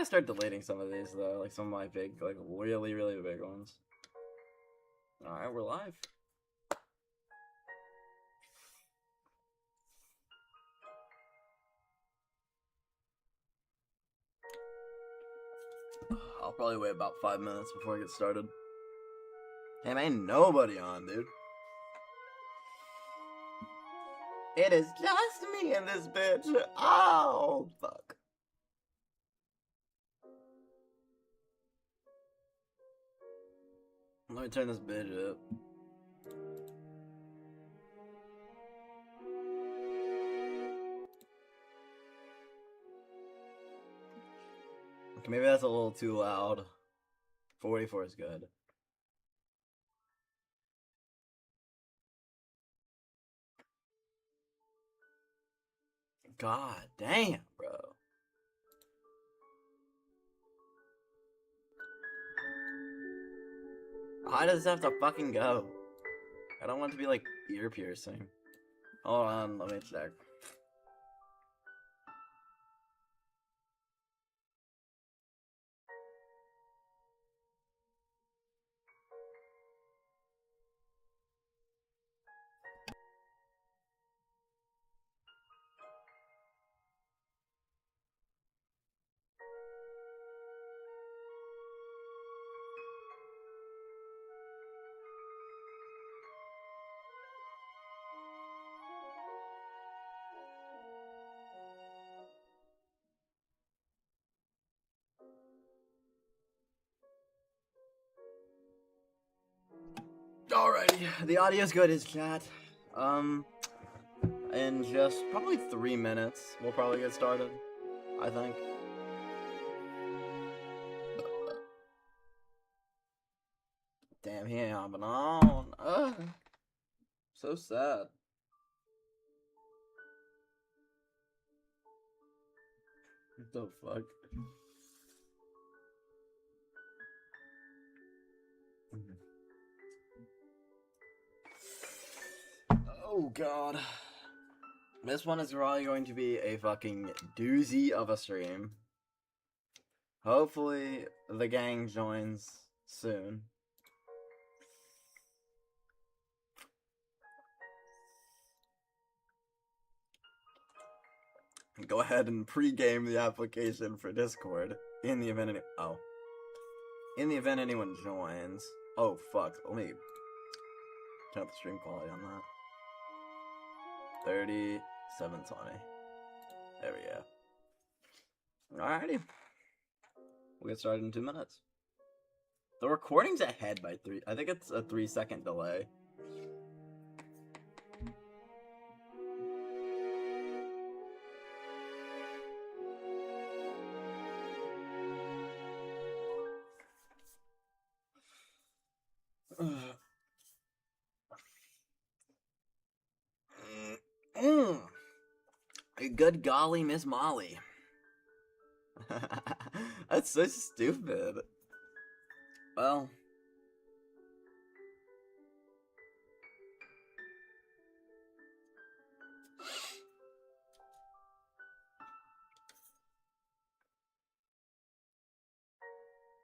start deleting some of these though, like some of my big, like really, really big ones. Alright, we're live. I'll probably wait about 5 minutes before I get started. Hey man, nobody on, dude. It is just me and this bitch. Oh, fuck. Let me turn this bitch up. Okay, maybe that's a little too loud. 44 is good. God damn, bro. How does this have to fucking go? I don't want it to be like ear piercing. Hold on, let me check. Alrighty, the audio's good, is chat. In just probably 3 minutes, we'll probably get started, I think. Damn, he ain't hopping on. So sad. What the fuck? Oh god. This one is probably going to be a fucking doozy of a stream. Hopefully the gang joins soon. Go ahead and pre-game the application for Discord in the event anyone joins. Oh fuck, let me turn up the stream quality on that. 3720. There we go. Alrighty. We'll get started in 2 minutes. The recording's ahead by 3. I think it's a 3-second delay. Good golly, Miss Molly. That's so stupid. Well.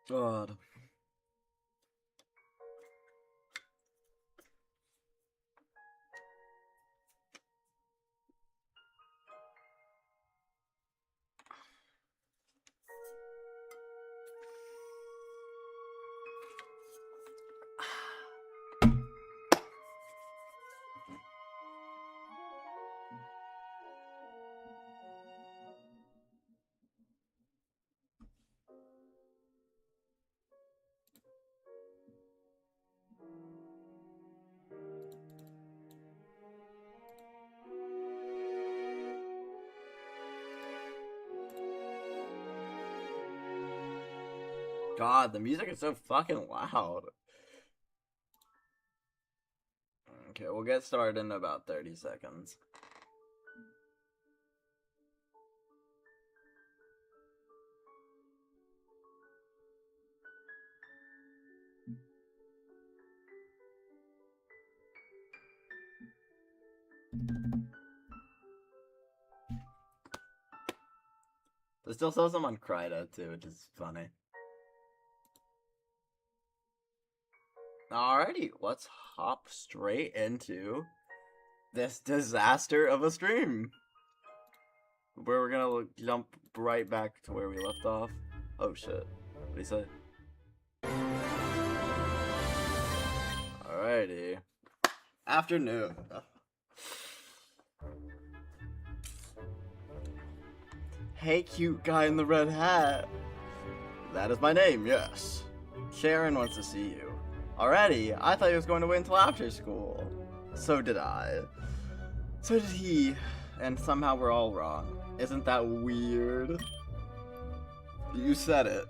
God. God, the music is so fucking loud. Okay, we'll get started in about 30 seconds. The It still shows them on Kryda too, which is funny. Alrighty, let's hop straight into this disaster of a stream. Where we're gonna jump right back to where we left off. Oh shit. What did he say? Alrighty. Afternoon. Hey, cute guy in the red hat. That is my name, yes. Sharon wants to see you. Already? I thought he was going to wait until after school. So did I. So did he. And somehow we're all wrong. Isn't that weird? You said it.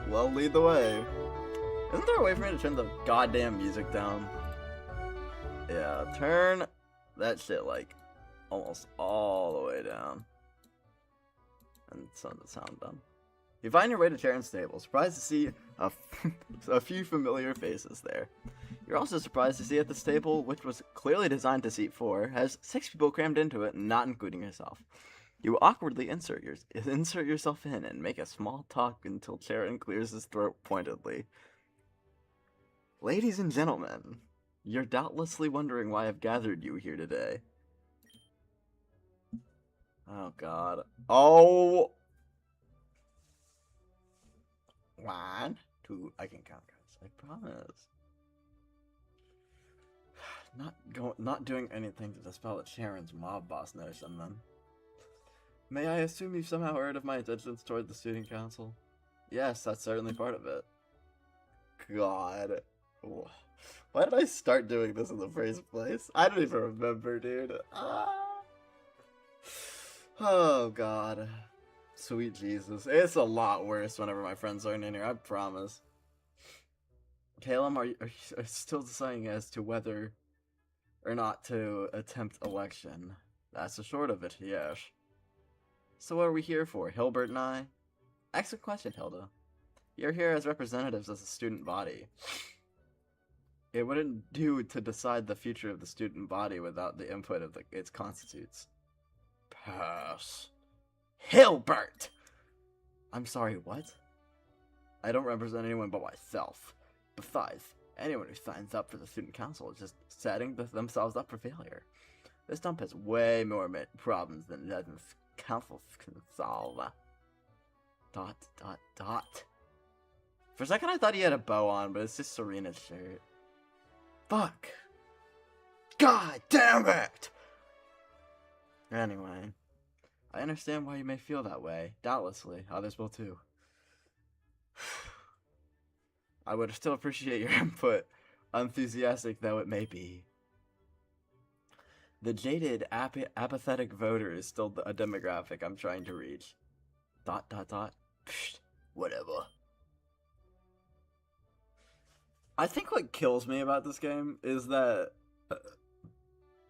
Well, lead the way. Isn't there a way for me to turn the goddamn music down? Yeah, turn that shit like almost all the way down. And turn the sound down. You find your way to Sharon's stable, surprised to see a few familiar faces there. You're also surprised to see at the stable, which was clearly designed to seat 4, has 6 people crammed into it, not including yourself. You awkwardly insert yourself in and make a small talk until Sharon clears his throat pointedly. Ladies and gentlemen, you're doubtlessly wondering why I've gathered you here today. Oh god. Oh! 1, 2, I can count, guys. I promise. Not doing anything to dispel that Sharon's mob boss notion, then. May I assume you've somehow heard of my intentions toward the student council? Yes, that's certainly part of it. God. Why did I start doing this in the first place? I don't even remember, dude. Oh, God. Sweet Jesus. It's a lot worse whenever my friends aren't in here, I promise. Caleb, are you still deciding as to whether or not to attempt election? That's the short of it, yes. So what are we here for, Hilbert and I? Excellent question, Hilda. You're here as representatives of the student body. It wouldn't do to decide the future of the student body without the input of its constitutes. Pass. Hilbert! I'm sorry, what? I don't represent anyone but myself. Besides, anyone who signs up for the student council is just setting themselves up for failure. This dump has way more problems than dozens councils can solve. ... For a second I thought he had a bow on, but it's just Serena's shirt. Fuck. God damn it! Anyway, I understand why you may feel that way. Doubtlessly, others will too. I would still appreciate your input, enthusiastic though it may be. The jaded, apathetic voter is still a demographic I'm trying to reach. ... Psh, whatever. I think what kills me about this game is that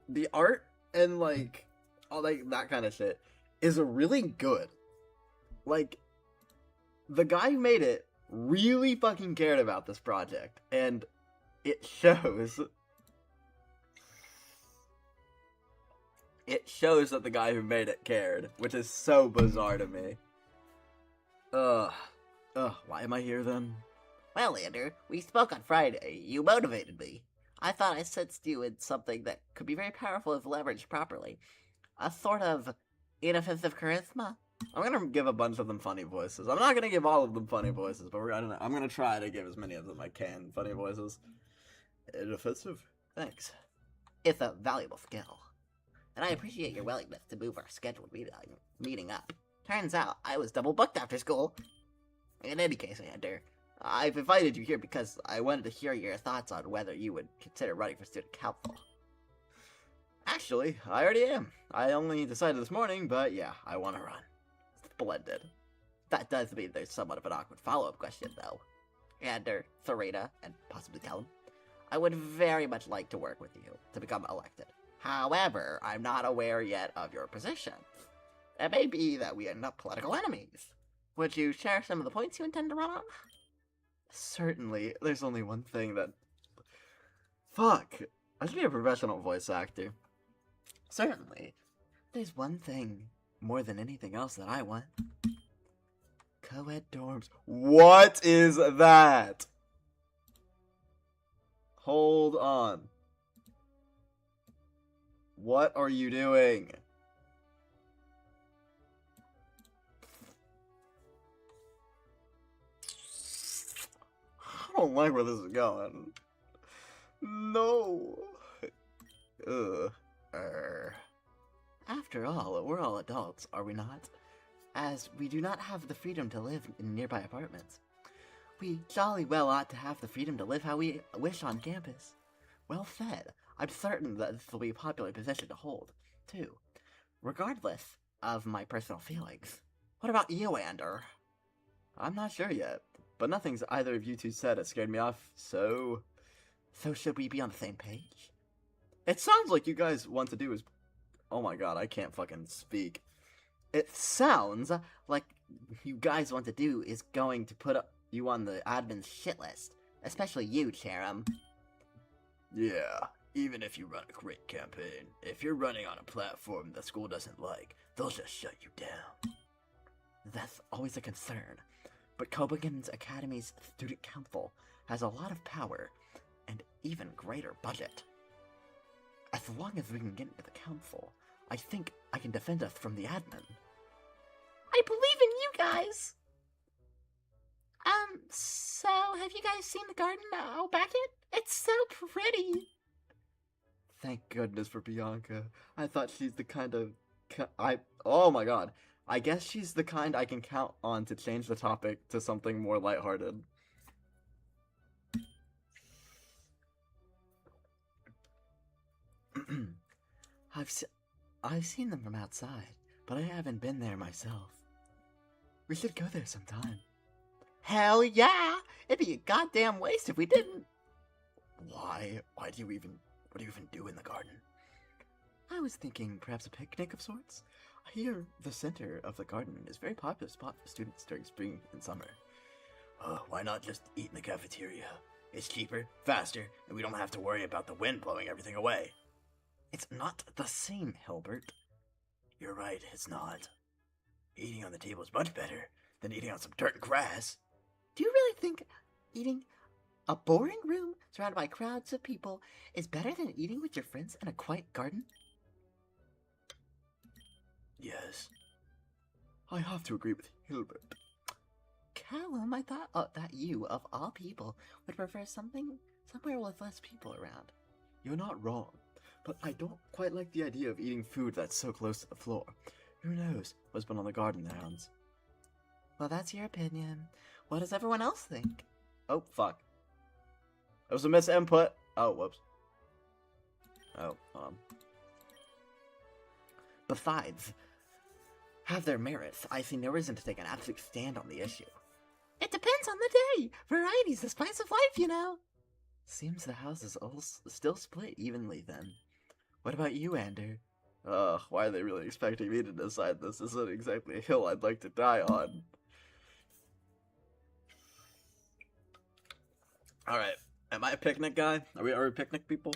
the art and like all that kind of shit is really good. Like, the guy who made it really fucking cared about this project, and it shows. It shows that the guy who made it cared, which is so bizarre to me. Why am I here then? Well, Lander, we spoke on Friday. You motivated me. I thought I sensed you in something that could be very powerful if leveraged properly. A sort of inoffensive charisma. I'm gonna give a bunch of them funny voices. I'm not gonna give all of them funny voices, but I'm gonna try to give as many of them I can funny voices. Inoffensive? Thanks. It's a valuable skill. And I appreciate your willingness to move our scheduled meeting up. Turns out I was double booked after school. In any case, Lander, I've invited you here because I wanted to hear your thoughts on whether you would consider running for student council. Actually, I already am. I only decided this morning, but yeah, I want to run. Splendid. That does mean there's somewhat of an awkward follow-up question, though. Lander, Serena, and possibly Callum, I would very much like to work with you to become elected. However, I'm not aware yet of your positions. It may be that we end up political enemies. Would you share some of the points you intend to run on? Certainly. There's only one thing that... Fuck. I should be a professional voice actor. Certainly. There's one thing more than anything else that I want. Co-ed dorms. What is that? Hold on. What are you doing? I don't like where this is going. No. Ugh. After all, we're all adults, are we not? As we do not have the freedom to live in nearby apartments. We jolly well ought to have the freedom to live how we wish on campus. Well fed. I'm certain that this will be a popular position to hold, too. Regardless of my personal feelings. What about you, Ander? I'm not sure yet, but nothing's either of you two said has scared me off, so... So should we be on the same page? It sounds like you guys want to do is... Oh my god, I can't fucking speak. It sounds Like you guys want to do is going to put you on the admin's shit list. Especially you, Cherim. Yeah, even if you run a great campaign, if you're running on a platform the school doesn't like, they'll just shut you down. That's always a concern. But Copenhagen's Academy's Student Council has a lot of power and even greater budget. As long as we can get into the council, I think I can defend us from the admin. I believe in you guys! So have you guys seen the garden out back yet? It's so pretty! Thank goodness for Bianca. I thought she's the kind of... Oh my god. I guess she's the kind I can count on to change the topic to something more lighthearted. I've seen them from outside, but I haven't been there myself. We should go there sometime. Hell yeah! It'd be a goddamn waste if we didn't. Why? What do you even do in the garden? I was thinking perhaps a picnic of sorts. I hear the center of the garden is a very popular spot for students during spring and summer. Why not just eat in the cafeteria? It's cheaper, faster, and we don't have to worry about the wind blowing everything away. It's not the same, Hilbert. You're right, it's not. Eating on the table is much better than eating on some dirt and grass. Do you really think eating a boring room surrounded by crowds of people is better than eating with your friends in a quiet garden? Yes. I have to agree with Hilbert. Callum, I thought that you, of all people, would prefer somewhere with less people around. You're not wrong, but I don't quite like the idea of eating food that's so close to the floor. Who knows what's been on the garden grounds? Well, that's your opinion. What does everyone else think? Oh, fuck. It was a misinput. Oh, whoops. Oh, Besides, have their merits, I see no reason to take an absolute stand on the issue. It depends on the day. Variety's the spice of life, you know. Seems the house is all still split evenly then. What about you, Ander? Why are they really expecting me to decide this? This isn't exactly a hill I'd like to die on. Alright, am I a picnic guy? Are we picnic people?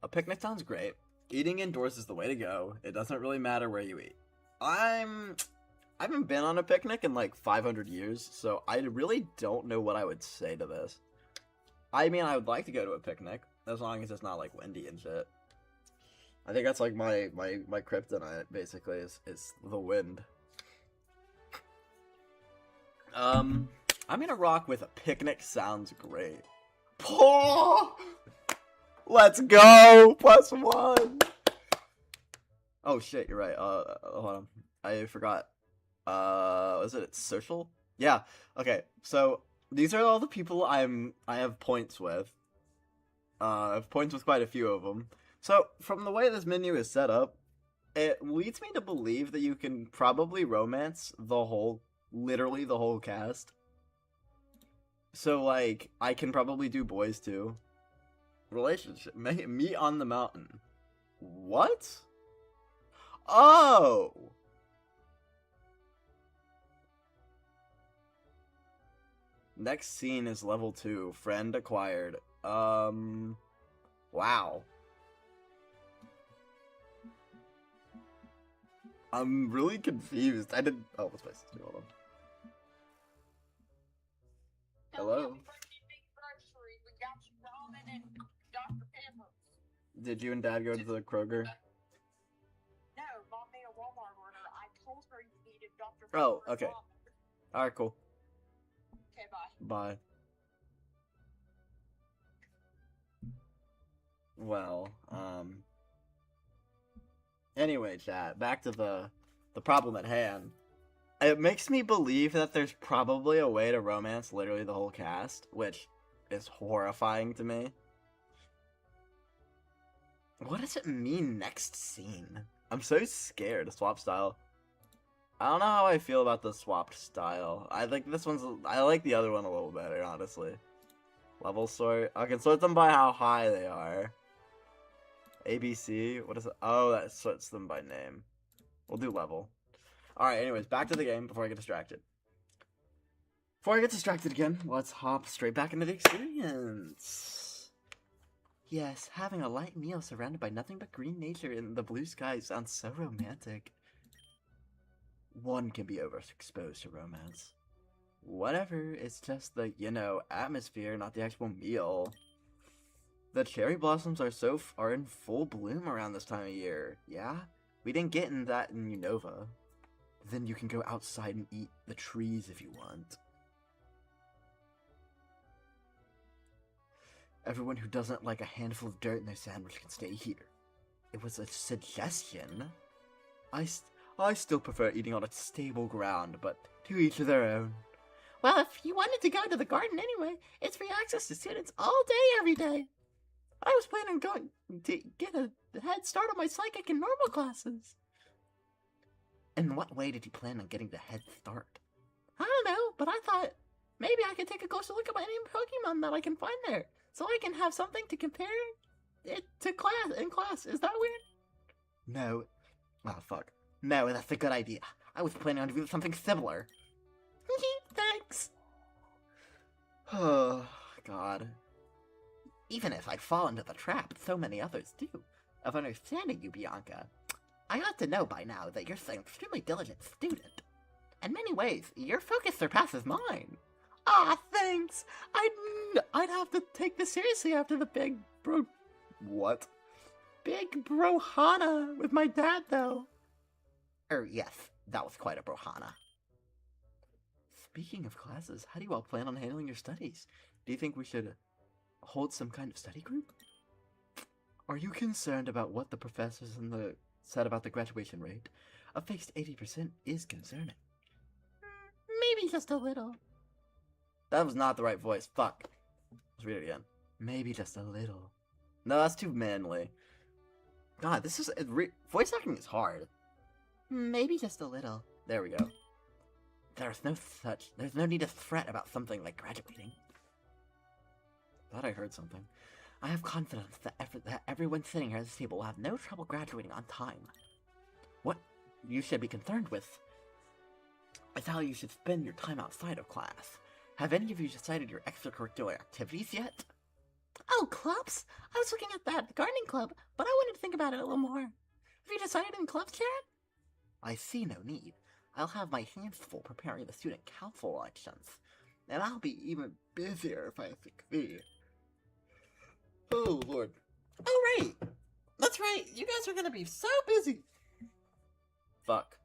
A picnic sounds great. Eating indoors is the way to go. It doesn't really matter where you eat. I haven't been on a picnic in like 500 years, so I really don't know what I would say to this. I mean, I would like to go to a picnic, as long as it's not like windy and shit. I think that's like my kryptonite, basically, is the wind. I'm gonna rock with a picnic sounds great. Oh! Let's go! +1! Oh shit, you're right. Hold on. I forgot. Was it social? Yeah. Okay, so these are all the people I have points with. I have points with quite a few of them. So, from the way this menu is set up, it leads me to believe that you can probably romance literally the whole cast. So, like, I can probably do boys too. Relationship. Meet on the mountain. What? Oh! Next scene is level 2. Friend acquired. Wow. I'm really confused. I didn't. Oh, what's my sister? Hold on. Hello? Did you and Dad go to the Kroger? No, Mom made a Walmart order. I told her you needed Dr. Oh, Pepper and okay. ramen. Alright, cool. Okay, bye. Bye. Well, anyway, chat, back to the problem at hand. It makes me believe that there's probably a way to romance literally the whole cast, which is horrifying to me. What does it mean, next scene? I'm so scared of swap style. I don't know how I feel about the swapped style. I think this one's... I like the other one a little better, honestly. Level sort. I can sort them by how high they are. ABC. What is it? Oh, that sorts them by name. We'll do level. Alright, anyways, back to the game before I get distracted. Before I get distracted again, let's hop straight back into the experience. Yes, having a light meal surrounded by nothing but green nature in the blue sky sounds so romantic. One can be overexposed to romance. Whatever, it's just the, atmosphere, not the actual meal. The cherry blossoms are in full bloom around this time of year, yeah? We didn't get in that in Unova. Then you can go outside and eat the trees if you want. Everyone who doesn't like a handful of dirt in their sandwich can stay here. It was a suggestion. I still prefer eating on a stable ground, but to each their own. Well, if you wanted to go to the garden anyway, it's free access to students all day, every day. I was planning on going to get a head start on my psychic and normal classes. In what way did you plan on getting the head start? I don't know, but I thought maybe I could take a closer look at my new Pokemon that I can find there, so I can have something to compare it to class. Is that weird? No. Oh, fuck. No, that's a good idea. I was planning on doing something similar. Thanks. Oh, God. Even if I fall into the trap, so many others do, of understanding you, Bianca, I ought to know by now that you're an extremely diligent student. In many ways, your focus surpasses mine. Ah, thanks. I'd have to take this seriously after the big bro... What? Big brohana with my dad, though. Yes, that was quite a brohana. Speaking of classes, how do you all plan on handling your studies? Do you think we should hold some kind of study group? Are you concerned about what the professors said about the graduation rate? A fixed 80% is concerning. Maybe just a little. That was not the right voice. Fuck. Let's read it again. Maybe just a little. No, that's too manly. God, this is... voice acting is hard. Maybe just a little. There we go. There's no need to fret about something like graduating. Thought I heard something. I have confidence that everyone sitting here at this table will have no trouble graduating on time. What you should be concerned with is how you should spend your time outside of class. Have any of you decided your extracurricular activities yet? Oh, clubs? I was looking at that gardening club, but I wanted to think about it a little more. Have you decided in clubs, Chad? I see no need. I'll have my hands full preparing the student council elections, and I'll be even busier if I have to be. Oh, Lord. Oh, right. That's right. You guys are gonna be so busy. Fuck.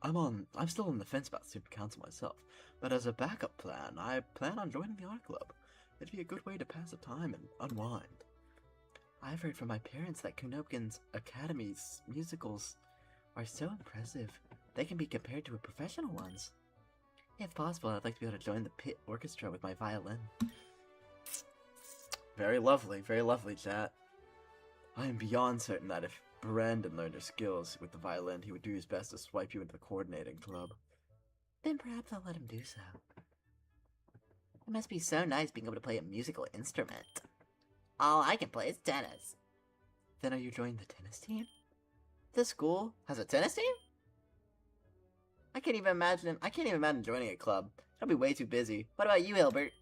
I'm still on the fence about student council myself, but as a backup plan, I plan on joining the art club. It'd be a good way to pass the time and unwind. I've heard from my parents that Kunokin's Academy's musicals are so impressive, they can be compared to professional ones. If possible, I'd like to be able to join the pit orchestra with my violin. Very lovely, chat. I am beyond certain that if Brandon learned your skills with the violin, he would do his best to swipe you into the coordinating club. Then perhaps I'll let him do so. It must be so nice being able to play a musical instrument. All I can play is tennis. Then are you joining the tennis team? This school has a tennis team? I can't even imagine joining a club. I'll be way too busy. What about you, Hilbert?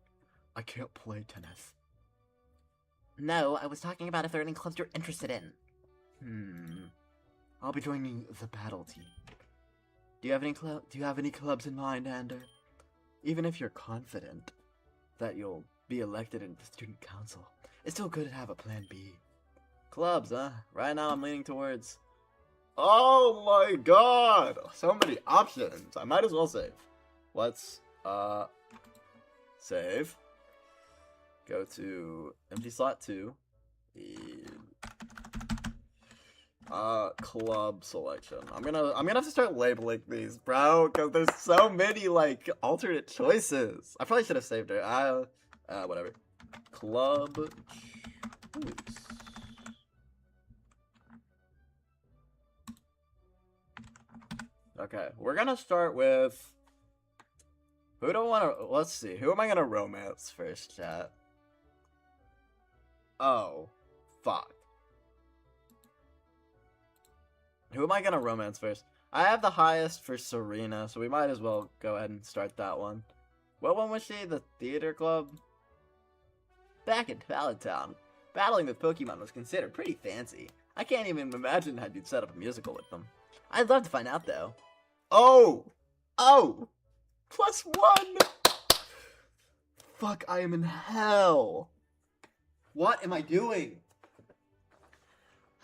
I can't play tennis. No, I was talking about if there are any clubs you're interested in. I'll be joining the battle team. Do you have any clubs in mind, Ander? Even if you're confident that you'll be elected into the student council, it's still good to have a plan B. Clubs, huh? Right now I'm leaning towards... Oh my god! So many options. I might as well save. Let's, save. Go to empty slot 2. Club selection. I'm gonna have to start labeling these, bro, because there's so many, like, alternate choices. I probably should have saved it. Whatever. Club choice. Okay, we're gonna start with... Who do I wanna... Let's see. Who am I gonna romance first, chat? Oh. Fuck. Who am I gonna romance first? I have the highest for Serena, so we might as well go ahead and start that one. What one was she? The theater club? Back in Pallet-Town, battling with Pokemon was considered pretty fancy. I can't even imagine how you'd set up a musical with them. I'd love to find out, though. Oh! Oh! +1! Fuck, I am in hell. What am I doing?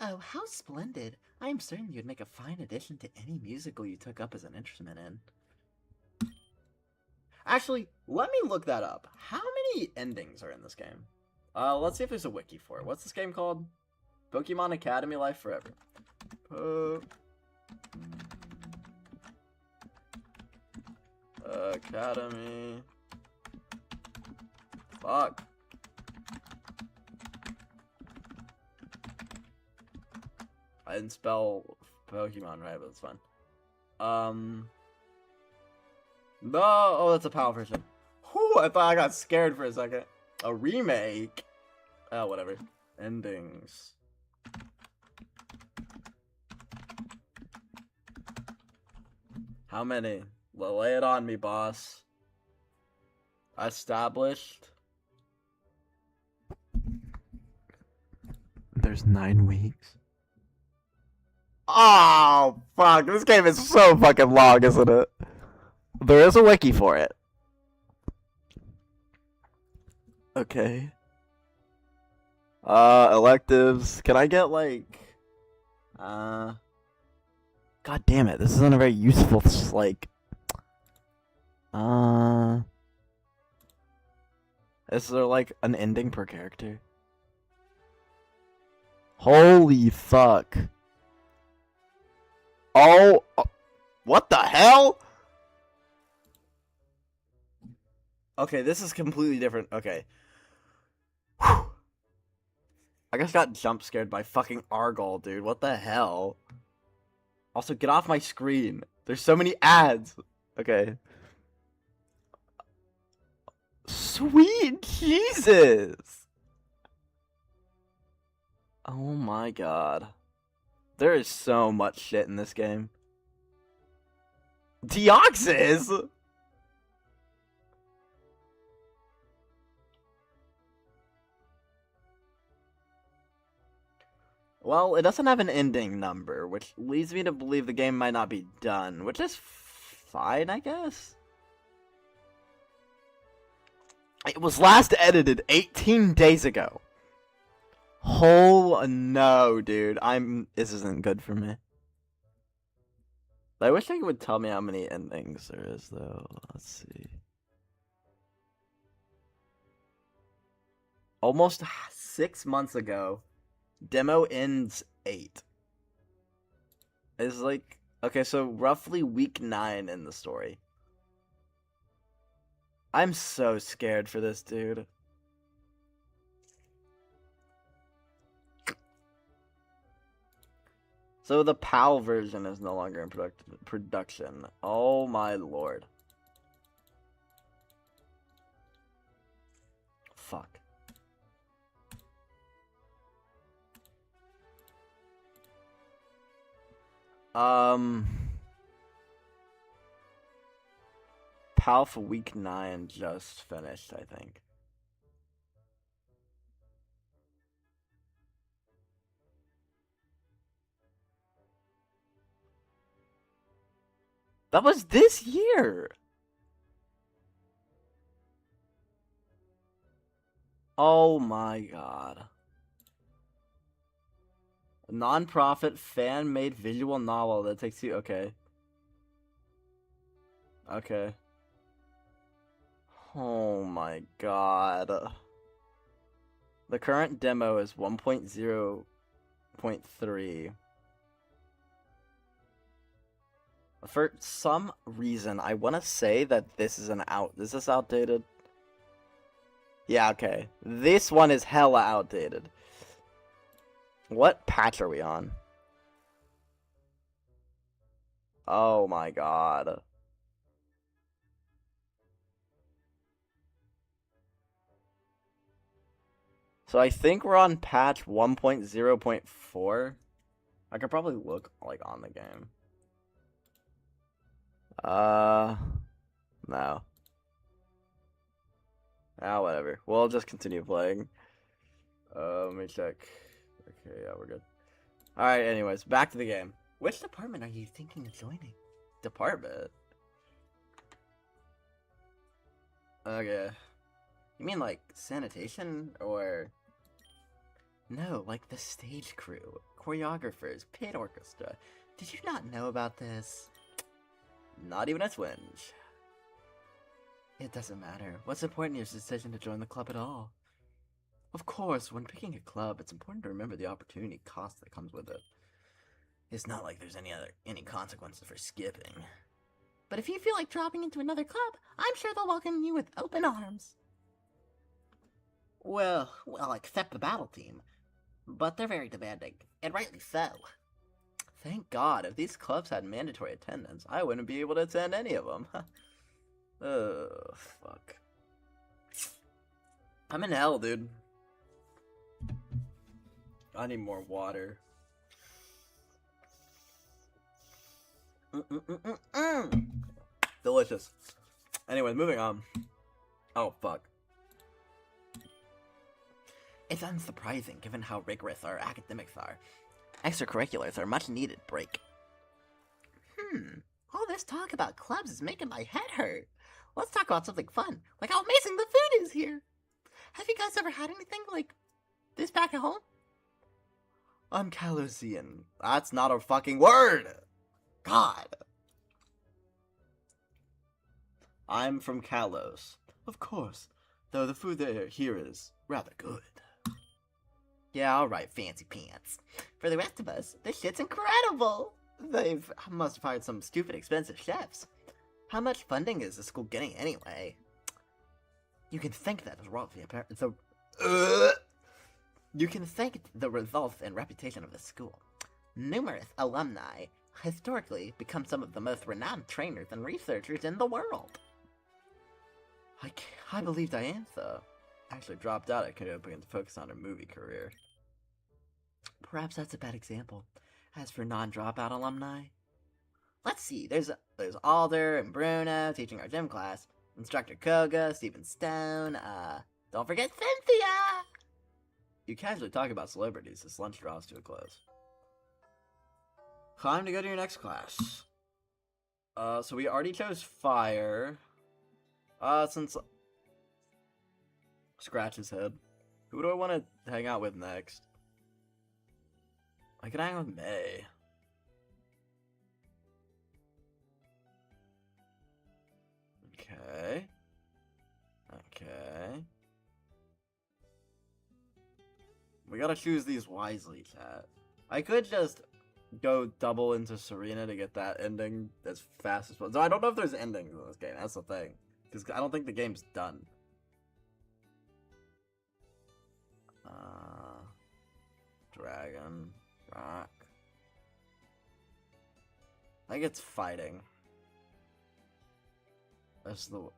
Oh, how splendid. I am certain you'd make a fine addition to any musical you took up as an instrument in. Actually, let me look that up. How many endings are in this game? Let's see if there's a wiki for it. What's this game called? Pokemon Academy Life Forever. Academy. Fuck. I didn't spell Pokemon right, but it's fine. No, oh, that's a PAL version. Whew, I thought I got scared for a second. A remake? Oh, whatever. Endings. How many? Lay it on me, boss. Established. There's 9 weeks. Oh, fuck. This game is so fucking long, isn't it? There is a wiki for it. Okay. Electives. Can I get, like... God damn it. This isn't a very useful, like... Is there, like, an ending per character? Holy fuck. Oh, what the hell? Okay, this is completely different. Okay. Whew. I just got jump scared by fucking Argyle, dude. What the hell? Also, get off my screen. There's so many ads. Okay. Sweet Jesus. Oh my god. There is so much shit in this game. Deoxys? Well, it doesn't have an ending number, which leads me to believe the game might not be done, which is fine, I guess. It was last edited 18 days ago. Oh no, dude. This isn't good for me. I wish I would tell me how many endings there is, though. Let's see. Almost 6 months ago, demo ends 8. It's like, okay, so roughly week 9 in the story. I'm so scared for this, dude. So the PAL version is no longer in production. Oh my lord. Fuck. PAL for week 9 just finished, I think. That was this year. Oh my god. A non-profit fan-made visual novel that takes you... Okay. Okay. Oh my god. The current demo is 1.0.3. For some reason, I want to say that this is Is this outdated? Yeah, okay. This one is hella outdated. What patch are we on? Oh my god. So I think we're on patch 1.0.4. I could probably look like on the game. No. Ah, whatever. We'll just continue playing. Let me check. Okay, yeah, we're good. Alright, anyways, back to the game. Which department are you thinking of joining? Department? Okay. You mean like sanitation or... No, like the stage crew, choreographers, pit orchestra. Did you not know about this? Not even a twinge. It doesn't matter. What's important is your decision to join the club at all. Of course, when picking a club, it's important to remember the opportunity cost that comes with it. It's not like there's any consequences for skipping. But if you feel like dropping into another club, I'm sure they'll welcome you with open arms. Well, except the battle team. But they're very demanding, and rightly so. Thank God, if these clubs had mandatory attendance, I wouldn't be able to attend any of them. Ugh, fuck. I'm in hell, dude. I need more water. Delicious. Anyways, moving on. Oh, fuck. It's unsurprising given how rigorous our academics are. Extracurriculars are a much needed break. All this talk about clubs is making my head hurt. Let's talk about something fun, like how amazing the food is here. Have you guys ever had anything like this back at home? I'm Calosian. That's not a fucking word! God. I'm from Kalos. Of course, though the food here is rather good. Yeah, alright, fancy pants. For the rest of us, this shit's incredible! They must have hired some stupid expensive chefs. How much funding is the school getting anyway? You can thank that as well. You can thank the results and reputation of the school. Numerous alumni historically become some of the most renowned trainers and researchers in the world. I believe Diantha actually dropped out at Canopy to focus on her movie career. Perhaps that's a bad example. As for non-dropout alumni, let's see. There's Alder and Bruno teaching our gym class. Instructor Koga, Stephen Stone. Don't forget Cynthia. You casually talk about celebrities as lunch draws to a close. Time to go to your next class. So we already chose fire. Since scratch his head. Who do I want to hang out with next? I could hang out with May. Okay. Okay. We gotta choose these wisely, chat. I could just go double into Serena to get that ending as fast as possible. So I don't know if there's endings in this game. That's the thing. Because I don't think the game's done. Dragon. Rock. I think it's fighting. That's the...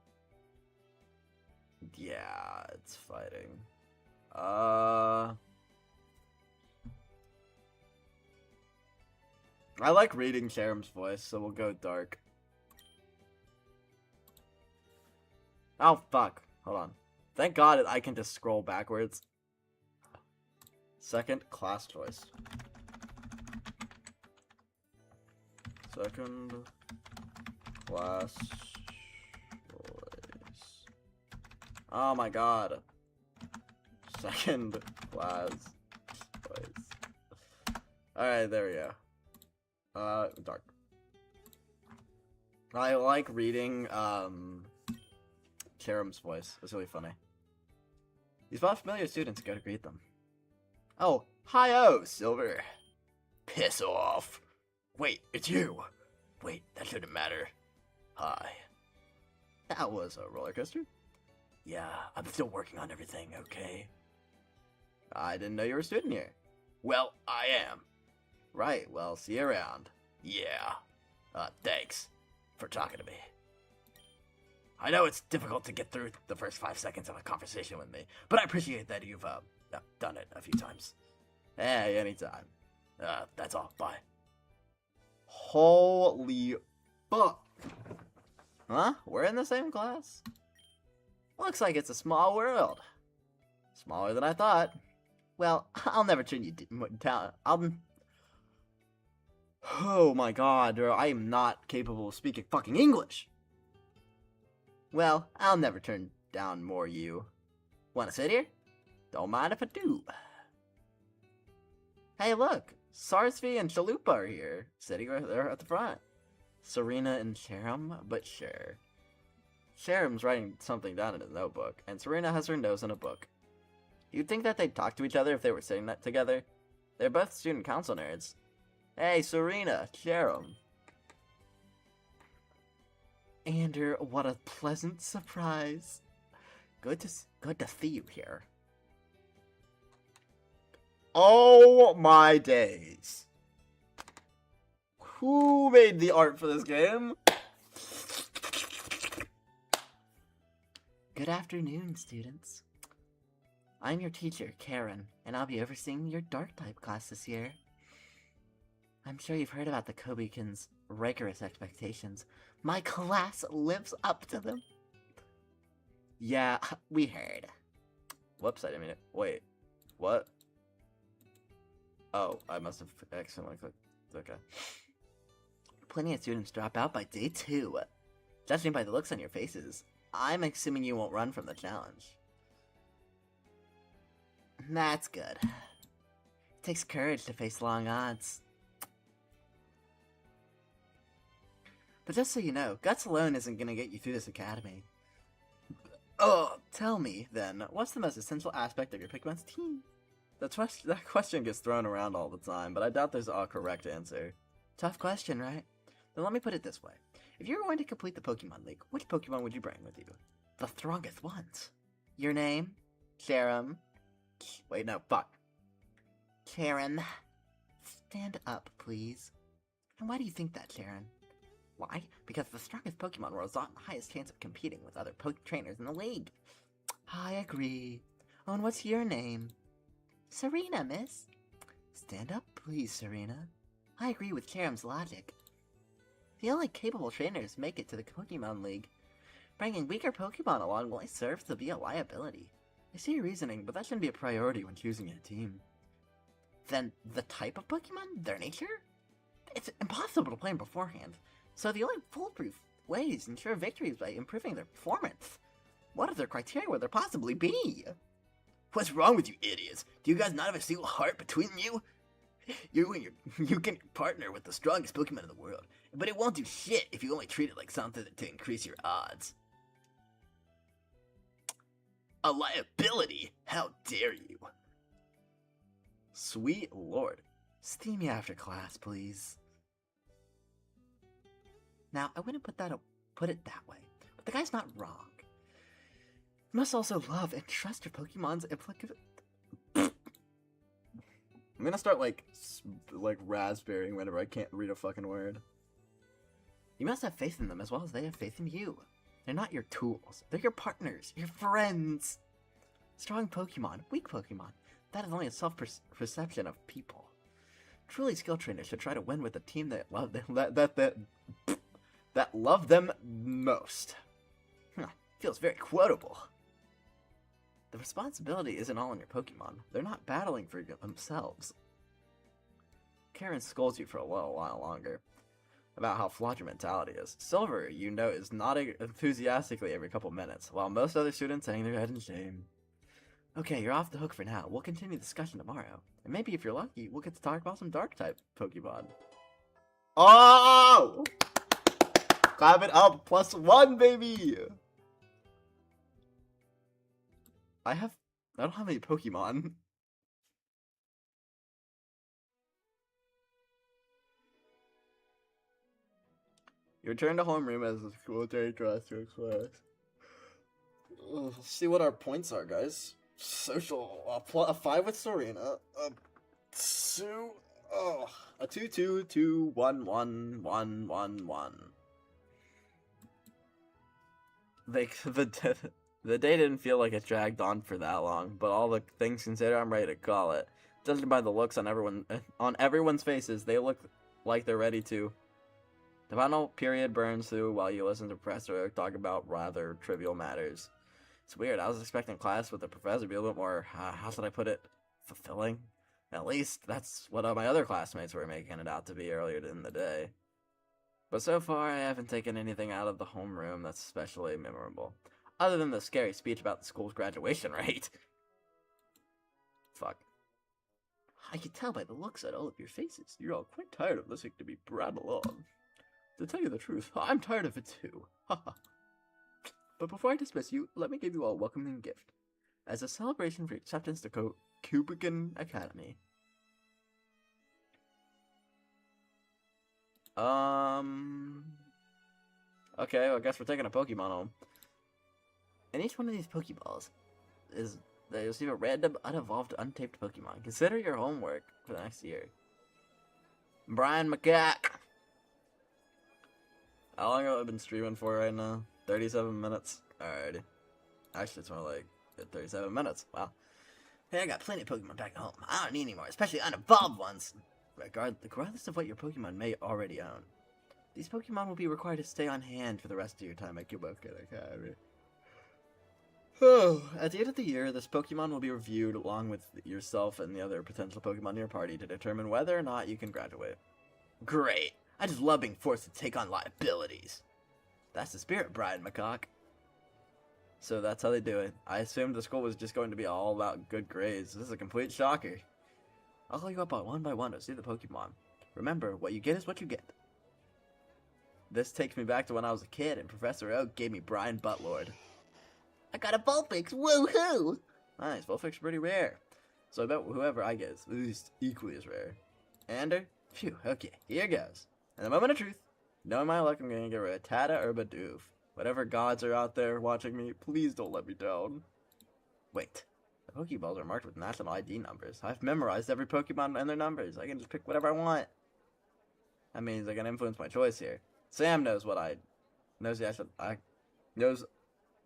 Yeah, it's fighting. I like reading Cherum's voice, so we'll go dark. Oh, fuck. Hold on. Thank God I can just scroll backwards. Second class choice. Second class choice. Oh my god. Second class choice. Alright, there we go. Dark. I like reading, Cherum's voice. It's really funny. These five familiar students, go to greet them. Oh, hi-oh, Silver. Piss off. Wait, it's you. Wait, that shouldn't matter. Hi. That was a roller coaster? Yeah, I'm still working on everything, okay? I didn't know you were a student here. Well, I am. Right, well, see you around. Yeah. Thanks for talking to me. I know it's difficult to get through the first 5 seconds of a conversation with me, but I appreciate that you've, done it a few times. Hey, anytime. That's all. Bye. Holy fuck. Huh? We're in the same class? Looks like it's a small world. Smaller than I thought. Well, I'll never turn you down. Oh my god, bro, I am not capable of speaking fucking English. Well, I'll never turn down more you. Wanna sit here? Don't mind if I do. Hey, look, Sarsvi and Chalupa are here, sitting right there at the front. Serena and Cherum, but sure. Cherum's writing something down in his notebook, and Serena has her nose in a book. You'd think that they'd talk to each other if they were sitting together. They're both student council nerds. Hey, Serena, Cherum. Ander, what a pleasant surprise. Good to see you here. Oh my days. Who made the art for this game? Good afternoon, students. I'm your teacher, Karen, and I'll be overseeing your dark type class this year. I'm sure you've heard about the Kobikins' rigorous expectations. My class lives up to them. Yeah, we heard. Whoops, I didn't mean it. Wait, what? Oh, I must have accidentally clicked. Okay. Plenty of students drop out by day 2. Judging by the looks on your faces, I'm assuming you won't run from the challenge. That's good. It takes courage to face long odds. But just so you know, guts alone isn't gonna get you through this academy. Oh, tell me, then, what's the most essential aspect of your Pokemon's team? That question gets thrown around all the time, but I doubt there's a correct answer. Tough question, right? Then let me put it this way. If you were going to complete the Pokemon League, which Pokemon would you bring with you? The strongest ones. Your name? Cherum. Wait, no, fuck. Karen. Stand up, please. And why do you think that, Sharon? Why? Because the strongest Pokemon were the highest chance of competing with other trainers in the league. I agree. Oh, and what's your name? Serena, miss. Stand up, please, Serena. I agree with Cherum's logic. The only capable trainers make it to the Pokemon League. Bringing weaker Pokemon along only serves to be a liability. I see your reasoning, but that shouldn't be a priority when choosing a team. Then, the type of Pokemon? Their nature? It's impossible to plan beforehand. So the only foolproof way to ensure victory is by improving their performance. What other criteria would there possibly be? What's wrong with you idiots? Do you guys not have a single heart between you? You can partner with the strongest Pokemon in the world, but it won't do shit if you only treat it like something to increase your odds. A liability? How dare you? Sweet lord. Steam me after class, please. Now, I wouldn't put it that way, but the guy's not wrong. You must also love and trust your Pokemon's applicability. I'm gonna start like raspberrying whenever I can't read a fucking word. You must have faith in them as well as they have faith in you. They're not your tools. They're your partners, your friends. Strong Pokemon, weak Pokemon. That is only a self-perception of people. Truly skilled trainers should try to win with a team that love them most. Feels very quotable. The responsibility isn't all on your Pokemon. They're not battling for themselves. Karen scolds you for a little while longer. about how flawed your mentality is. Silver, you know, is nodding enthusiastically every couple minutes, while most other students hang their head in shame. Okay, you're off the hook for now. We'll continue the discussion tomorrow. And maybe if you're lucky, we'll get to talk about some Dark-type Pokemon. Oh! Clap it up, +1, baby! I don't have any Pokemon. You return to homeroom as the school day draws to a close. Let's see what our points are, guys. Social, a 5 with Serena, a 2, a 2, 2, 2, 1, 1, 1, 1, 1. The day didn't feel like it dragged on for that long, but all the things considered, I'm ready to call it. Judging by the looks on everyone's faces, they look like they're ready to. The final period burns through while you listen to Professor Oak talk about rather trivial matters. It's weird. I was expecting class with the professor to be a little bit more, how should I put it, fulfilling? At least that's what my other classmates were making it out to be earlier in the day. But so far, I haven't taken anything out of the homeroom that's especially memorable. Other than the scary speech about the school's graduation rate. Fuck. I can tell by the looks on all of your faces. You're all quite tired of listening to me prattle on. To tell you the truth, I'm tired of it too. Haha. But before I dismiss you, let me give you all a welcoming gift. As a celebration for your acceptance to Kubican Academy. Okay, well, I guess we're taking a Pokemon home. And each one of these Pokeballs they receive a random, unevolved, untaped Pokemon. Consider your homework for the next year. Brian Macaque. How long have I been streaming for right now? 37 minutes. Alrighty. Actually, it's more like 37 minutes. Wow. Hey, I got plenty of Pokemon back at home. I don't need any more, especially unevolved ones. Regardless of what your Pokemon may already own. These Pokemon will be required to stay on hand for the rest of your time at Kubican Academy. At the end of the year, this Pokemon will be reviewed along with yourself and the other potential Pokemon in your party to determine whether or not you can graduate. Great! I just love being forced to take on liabilities. That's the spirit, Brian Macaque. So that's how they do it. I assumed the school was just going to be all about good grades. This is a complete shocker. I'll call you up one by one to see the Pokemon. Remember, what you get is what you get. This takes me back to when I was a kid and Professor Oak gave me Brian Buttlord. I got a Vulpix, woohoo! Nice, Vulpix are pretty rare. So I bet whoever I get is at least equally as rare. Ander? Phew, okay, here goes. In the moment of truth, knowing my luck, I'm gonna get rid of Tata or Bidoof. Whatever gods are out there watching me, please don't let me down. Wait, the Pokeballs are marked with national ID numbers. I've memorized every Pokemon and their numbers. I can just pick whatever I want. That means I can influence my choice here. Sam knows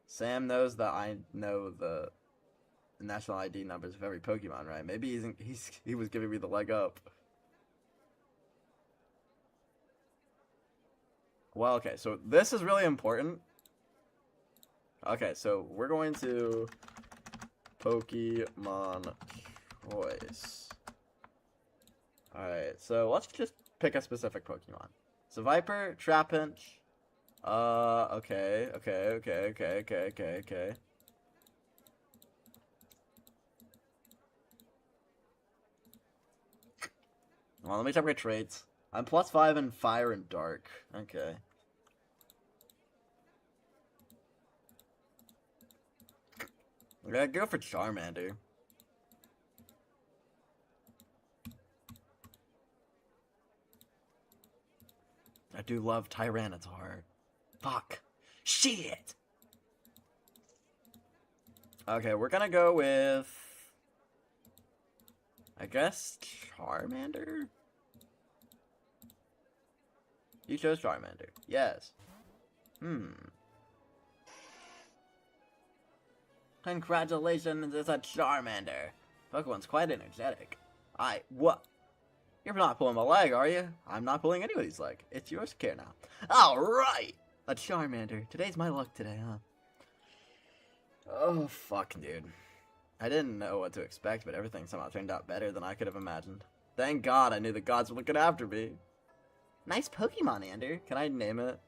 Sam knows that I know the national ID numbers of every Pokemon, right? Maybe he was giving me the leg up. Well, okay, so this is really important. Okay, so we're going to Pokemon choice. Alright, so let's just pick a specific Pokemon. So Viper, Trapinch. Okay. Well, let me check my traits. I'm +5 in Fire and Dark. Okay. I'm gonna go for Charmander. I do love Tyranitar. Fuck. Shit! Okay, we're gonna go with... I guess Charmander? You chose Charmander. Yes. Congratulations, it's a Charmander. Pokemon's quite energetic. What? You're not pulling my leg, are you? I'm not pulling anybody's leg. It's yours to care now. Alright! A Charmander. Today's my luck today, huh? Oh, fuck, dude. I didn't know what to expect, but everything somehow turned out better than I could have imagined. Thank God I knew the gods were looking after me. Nice Pokemon, Ander. Can I name it?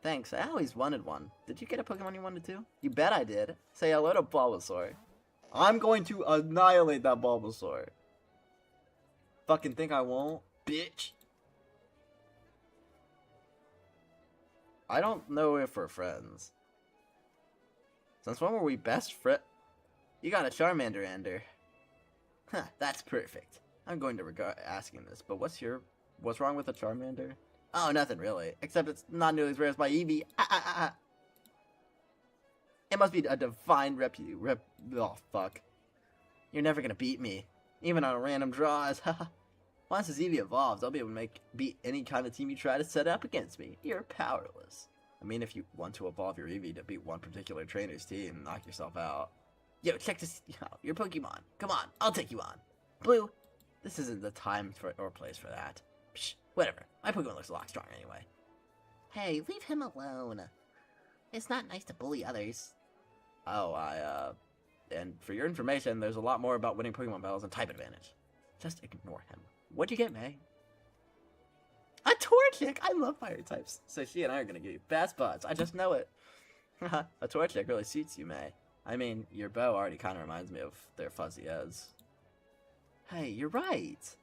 Thanks, I always wanted one. Did you get a Pokemon you wanted too? You bet I did. Say hello to Bulbasaur. I'm going to annihilate that Bulbasaur. Fucking think I won't? Bitch. I don't know if we're friends. Since when were we best friends? You got a Charmander, Ander. Huh, that's perfect. I'm going to regard asking this, but what's wrong with a Charmander? Oh, nothing really. Except it's not nearly as rare as my Eevee. It must be a divine oh, fuck. You're never gonna beat me. Even on random draws. Once this Eevee evolves, I'll be able to beat any kind of team you try to set up against me. You're powerless. I mean, if you want to evolve your Eevee to beat one particular trainer's team, knock yourself out. Yo, check this out. Your Pokemon. Come on, I'll take you on. Blue, this isn't the time or place for that. Psh, whatever. My Pokemon looks a lot stronger anyway. Hey, leave him alone. It's not nice to bully others. Oh, and for your information, there's a lot more about winning Pokemon battles than type advantage. Just ignore him. What'd you get, May? A Torchic! I love fire types. So she and I are gonna give you fast buds. I just know it. A Torchic really suits you, May. I mean, your bow already kind of reminds me of their fuzzy heads. Hey, you're right.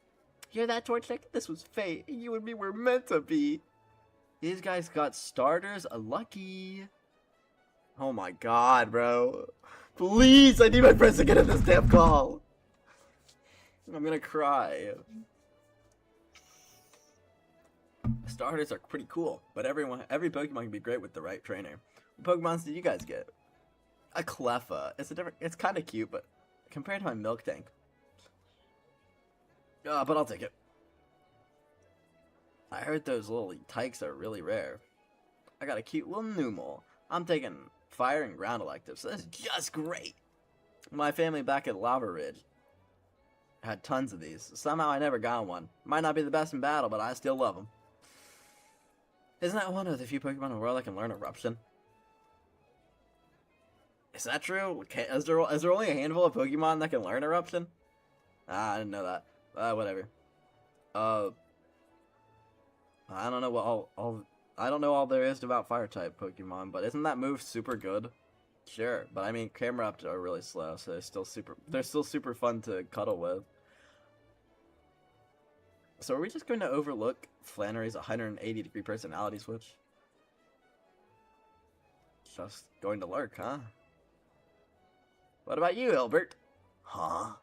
Hear that, Torchic? This was fate, and you and me were meant to be. These guys got starters. Lucky. Oh my god, bro. Please, I need my friends to get in this damn call. I'm gonna cry. Starters are pretty cool, but every Pokemon can be great with the right trainer. What Pokemons did you guys get? A Cleffa. It's kind of cute, but compared to my Milk Tank. But I'll take it. I heard those little tykes are really rare. I got a cute little Numel. I'm taking fire and ground electives, so that's just great. My family back at Lava Ridge had tons of these. Somehow I never got one. Might not be the best in battle, but I still love them. Isn't that one of the few Pokemon in the world that can learn Eruption? Is that true? Is there only a handful of Pokemon that can learn Eruption? I didn't know that. Whatever. I don't know what I don't know all there is about fire type Pokemon, but isn't that move super good? Sure, but I mean Camerupt are really slow, so they're still super fun to cuddle with. So are we just going to overlook Flannery's 180-degree personality switch? Just going to lurk, huh? What about you, Hilbert? Huh?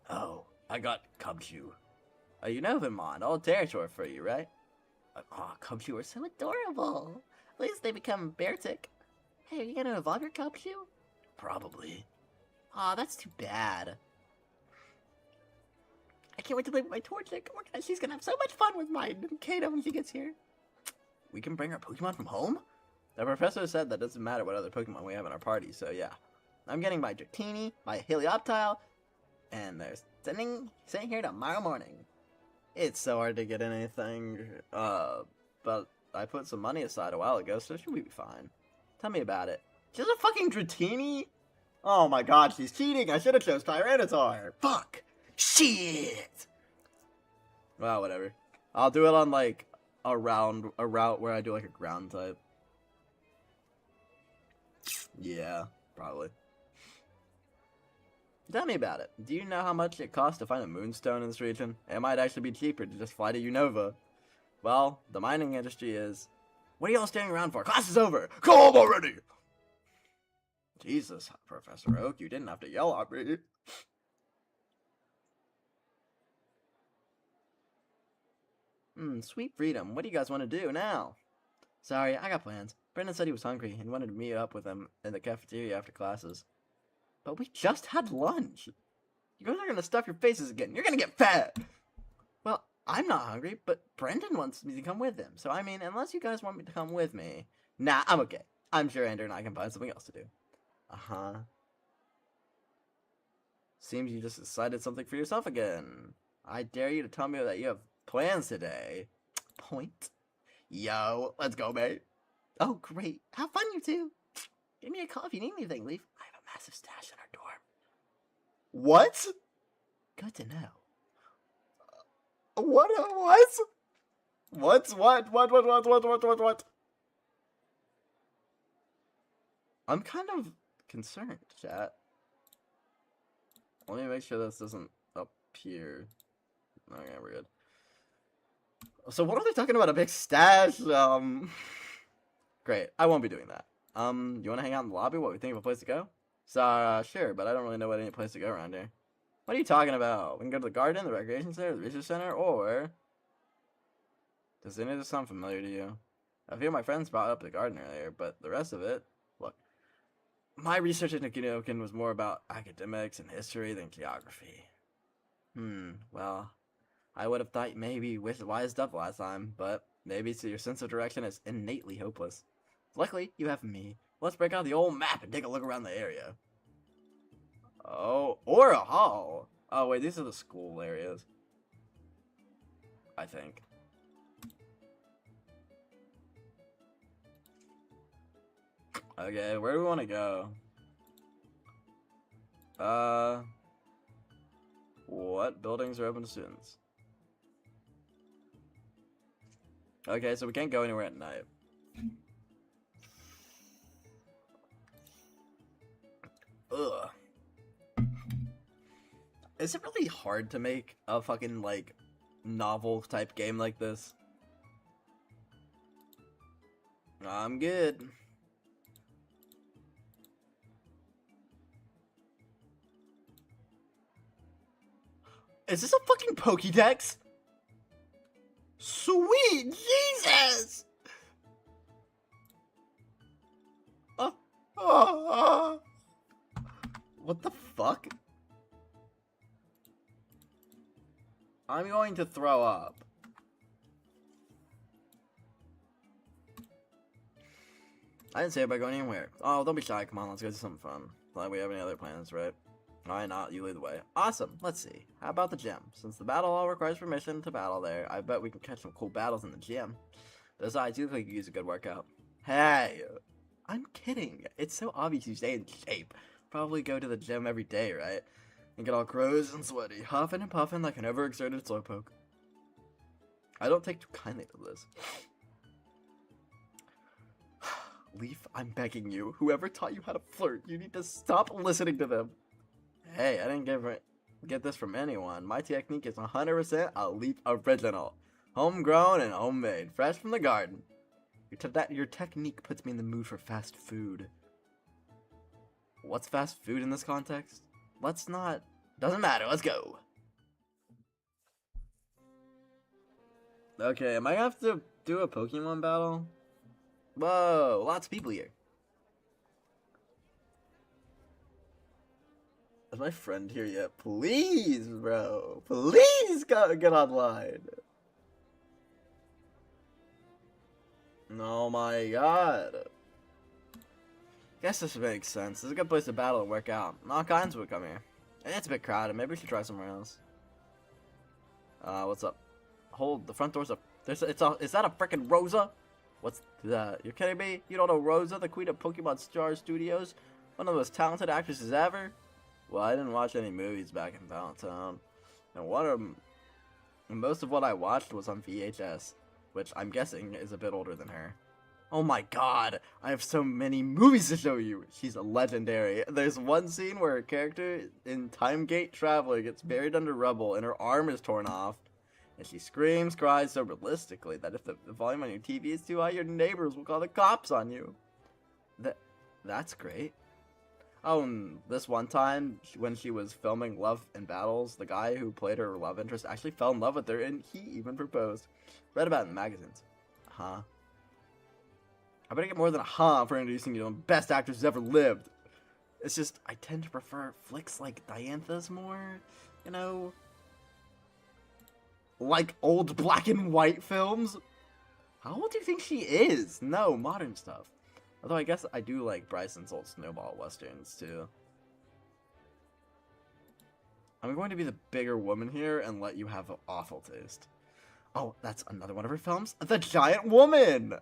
Oh, I got Cubchoo. Oh, you know Vimond, all territory for you, right? Oh, Cubchoo are so adorable. At least they become Beartic. Hey, are you gonna evolve your Cubchoo? Probably. Aw, that's too bad. I can't wait to play with my Torchic. She's gonna have so much fun with my Kato when she gets here. We can bring our Pokemon from home? The professor said that doesn't matter what other Pokemon we have in our party, so yeah. I'm getting my Dratini, my Helioptile, and they're sitting here tomorrow morning. It's so hard to get anything, but I put some money aside a while ago, so she'll be fine. Tell me about it. She's a fucking Dratini? Oh my god, she's cheating! I should've chose Tyranitar! Fuck! Shit! Well, whatever. I'll do it on, like, a route where I do, like, a ground type. Yeah, probably. Tell me about it. Do you know how much it costs to find a moonstone in this region? It might actually be cheaper to just fly to Unova. Well, the mining industry is... What are y'all standing around for? Class is over! Go home already! Jesus, Professor Oak, you didn't have to yell at me. Sweet freedom. What do you guys want to do now? Sorry, I got plans. Brendan said he was hungry and wanted to meet up with him in the cafeteria after classes. But we just had lunch. You guys are gonna stuff your faces again. You're gonna get fat! Well, I'm not hungry, but Brendan wants me to come with him. So, I mean, unless you guys want me to come with me... Nah, I'm okay. I'm sure Andrew and I can find something else to do. Uh-huh. Seems you just decided something for yourself again. I dare you to tell me that you have plans today. Point. Yo, let's go, mate. Oh, great. Have fun, you two. Give me a call if you need anything, Leaf. I have a massive stash in our dorm. What? Good to know. What? What? What? I'm kind of concerned, chat. Let me make sure this doesn't appear. Okay, we're good. So what are they talking about? A big stash? Great. I won't be doing that. You want to hang out in the lobby? What we think of a place to go? So, sure, but I don't really know what any place to go around here. What are you talking about? We can go to the garden, the recreation center, the research center, or... Does any of this sound familiar to you? A few of my friends brought up the garden earlier, but the rest of it... Look, my research at Nikinoken was more about academics and history than geography. Well, I would have thought maybe you wised up last time, but maybe so your sense of direction is innately hopeless. Luckily, you have me. Let's break out the old map and take a look around the area. Oh, or a hall. Oh, wait, these are the school areas. I think. Okay, where do we want to go? What buildings are open to students? Okay, so we can't go anywhere at night. Ugh. Is it really hard to make a fucking, like, novel type game like this? I'm good. Is this a fucking Pokédex? Sweet Jesus! What the fuck? I'm going to throw up. I didn't say about going anywhere. Oh, don't be shy. Come on, let's go do something fun. Glad we have any other plans, right? Why not? You lead the way. Awesome. Let's see. How about the gym? Since the battle hall requires permission to battle there, I bet we can catch some cool battles in the gym. Besides, you think you use a good workout. Hey! I'm kidding. It's so obvious you stay in shape. Probably go to the gym every day, right? And get all gross and sweaty, huffing and puffing like an overexerted slowpoke. I don't take too kindly to this. Leaf, I'm begging you. Whoever taught you how to flirt, you need to stop listening to them. Hey, I didn't get this from anyone. My technique is 100% a Leaf original. Homegrown and homemade, fresh from the garden. Your technique puts me in the mood for fast food. What's fast food in this context? Let's not... Doesn't matter, let's go. Okay, am I gonna have to do a Pokemon battle? Whoa, lots of people here. Is my friend here yet? Please, bro. Please get online. Oh my god. Guess this makes sense. This is a good place to battle and work out. All kinds would come here. And it's a bit crowded. Maybe we should try somewhere else. What's up? Hold, the front door's up. Is that a frickin' Rosa? What's that? You're kidding me? You don't know Rosa, the queen of Pokemon Star Studios? One of the most talented actresses ever? Well, I didn't watch any movies back in Valentine. And most of what I watched was on VHS, which I'm guessing is a bit older than her. Oh my god, I have so many movies to show you. She's a legendary. There's one scene where a character in Time Gate Traveler gets buried under rubble and her arm is torn off. And she screams, cries so realistically that if the volume on your TV is too high, your neighbors will call the cops on you. That's great. Oh, and this one time, when she was filming Love and Battles, the guy who played her love interest actually fell in love with her, and he even proposed. Read about it in the magazines. Huh? I better get more than a huh for introducing you to the best actress who's ever lived. It's just, I tend to prefer flicks like Diantha's more, you know? Like old black and white films? How old do you think she is? No, modern stuff. Although I guess I do like Bryson's old Snowball westerns too. I'm going to be the bigger woman here and let you have an awful taste. Oh, that's another one of her films? The Giant Woman!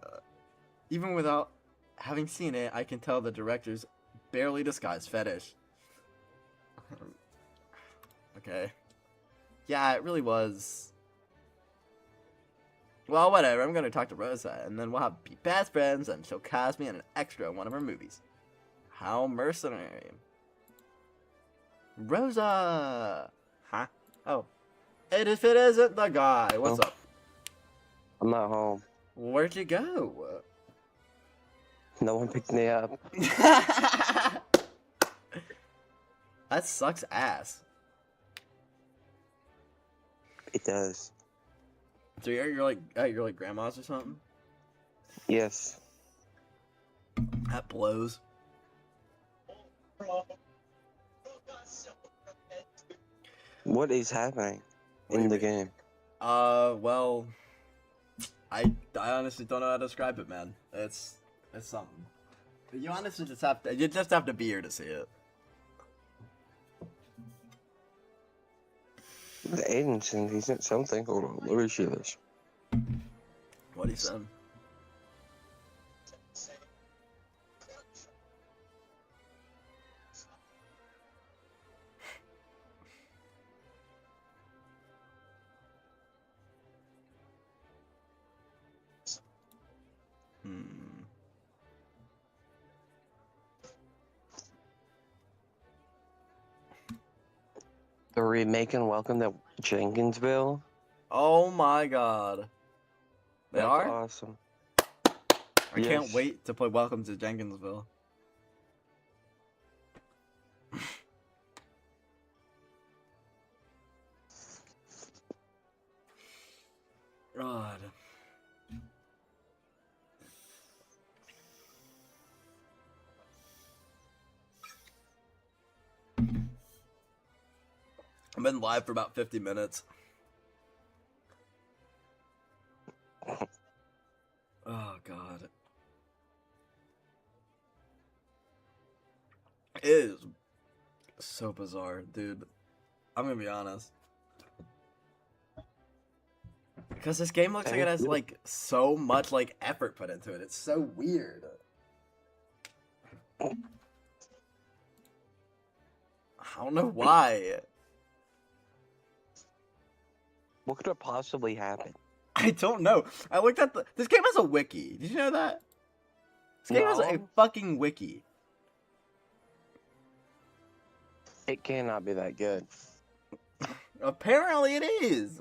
Even without having seen it, I can tell the director's barely disguised fetish. Okay. Yeah, it really was Well, whatever. I'm gonna talk to Rosa, and then we'll be best friends, and she'll cast me in an extra in one of her movies. How mercenary. Rosa! Huh? Oh. And if it isn't the guy, what's Oh. up? I'm not home. Where'd you go? No one picked me up. That sucks ass. It does. So you're like at your like grandma's or something? Yes. That blows. What is happening What do in you the mean? game? Well, I honestly don't know how to describe it, man. It's something. You honestly just have to be here to see it. The Aiden he sent something. Hold on, let me see this. What he said. Hmm. They're remaking Welcome to Jenkinsville. Oh my god. They That's are? awesome. I can't Yes. wait to play Welcome to Jenkinsville. God. I've been live for about 50 minutes. Oh god. It is so bizarre, dude. I'm gonna be honest. Because this game looks like it has like so much like effort put into it. It's so weird. I don't know why. What could have possibly happened? I don't know. I looked at this game has a wiki. Did you know that? This game has a No. fucking wiki. It cannot be that good. Apparently it is.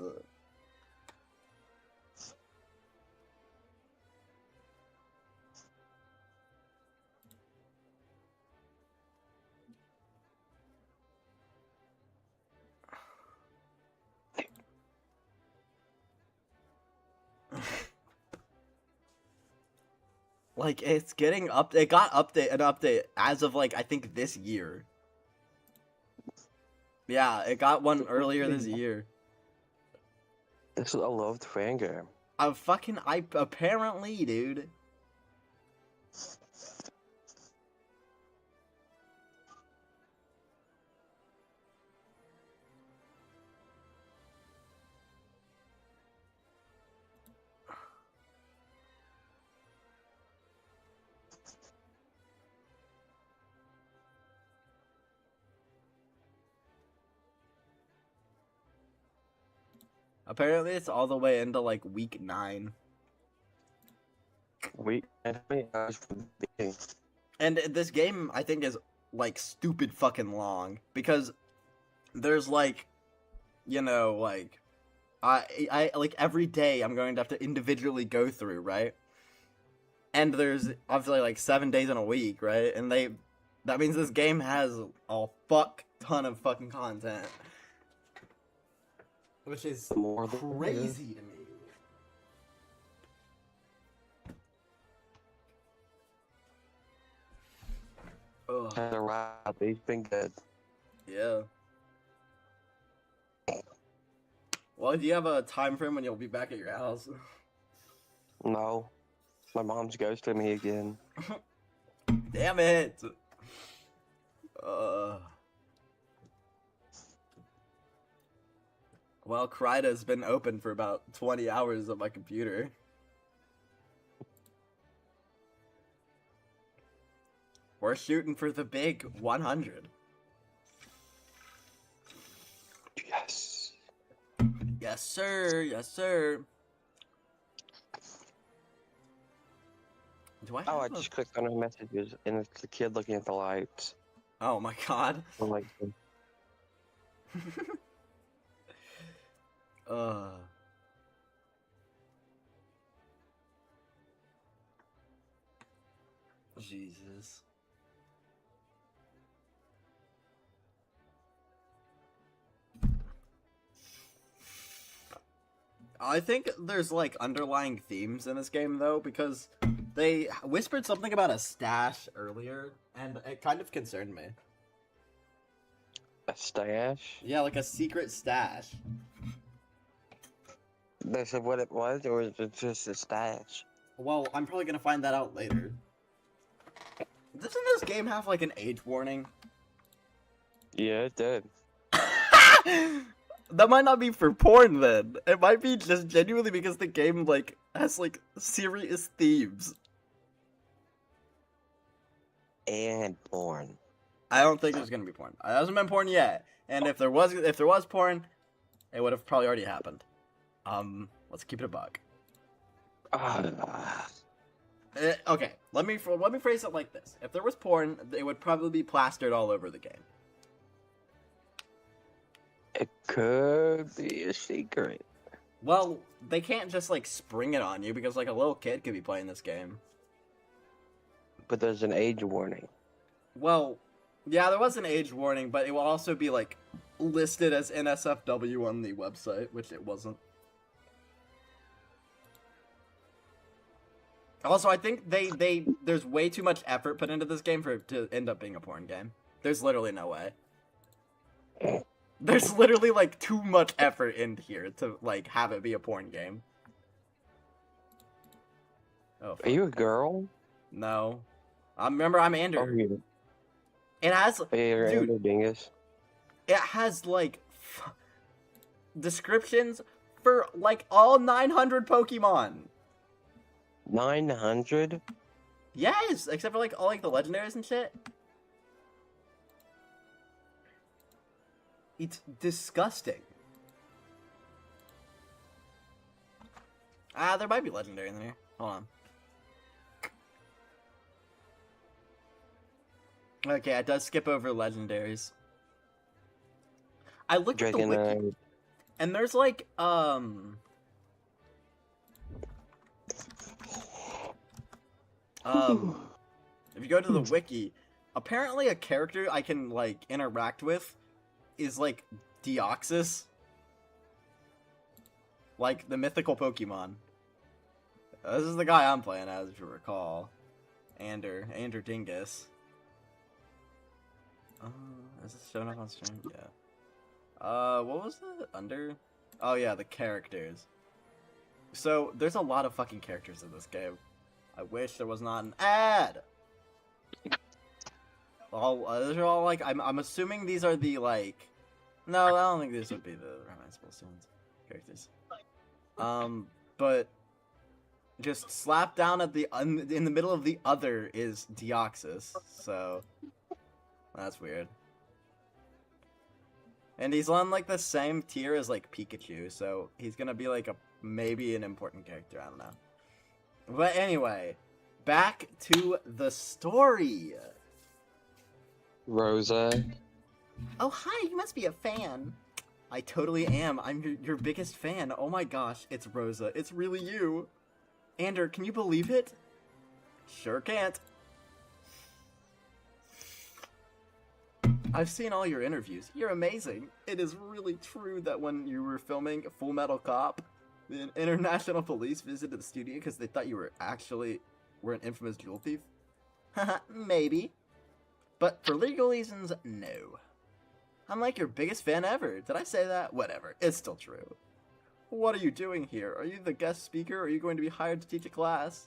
Like it's getting up. It got an update as of like I think this year. Yeah, it got one earlier this year. It's a loved fan game. I apparently, dude. Apparently, it's all the way into like week 9. We and how many hours for the beginning? And this game, I think, is like stupid fucking long because there's like, you know, like, I like every day I'm going to have to individually go through, right? And there's obviously like 7 days in a week, right? And that means this game has a fuck ton of fucking content, which is More than crazy to me. Ugh. Has arrived. He's been good. Yeah. Well, do you have a time frame when you'll be back at your house? No, my mom's ghosted me again. Damn it! Well, Kryda's been open for about 20 hours on my computer. We're shooting for the big 100. Yes. Yes, sir. Yes, sir. Do I Oh, I have a- just clicked on her messages, and it's the kid looking at the lights. Oh my god. I'm like, uh. Jesus. I think there's like underlying themes in this game though, because they whispered something about a stash earlier, and it kind of concerned me. a stash? Yeah, like a secret stash. They said what it was, or was it just a stash? Well, I'm probably gonna find that out later. Doesn't this game have like an age warning? Yeah, it did. That might not be for porn then. It might be just genuinely because the game like has like serious themes. And porn. I don't think there's gonna be porn. It hasn't been porn yet. And if there was porn, it would have probably already happened. Let's keep it a buck. Ah, Okay, let me phrase it like this: if there was porn, it would probably be plastered all over the game. it could be a secret. Well, they can't just like spring it on you because like a little kid could be playing this game. But there's an age warning. Well, yeah, there was an age warning, but it will also be like listed as NSFW on the website, which it wasn't. Also, I think there's way too much effort put into this game for it to end up being a porn game. There's literally no way. There's literally like too much effort in here to like have it be a porn game. Oh, Are you a girl? no. Remember, I'm Oh, Andrew. you. It has, Hey, you're dude, Andrew Dingus. it has like descriptions for like all 900 Pokemon. 900? Yes, except for like all like the legendaries and shit. It's disgusting. There might be legendary in there. Hold on. Okay, it does skip over legendaries. I looked at the wiki, Dragonite. and there's like if you go to the wiki, apparently a character I can like interact with is like Deoxys, like the mythical Pokemon. This is the guy I'm playing as, if you recall. Ander Dingus. Is this showing up on stream? Yeah. What was it? Under? Oh yeah, the characters. So, there's a lot of fucking characters in this game. I wish there was not an ad! These are all like, I'm assuming these are the like... No, I don't think these would be the recognizable students characters. But... Just slap down at the in the middle of the other is Deoxys, so... That's weird. And he's on like the same tier as like Pikachu, so he's gonna be like maybe an important character, I don't know. But anyway, back to the story. Rosa. Oh hi, you must be a fan. I totally am. I'm your biggest fan. Oh my gosh, it's Rosa. It's really you. Ander, can you believe it? Sure can't. I've seen all your interviews. You're amazing. It is really true that when you were filming Full Metal Cop, the international police visited the studio because they thought you were an infamous jewel thief? Haha, maybe. But for legal reasons, no. I'm like your biggest fan ever. Did I say that? Whatever. It's still true. What are you doing here? Are you the guest speaker? Or are you going to be hired to teach a class?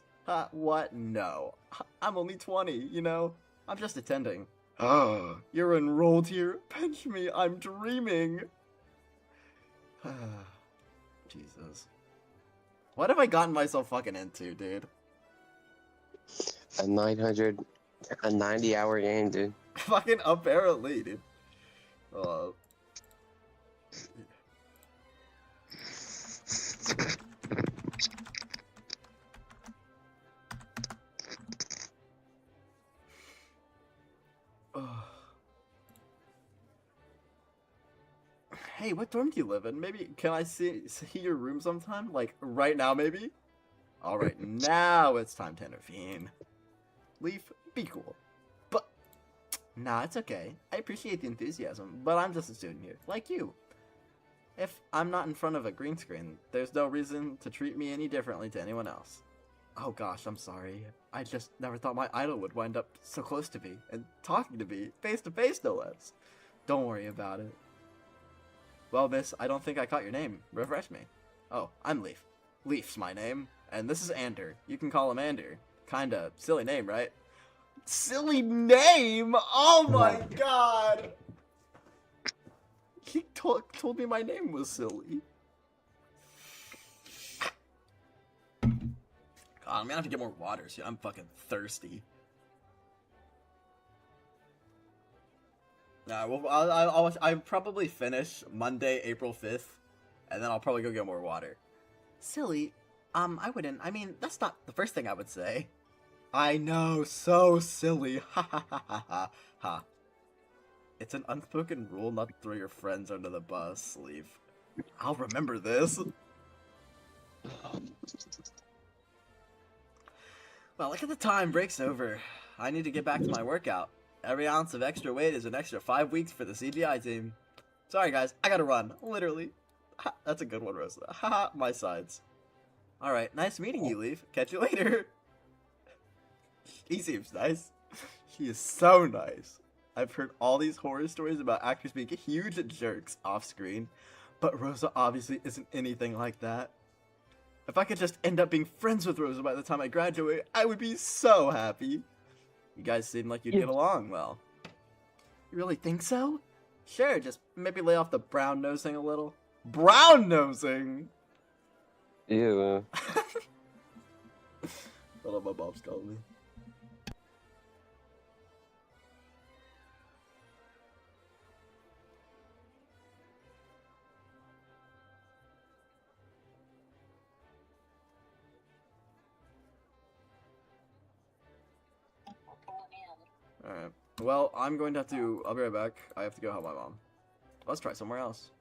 What? No. I'm only 20, you know? I'm just attending. Oh, you're enrolled here? Pinch me, I'm dreaming. Jesus. What have I gotten myself fucking into, dude? A 90-hour game, dude. Fucking apparently, dude. Uh, Hey, what dorm do you live in? Maybe can I see your room sometime? Like right now, maybe? Alright, now it's time to intervene. Leaf, be cool. But nah, it's okay. I appreciate the enthusiasm, but I'm just a student here, like you. If I'm not in front of a green screen, there's no reason to treat me any differently to anyone else. Oh gosh, I'm sorry. I just never thought my idol would wind up so close to me, and talking to me, face to face no less. Don't worry about it. Well, miss, I don't think I caught your name. Refresh me. Oh, I'm Leaf. Leaf's my name, and this is Ander. You can call him Ander. Kinda silly name, right? Silly name? Oh my god! He told me my name was silly. God, I'm gonna have to get more water, so I'm fucking thirsty. Nah, well, I'll probably finish Monday, April 5th, and then I'll probably go get more water. Silly? I wouldn't. I mean, that's not the first thing I would say. I know, so silly. Ha ha ha ha ha ha. It's an unspoken rule not to throw your friends under the bus, Leaf. I'll remember this. Well, look at the time, break's over. I need to get back to my workout. Every ounce of extra weight is an extra 5 weeks for the CGI team. Sorry guys, I gotta run, literally. Ha, that's a good one, Rosa. Haha, my sides. Alright, nice meeting you, Leaf. Catch you later. He seems nice. He is so nice. I've heard all these horror stories about actors being huge jerks off screen, but Rosa obviously isn't anything like that. If I could just end up being friends with Rosa by the time I graduate, I would be so happy. You guys seem like you'd get along well. You really think so? Sure, just maybe lay off the brown nosing a little. Brown nosing? Ew. Hold on, my mom's calling me. Alright. Well, I'm going to have to... I'll be right back. I have to go help my mom. Let's try somewhere else.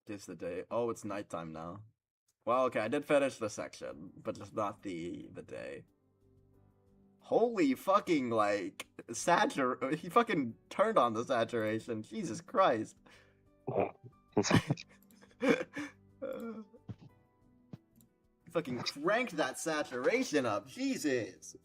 It's the day. Oh, it's nighttime now. Well, okay, I did finish the section, but just not the day. Holy fucking, like, he fucking turned on the saturation. Jesus Christ. Fucking cranked that saturation up. Jesus.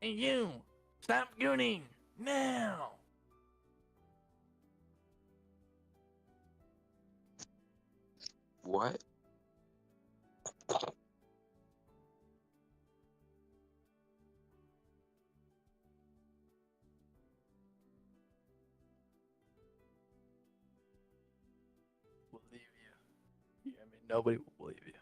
Hey, you! Stop gooning! Now! What? Believe you. I mean, nobody will believe you.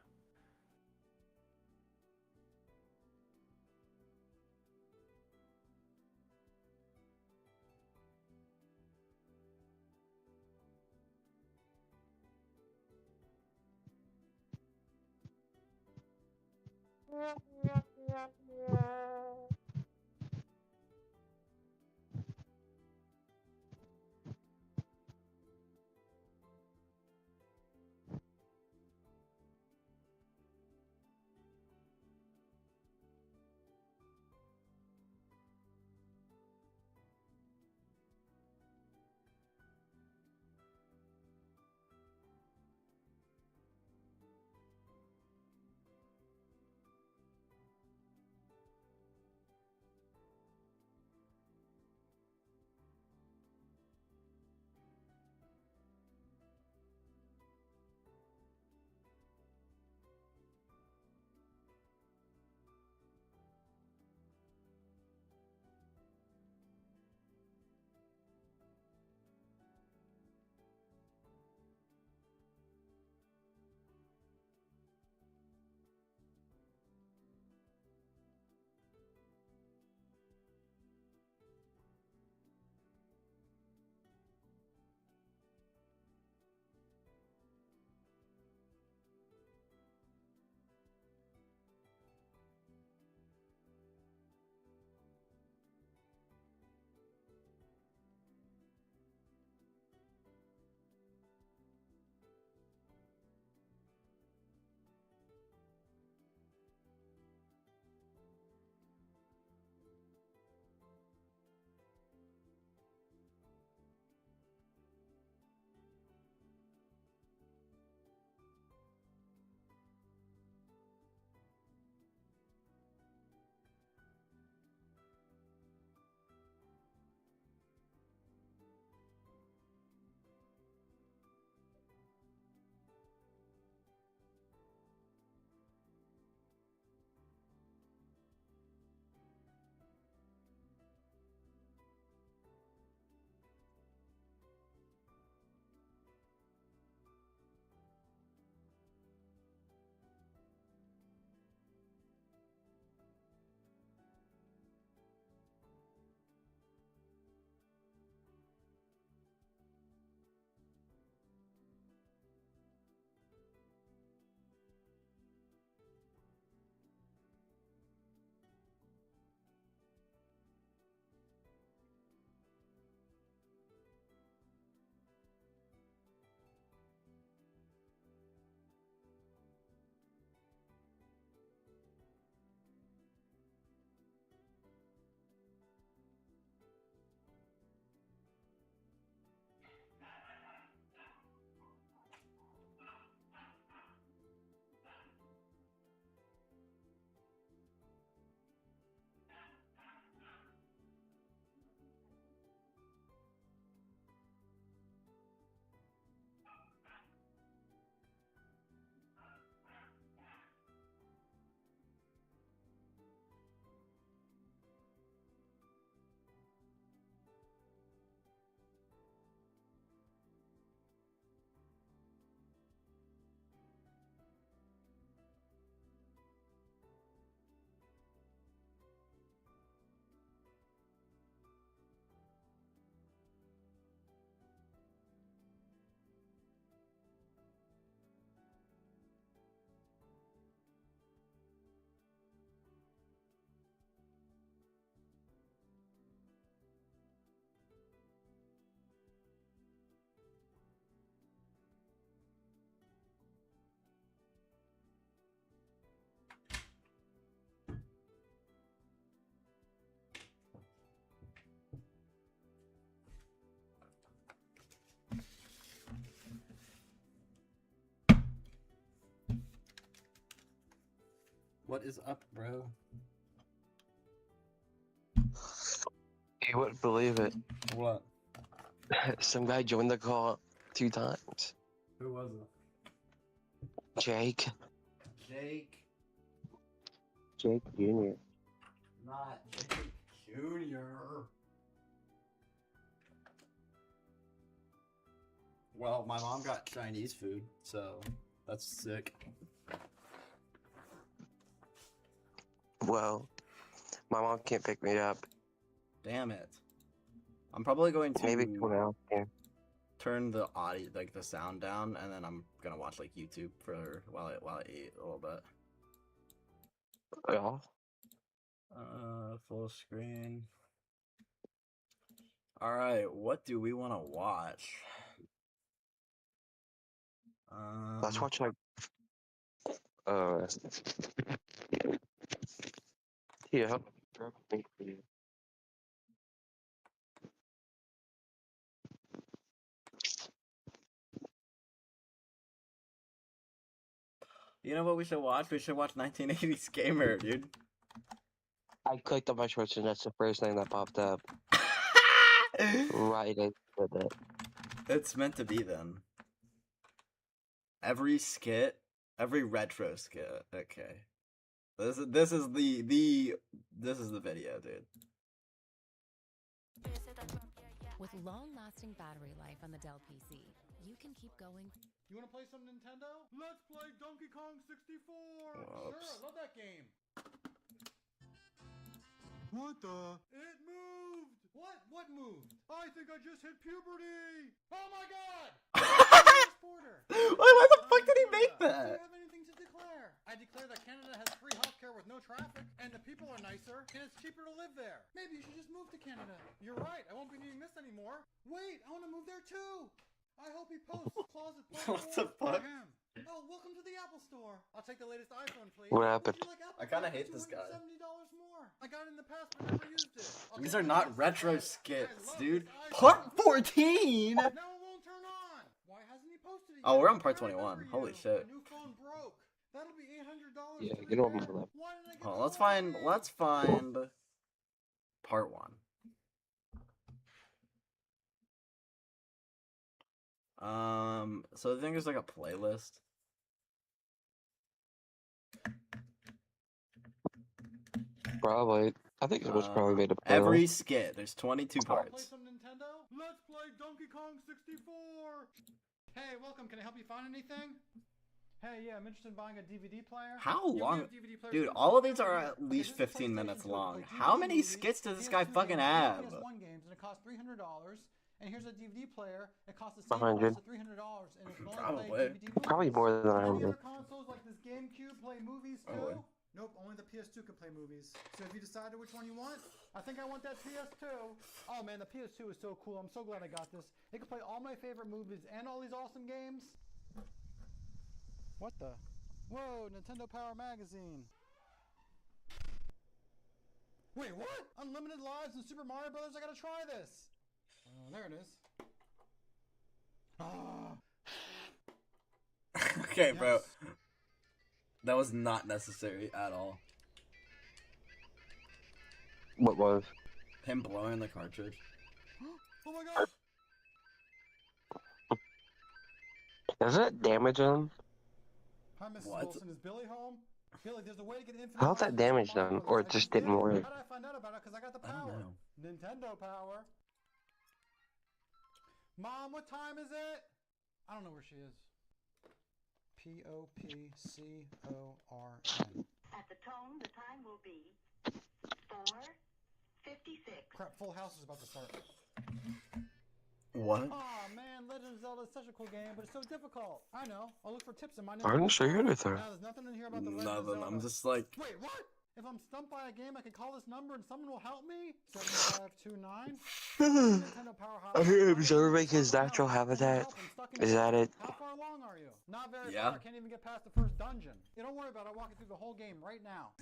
What is up, bro? You wouldn't believe it. What? Some guy joined the call 2 times. Who was it? Jake. Jake. Jake Jr. Not Jake Jr. Well, my mom got Chinese food, so that's sick. Well, my mom can't pick me up. Damn it. I'm probably going to Maybe someone else can. turn the audio, like the sound down, and then I'm gonna watch like YouTube for while I eat a little bit. Yeah. Full screen. All right, what do we want to watch? Let's watch like. Yeah. You know what we should watch? We should watch 1980s Gamer, dude. I clicked on my shorts and that's the first thing that popped up. Right into it. It's meant to be then. Every skit, every retro skit. Okay, this is the video, dude. With long-lasting battery life on the Dell PC, you can keep going. You want to play some Nintendo? Let's play Donkey Kong 64! Whoops. Sure, I love that game. What the? It moved! What moved? I think I just hit puberty! Oh my god! Why the fuck did he make Do that? you have anything to declare? I declare that Canada has free healthcare with no traffic, and the people are nicer, and it's cheaper to live there. Maybe you should just move to Canada. You're right, I won't be needing this anymore. Wait, I want to move there too! I hope he posts closet What the for fuck? him. Oh, welcome to the Apple Store. I'll take the latest iPhone, please. What happened? Would you like Apple I kinda Pay hate for this guy. $270 more. I got it in the past, but never used it. I'll These take are the not latest retro iPhone. skits, I love dude. this iPhone. Part 14. Now it won't turn on. Why hasn't he posted it Oh, yet? we're on part I remember 21. Holy you. shit. My new phone broke. That'll be $800. Yeah, to get on repair. with that. Why didn't I get Oh, the let's warranty? find part 1. So I think there's like a playlist. Probably. I think it was probably made a Every skit. There's 22 Wanna play parts. some Nintendo? Let's play Donkey Kong 64! Hey, welcome. Can I help you find anything? Hey, yeah, I'm interested in buying a DVD player. How Yeah, we long? have DVD players Dude, too. all of these are Okay, at least this is 15 PlayStation minutes 2. long. Play How DVD many movies, skits does this guy PS2 fucking games, have? PS1 games, and it costs $300. And here's a DVD player. It costs the same 100. price at $300, and it can only Probably. play DVD movies. Probably more than Do any 100. other consoles like this GameCube play movies too? Probably. Nope, only the PS2 can play movies. So have you decided which one you want? I think I want that PS2. Oh man, the PS2 is so cool. I'm so glad I got this. It can play all my favorite movies and all these awesome games. What the? Whoa, Nintendo Power Magazine. Wait, what? Unlimited Lives and Super Mario Brothers? I gotta try this. There it is. Ah. Okay, bro. Yes. That was not necessary at all. What was? Him blowing the cartridge. Oh my god! Does it damage him? Hi, Mrs. What? Wilson. Is Billy home? Billy, there's a way to get infinite. How's that lives in damage Super Mario done? Brothers. Or I it just did. didn't work? How did I find out about it? Because I got the I don't power. know. Nintendo power. Mom, what time is it? I don't know where she is. Popcorn. At the tone, the time will be 4:56. Crap, Full House is about to start. What? Aw, man, Legend of Zelda is such a cool game, but it's so difficult. I know. I'll look for tips in my I didn't say anything. Now, there's nothing in here about the Legend of Nothing. Zelda. I'm just like, Wait, what? If I'm stumped by a game, I can call this number and someone will help me? 7529? Nintendo Power I hear Hotline. observing his Someone natural help. I'm habitat. help. I'm stuck in Is that jail. it? How far along are you? Not very Yeah. far. I can't even get past the first dungeon. Yeah, don't worry about it. I'll walk you through the whole game right now.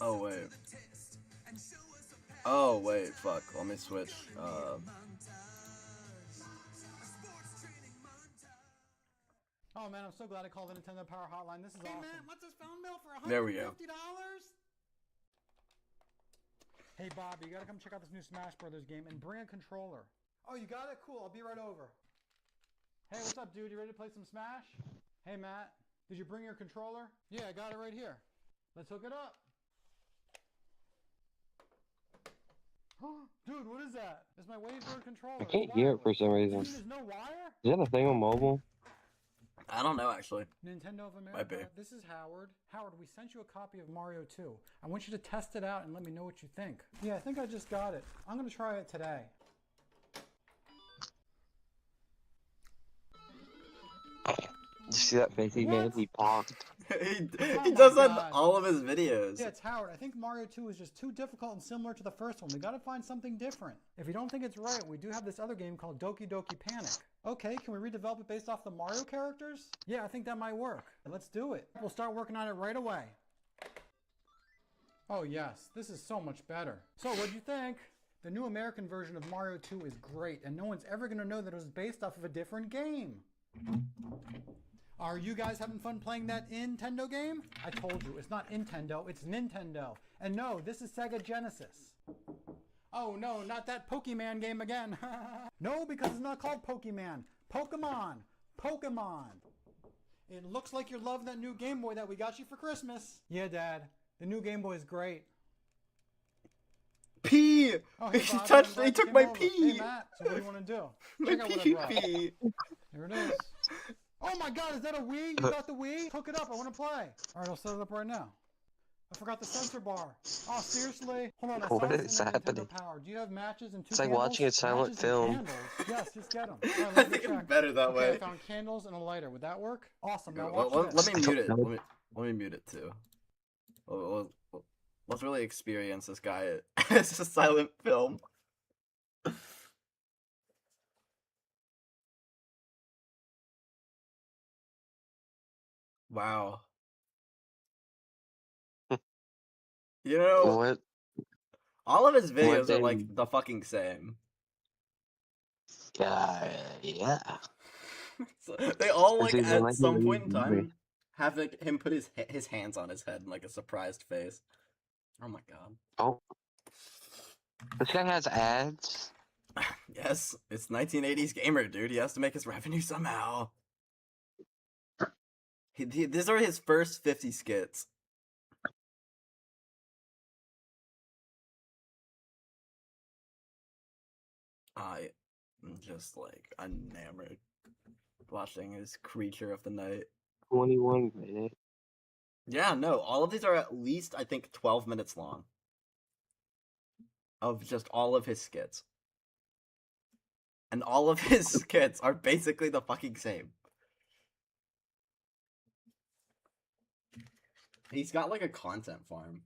oh wait. Oh wait, fuck. Let me switch. Oh Oh man, I'm so glad I called the Nintendo Power Hotline. This is awesome. Hey man, what's this phone bill for $150? There we go. Hey Bob, you gotta come check out this new Smash Brothers game and bring a controller. Oh, you got it? Cool, I'll be right over. Hey, what's up, dude? You ready to play some Smash? Hey Matt, did you bring your controller? Yeah, I got it right here. Let's hook it up. Dude, what is that? It's my Wavebird controller. I can't hear it for some reason. You mean there's no wire? Is that a thing on mobile? I don't know actually. Nintendo of Might be. America, this is Howard. Howard, we sent you a copy of Mario 2. I want you to test it out and let me know what you think. Yeah, I think I just got it. I'm gonna try it today. You see that face he made? What? He paused. he Oh he my does that in God. all of his videos. Yeah, it's Howard. I think Mario 2 is just too difficult and similar to the first one. We gotta find something different. If you don't think it's right, we do have this other game called Doki Doki Panic. Okay, can we redevelop it based off the Mario characters? Yeah, I think that might work. Let's do it. We'll start working on it right away. Oh yes, this is so much better. So what'd you think? The new American version of Mario 2 is great, and no one's ever gonna know that it was based off of a different game. Are you guys having fun playing that Nintendo game? I told you, it's not Nintendo, it's Nintendo. And no, this is Sega Genesis. Oh no, not that Pokemon game again. No, because it's not called Pokemon. Pokemon. Pokemon. It looks like you're loving that new Game Boy that we got you for Christmas. Yeah, Dad. The new Game Boy is great. Pee! Oh, He hey, Bob, touched. I'm glad He you took came my over. pee. Hey, Matt, so what do you want to do? My Check out what I pee brought. pee. Here it is. Oh my god, is that a Wii? You got the Wii? Hook it up, I want to play. Alright, I'll set it up right now. I forgot the sensor bar. Oh, seriously? Hold on, I What saw this is in the happening? Nintendo Power. Do you have matches and two It's like candles? watching a silent Matches film. and candles. Yes, just get them. Alright, I let me think it's check. better that Okay, way. I found candles and a lighter. Would that work? Awesome, now Well, watch let this. me mute it. I don't Let me mute it too. Let's really experience this guy as a silent film. Wow. You know, What? all of his What videos are day? like the fucking same. Yeah. So, they all This like is at like some really point in weird. time have like him put his hands on his head in like a surprised face. Oh my god. Oh. This guy has ads? Yes, it's 1980s gamer, dude. He has to make his revenue somehow. These are his first 50 skits. I am just like enamored watching his Creature of the Night. 21 minutes. Yeah, no, all of these are at least I think 12 minutes long. Of just all of his skits. And all of his skits are basically the fucking same. He's got like a content farm.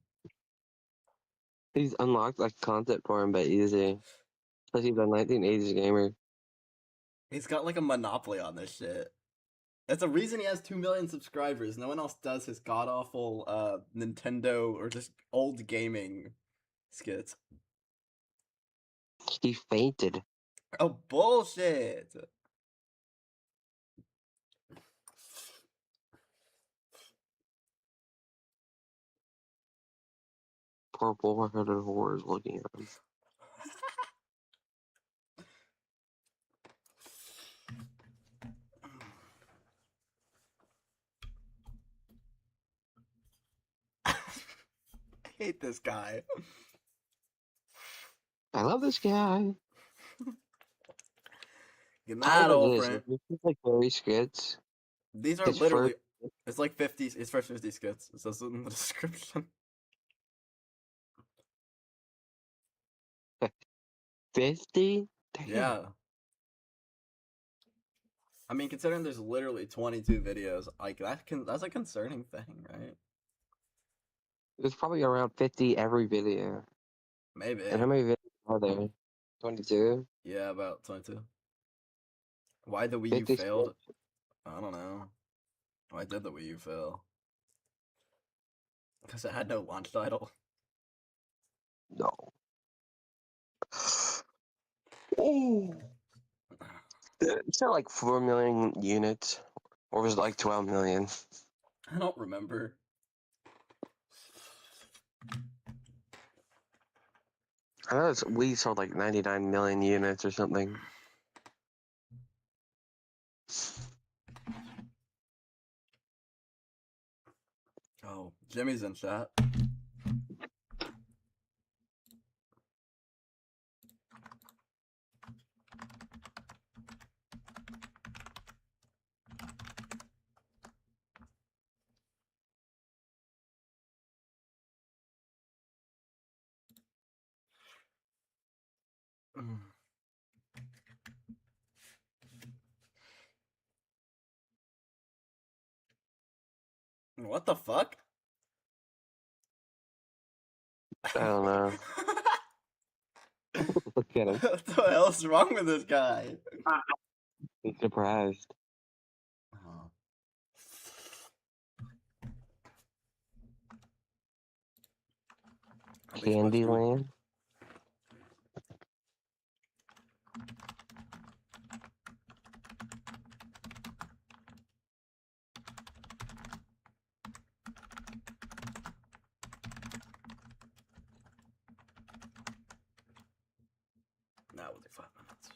He's unlocked like content for him, but easy. Plus he's a 1980s gamer. He's got like a monopoly on this shit. That's the reason he has 2 million subscribers. No one else does his god awful Nintendo or just old gaming skits. He fainted. Oh bullshit! Poor bull-headed whore is looking at him. I hate this guy. I love this guy. Good How night, old old is friend. this? This is like very skits. These are His literally. It's like 50. His first 50 skits. It says it in the description. 50? Damn. Yeah. I mean, considering there's literally 22 videos, like that's a concerning thing, right? There's probably around 50 every video. Maybe. And how many videos are there? 22? Yeah, about 22. Why the Wii U 50 failed? I don't know. Why did the Wii U fail? Because it had no launch title. No. Ooh. It's not like 4 million units. Or was it like 12 million? I don't remember. I know we sold like 99 million units or something. Oh, Jimmy's in chat. Mm. What the fuck? I don't know. Look at him. What the hell's wrong with this guy? He's surprised. Oh. Are we supposed to- Candyland? No, we'll do 5 minutes.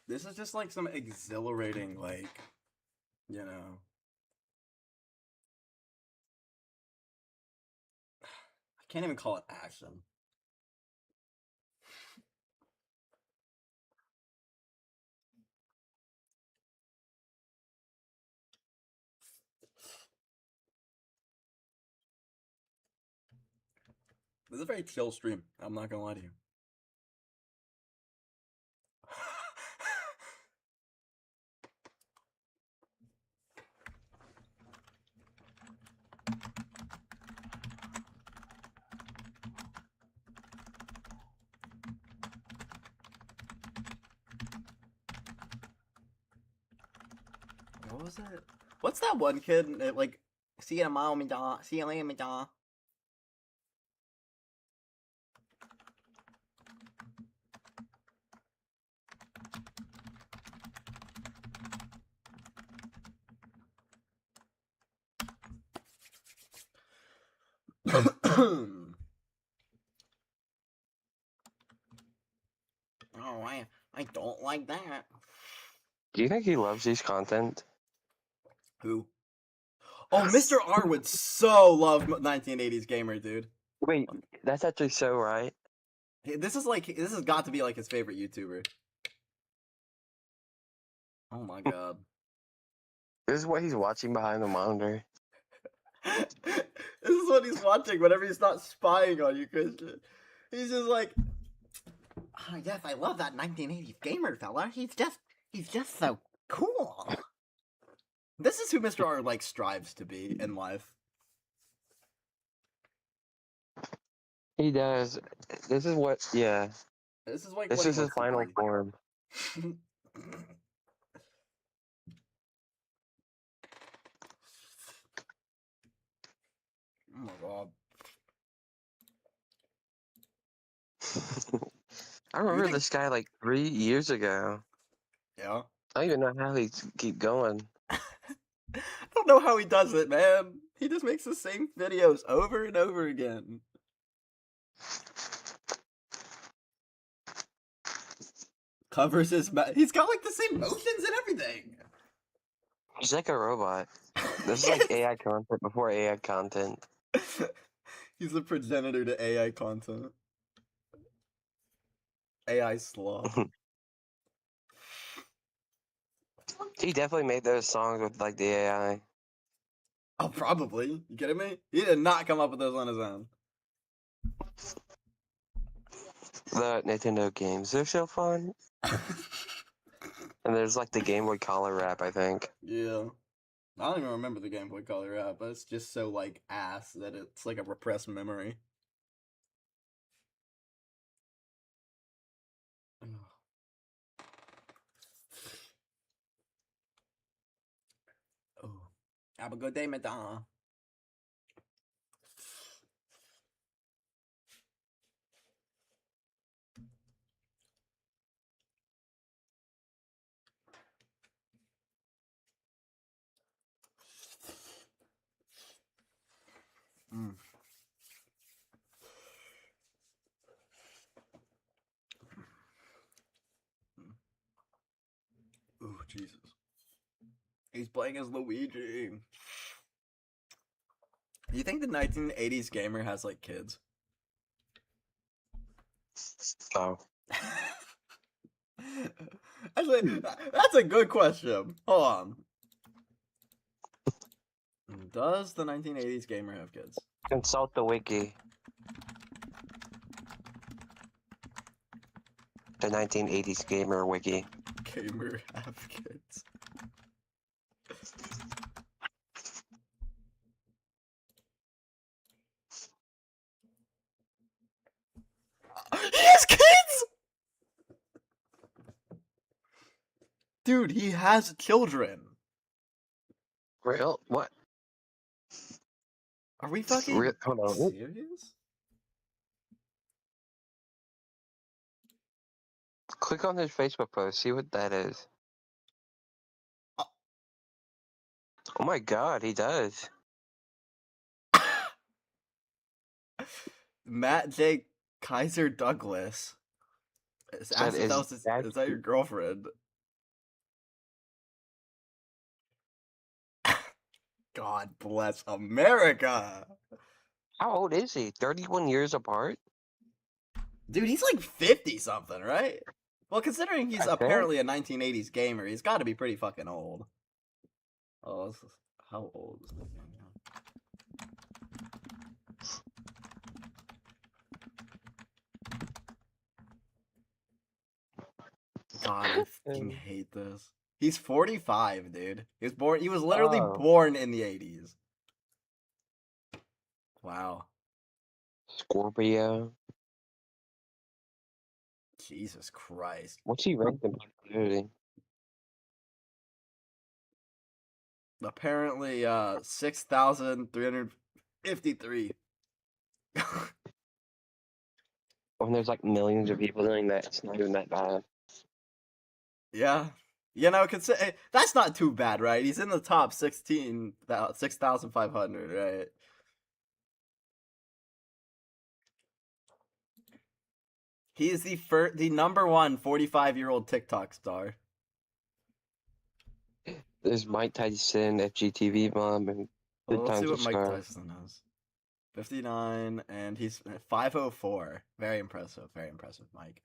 This is just like some exhilarating, like, you know. I can't even call it action. This is a very chill stream. I'm not gonna lie to you. What was it? What's that one kid like? See you tomorrow, me da. See you later, me da. Oh, I don't like that. Do you think he loves these content? Who? Oh, Mr. R would so love 1980s gamer, dude. Wait, that's actually so right. This has got to be like his favorite YouTuber. Oh my god. This is what he's watching behind the monitor. This is what he's watching whenever he's not spying on you, Christian. He's just like, Oh, yes, I love that 1980s gamer fella. He's just so cool. this is who Mr. R like strives to be in life. He does. This is what, yeah. This is like This what he is his wants to final be. form. Oh my god. I remember think- this guy like 3 years ago. Yeah. I don't even know how he keep going. I don't know how he does it, man. He just makes the same videos over and over again. Covers his he's got like the same motions and everything. He's like a robot. This is like AI content before AI content. He's the progenitor to AI content. AI sloth. He definitely made those songs with like the AI. Oh, probably. You kidding me? He did not come up with those on his own. The Nintendo games, they're so fun. And there's like the Game Boy Color rap, I think. Yeah. I don't even remember the Game Boy Color app, but it's just so like ass that it's like a repressed memory. Oh. Have a good day, Madonna. Mm. Ooh, Jesus. He's playing as Luigi. Do you think the 1980s gamer has like kids? No. Actually, that's a good question. Hold on. Does the 1980s gamer have kids? Consult the wiki. The 1980s gamer wiki. Gamer have kids. He has kids! Dude, he has children. Real? What? Are we fucking Hold on. serious? Click on his Facebook post. See what that is. Uh. Oh my god, he does. Matt J. Kaiser Douglas. Asked if is that your girlfriend? God bless America. How old is he? 31 years apart? Dude, he's like 50 something, right? Well, considering he's I think. apparently a 1980s gamer, he's got to be pretty fucking old. Oh, how old is this man now? God, I fucking hate this. He's 45, dude. He was literally Oh. born in the 80s. Wow. Scorpio. Jesus Christ. What's he ranked in popularity? Apparently, 6,353. When there's like millions of people doing that, it's not even that bad. Yeah. You know, that's not too bad, right? He's in the top 6,500, right? He is the number one 45-year-old TikTok star. There's Mike Tyson, FGTV Mom, and Well, Good let's see Times what with Mike Scar. Tyson has. 59, and he's 504. Very impressive, Mike.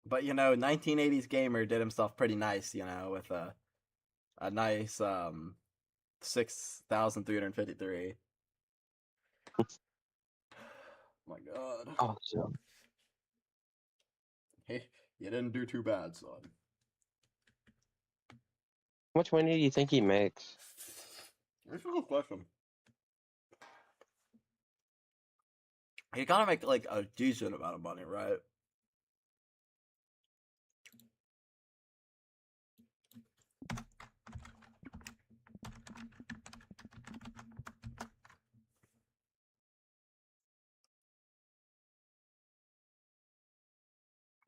But, you know, 1980s gamer did himself pretty nice, you know, with a nice 6,353. My God. Awesome. Hey, you didn't do too bad, son. How much money do you think he makes? That's a good question. You gotta make like a decent amount of money, right?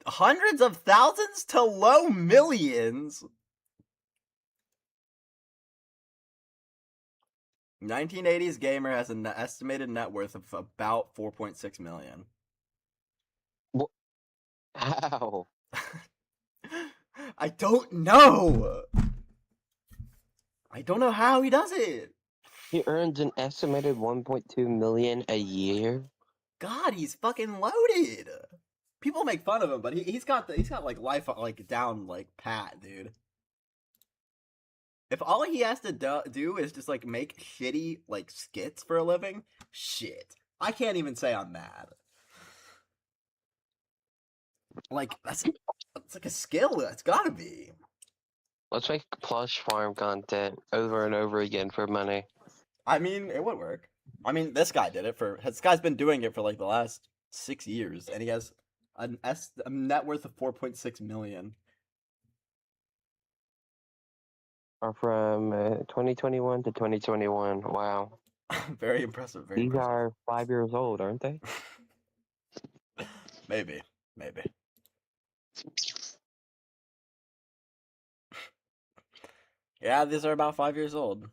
Hundreds of thousands to low millions. 1980s gamer has an estimated net worth of about 4.6 million. How? I don't know. I don't know how he does it. He earns an estimated 1.2 million a year. God, he's fucking loaded. People make fun of him, but he's got like life like down like pat, dude. If all he has to do is just like make shitty like skits for a living, shit, I can't even say I'm mad. Like that's like a skill. That's gotta be. Let's make plush farm content over and over again for money. I mean, it would work. I mean, this guy did it this guy's been doing it for like the last 6 years, and he has a net worth of 4.6 million. Or from 2021 to 2021. Wow. Very impressive. Very These impressive. are 5 years old, aren't they? Maybe. Yeah, these are about 5 years old.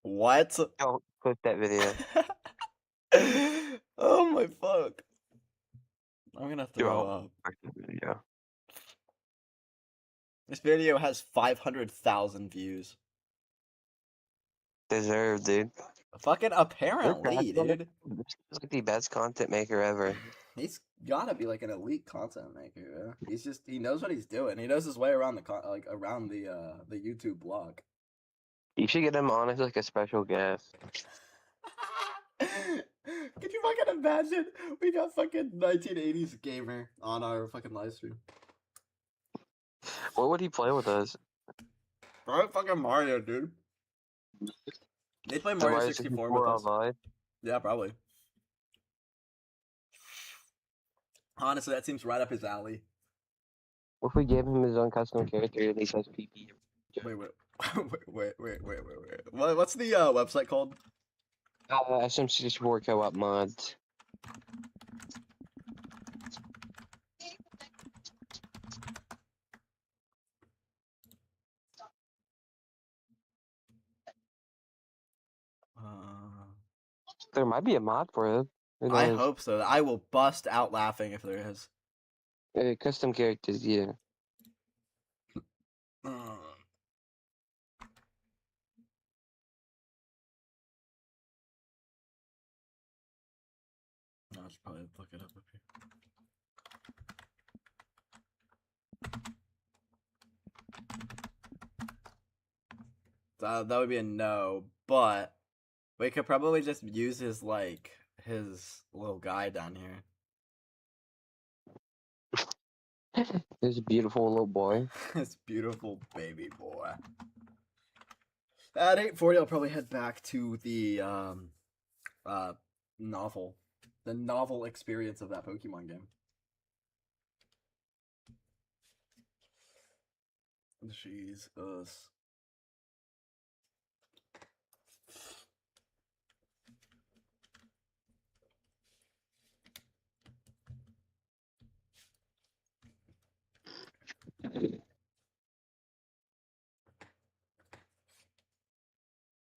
What? Don't click that video. Oh my fuck. I'm gonna throw Don't up. click the video. This video has 500,000 views. Deserved, dude. Fucking They're apparently, cracking it. dude. This is like the best content maker ever. He's gotta be like an elite content maker. Yeah? He knows what he's doing. He knows his way around around the YouTube block. You should get him on as like a special guest. Could you fucking imagine? We got fucking 1980s gamer on our fucking live stream. What would he play with us? Probably fucking Mario, dude. They play The Mario 64 with us. Online? Yeah, probably. Honestly, that seems right up his alley. What if we gave him his own custom character and he says PP? Wait. What's the website called? SM64 co-op mods. There might be a mod for it. Who I knows? hope so. I will bust out laughing if there is. Custom characters, yeah. I should probably look it up here. That would be a no, but we could probably just use his his little guy down here. There's a beautiful little boy. This beautiful baby boy. At 8:40, I'll probably head back to the novel, the novel experience of that Pokemon game. Jesus.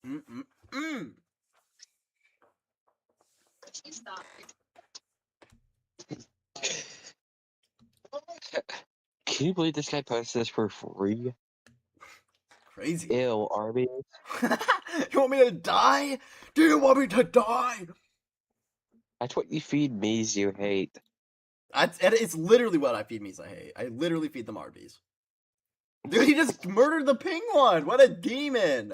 Mm. Can you believe this guy posted this for free? Crazy. Ew, Arby's. You want me to die? Do you want me to die? That's what you feed me's you hate. It's literally what I feed me's I hate. I literally feed them Arby's. Dude, he just murdered the pink one! What a demon!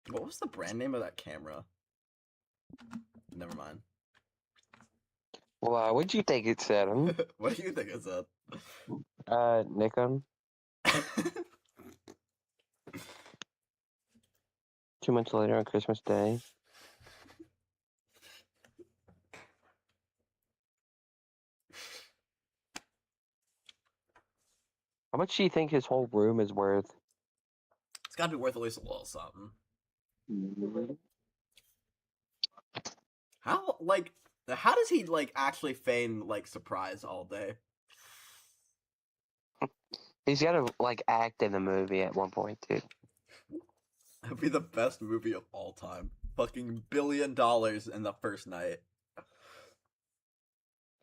What was the brand name of that camera? Never mind. Well, what'd you think it said? What do you think it said? Nikon. 2 months later on Christmas Day. How much do you think his whole room is worth? It's gotta be worth at least a little something. How does he actually feign surprise all day? He's gotta act in the movie at one point too. That'd be the best movie of all time. Fucking $1 billion in the first night.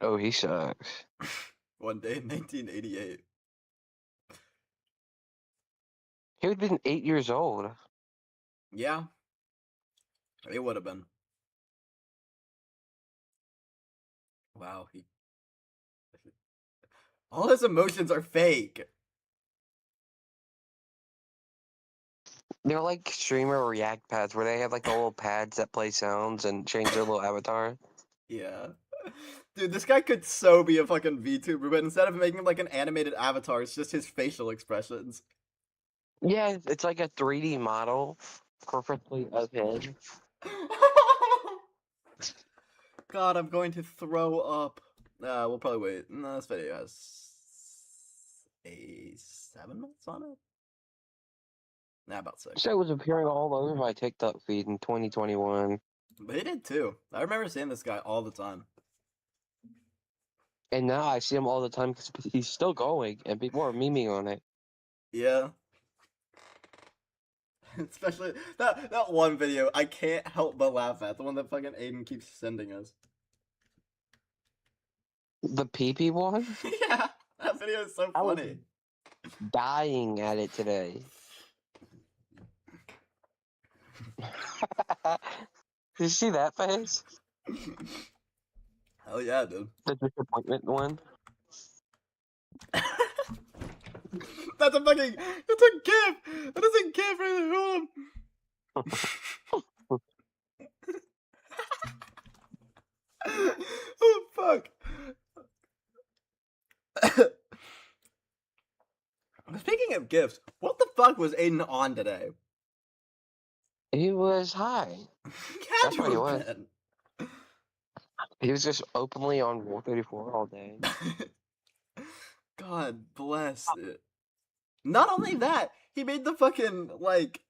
Oh, he sucks. One day in 1988. He would have been 8 years old. Yeah. It would have been. Wow, all his emotions are fake. They're like streamer react pads where they have the little pads that play sounds and change their little avatar. Yeah. Dude, this guy could so be a fucking VTuber, but instead of making him an animated avatar, it's just his facial expressions. Yeah, it's like a 3D model perfectly of him. God, I'm going to throw up. We'll probably wait. No, this video has 7 minutes on it. Nah, about 6. This guy was appearing all over my TikTok feed in 2021. But he did too. I remember seeing this guy all the time. And now I see him all the time because he's still going, and people are memeing on it. Yeah. Especially that one video, I can't help but laugh at, the one that fucking Aiden keeps sending us. The PP one? Yeah, that video is so I was- funny. Dying at it today. Did you see that face? Hell yeah, dude. The disappointment one? That's a fucking, that's a gif! That is a gif right there, hold on. Oh, fuck. Speaking of gifts, what the fuck was Aiden on today? He was high. That's what he was. been. He was just openly on War 34 all day. God bless it. Not only that, he made the fucking, like,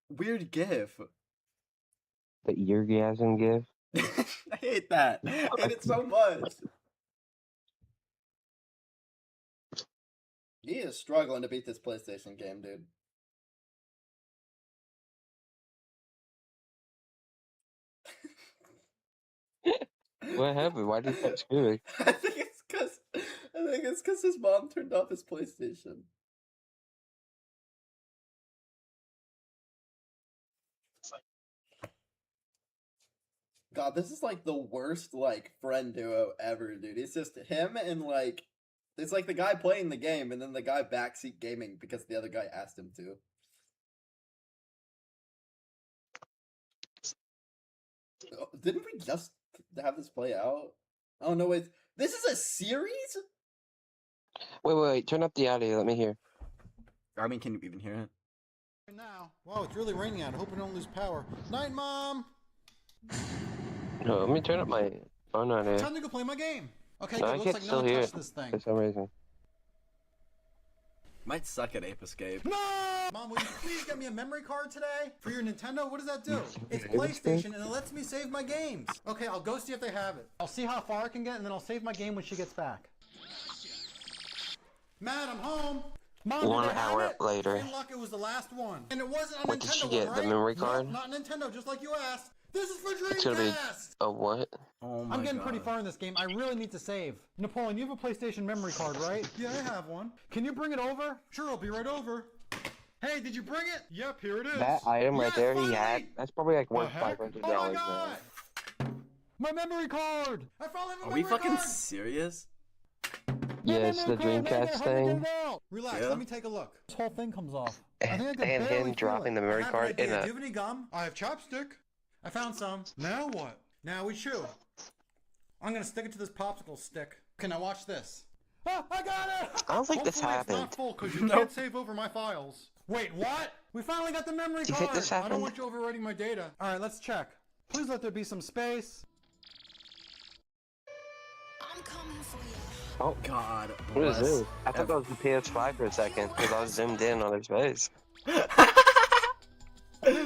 weird gif. The eargasm gift. I hate that. I hate it so much. He is struggling to beat this PlayStation game, dude. What happened? Why did you start screaming? I think it's cause his mom turned off his PlayStation. God, this is like the worst like friend duo ever, dude. It's just him and like it's like the guy playing the game and then the guy backseat gaming because the other guy asked him to. Oh, didn't we just have this play out? Oh no, wait. This is a series? Wait, turn up the audio, let me hear. I mean, can you even hear it? Now. Wow, it's really raining out. I hope we don't lose power. Night, Mom! No, let me turn up my phone audio. Time to go play my game. Okay, No, good. I Looks can like no still one hear touched it this thing. for some reason. Might suck at Ape Escape. No! Mom, will you please get me a memory card today? For your Nintendo? What does that do? It's Ape Escape? PlayStation and it lets me save my games. Okay, I'll go see if they have it. I'll see how far I can get and then I'll save my game when she gets back. Matt, I'm home. Mom, One did they have hour it? later. In luck, it was the last one. And it wasn't a What Nintendo did she one, get, the right? memory No, card? not Nintendo, just like you asked. This is for It's gonna be Dreamcast! a what? Oh my I'm getting God. pretty far in this game. I really need to save. Napoleon, you have a PlayStation memory card, right? Yeah, I have one. Can you bring it over? Sure, I'll be right over. Hey, did you bring it? Yep, here it is. That item right Yes, there finally! he had, that's probably like The worth heck? $500 Oh my now. God! My memory card! I finally have a Are we memory fucking card! serious? Yes, the Dreamcast thing. Relax, Yeah. let me take a look. This whole thing comes off. I think I can And barely him feel dropping it. the memory I have card an idea. in Do a... you have any gum? I have chopstick. I found some. Now what? Now we chew. I'm gonna stick it to this popsicle stick. Okay, now watch this. Ah, I got it! I don't think this Hopefully it's happened. not full because you Nope. can't save over my files. Wait, what? We finally got the memory Do you card. think this I don't happened? want you overwriting my data. All right, let's check. Please let there be some space. I'm coming for you. Oh, God what is bless. this? I thought that was the PS5 for a second, because I was zoomed in on his face. There's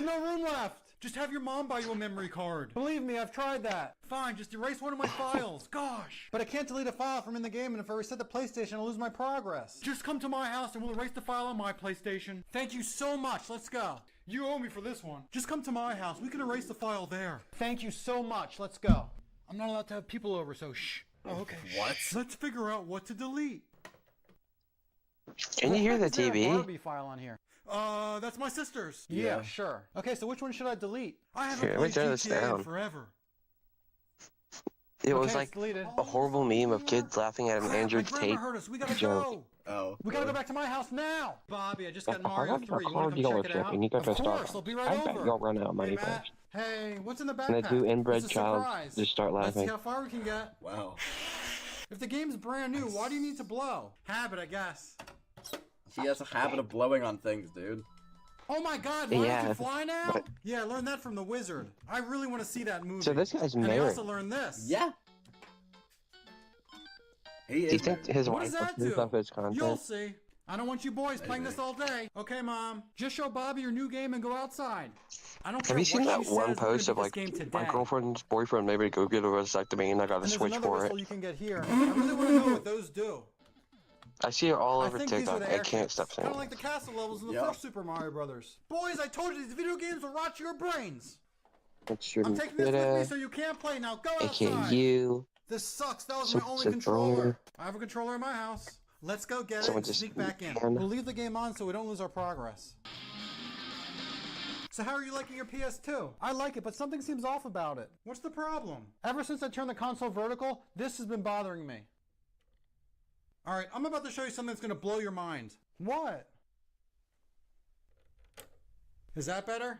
no room left. Just have your mom buy you a memory card. Believe me, I've tried that. Fine, just erase one of my files. Gosh. But I can't delete a file from in the game, and if I reset the PlayStation, I'll lose my progress. Just come to my house and we'll erase the file on my PlayStation. Thank you so much. Let's go. You owe me for this one. Just come to my house. We can erase the file there. Thank you so much. Let's go. I'm not allowed to have people over, so shh. Oh, okay. What? Let's figure out what to delete. Can you hear the Is there a TV? Barbie file on here? That's my sister's. Yeah, Yeah. sure. Okay, so which one should I delete? I haven't Here, let me played turn this GTA in down. forever. It was Okay, like it's deleted. a horrible meme of kids laughing at an Crap, Andrew my grandma Tate heard us. We gotta joke. go. Oh. We gotta go back to my house now. Bobby, I just got I Mario got 3. a You car wanna come check it dealership, out? and you got Of to start. course, I'll be right I bet over. you'll run out of money Hey, Matt. first. Hey, what's in the backpack? And the two inbred It's a child surprise. just start Let's see laughing. how far we can get. Wow. If the game's brand new, why do you need to blow? Habit, I guess. He has a habit of blowing on things, dude. Oh my god, why don't Yeah, you fly now? but- Yeah, I learned that from The Wizard. I really want to see that movie. So this guy's And I married. also learned this. Yeah. He Do you is. think his What wife does that listens do? up his You'll content? see. I don't want you boys playing this all day. Okay, Mom. Just show Bobby your new game and go outside. I don't care Have you seen what that she one says, we're gonna post of beat like this game today. my girlfriend's boyfriend maybe go get a vasectomy and I got And a there's Switch another for it? whistle you can get here. I really want to know what those do. I see it all I over think these are TikTok. the I air can't kits. stop saying Kind of it. like the castle levels in the Yeah. first Super Mario Brothers. Boys, I told you these video games will rot your brains. It's your I'm taking this with me Twitter, so you can't play now. Go aka outside. you. This sucks. That was my Someone only said controller. earlier. I have a controller in my house. Let's go get it Someone and just sneak back in. can. We'll leave the game on so we don't lose our progress. So how are you liking your PS2? I like it, but something seems off about it. What's the problem? Ever since I turned the console vertical, this has been bothering me. Alright, I'm about to show you something that's gonna blow your mind. What? Is that better?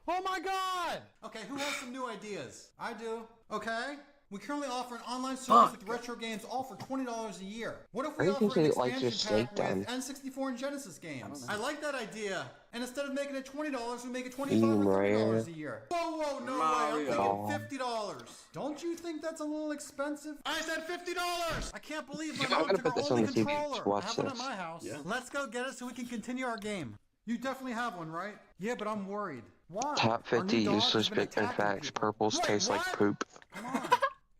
Oh my god! Okay, who has some new ideas? I do. Okay. We currently offer an online service with retro games all for $20 a year. What if we Why do you offer an think they like your expansion steak pack with done? N64 and Genesis games? I like that idea. And instead of making it $20, we make it $25 Ew, or Mario. $30 a year. Whoa, no Mario. way. I'm thinking $50. Don't you think that's a little expensive? I said $50! I can't believe my I'm mom gonna took put her this on only the TV. controller. Watch I have one at this. my house. Yeah. Let's go get it so we can continue our game. You definitely have one, right? Yeah, but I'm worried. Why? Top Our new 50 dog has useless been Bitcoin attacking facts. people. Purples Wait, taste like what? poop. Come on.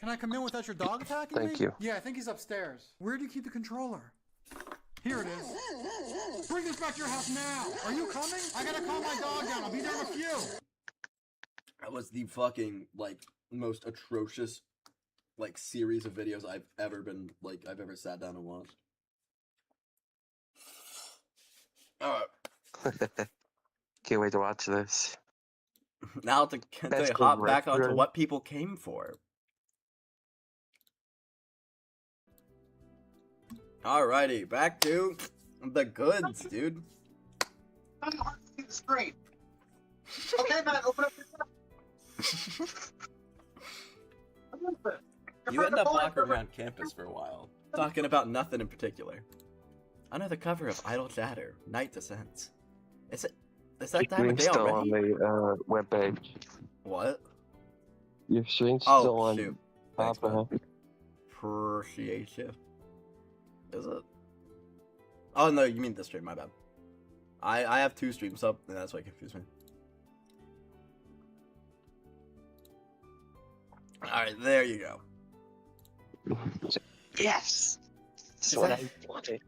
Can I come in without your dog attacking me? Thank you. Yeah, I think he's upstairs. Where do you keep the controller? Here it is. Bring this back to your house now. Are you coming? I gotta calm my dog down. I'll be there in a few. That was the fucking like most atrocious like series of videos I've ever sat down and watched. Alright. Can't wait to watch this. Now to That's hop back onto retro. what people came for. Alrighty, back to the goods, dude. It's great. Okay, man, open up your You end up walking around campus for a while, talking about nothing in particular. Under the cover of Idle Chatter, night descends. Is that time of Stream's day still already? on the webpage. What? Your stream's Oh, still on. shoot. Thanks, man. Papa. Appreciate you. Is it? Oh no, you mean this stream, my bad. I have two streams up, and that's why it confused me. Alright, there you go. Yes! That's Is what that- I wanted.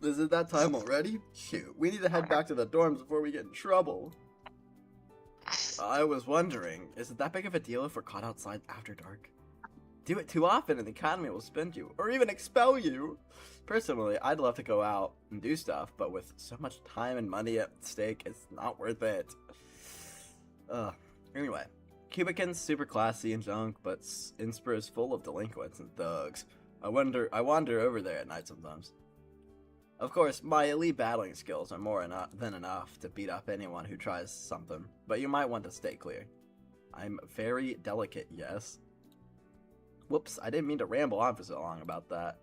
Is it that time already? Shoot, we need to head back to the dorms before we get in trouble. I was wondering, is it that big of a deal if we're caught outside after dark? Do it too often and the academy will suspend you, or even expel you. Personally, I'd love to go out and do stuff, but with so much time and money at stake, it's not worth it. Anyway, Cubican's super classy and junk, but Inspira is full of delinquents and thugs. I wander over there at night sometimes. Of course, my elite battling skills are more than enough to beat up anyone who tries something, but you might want to stay clear. I'm very delicate, yes? Whoops, I didn't mean to ramble on for so long about that.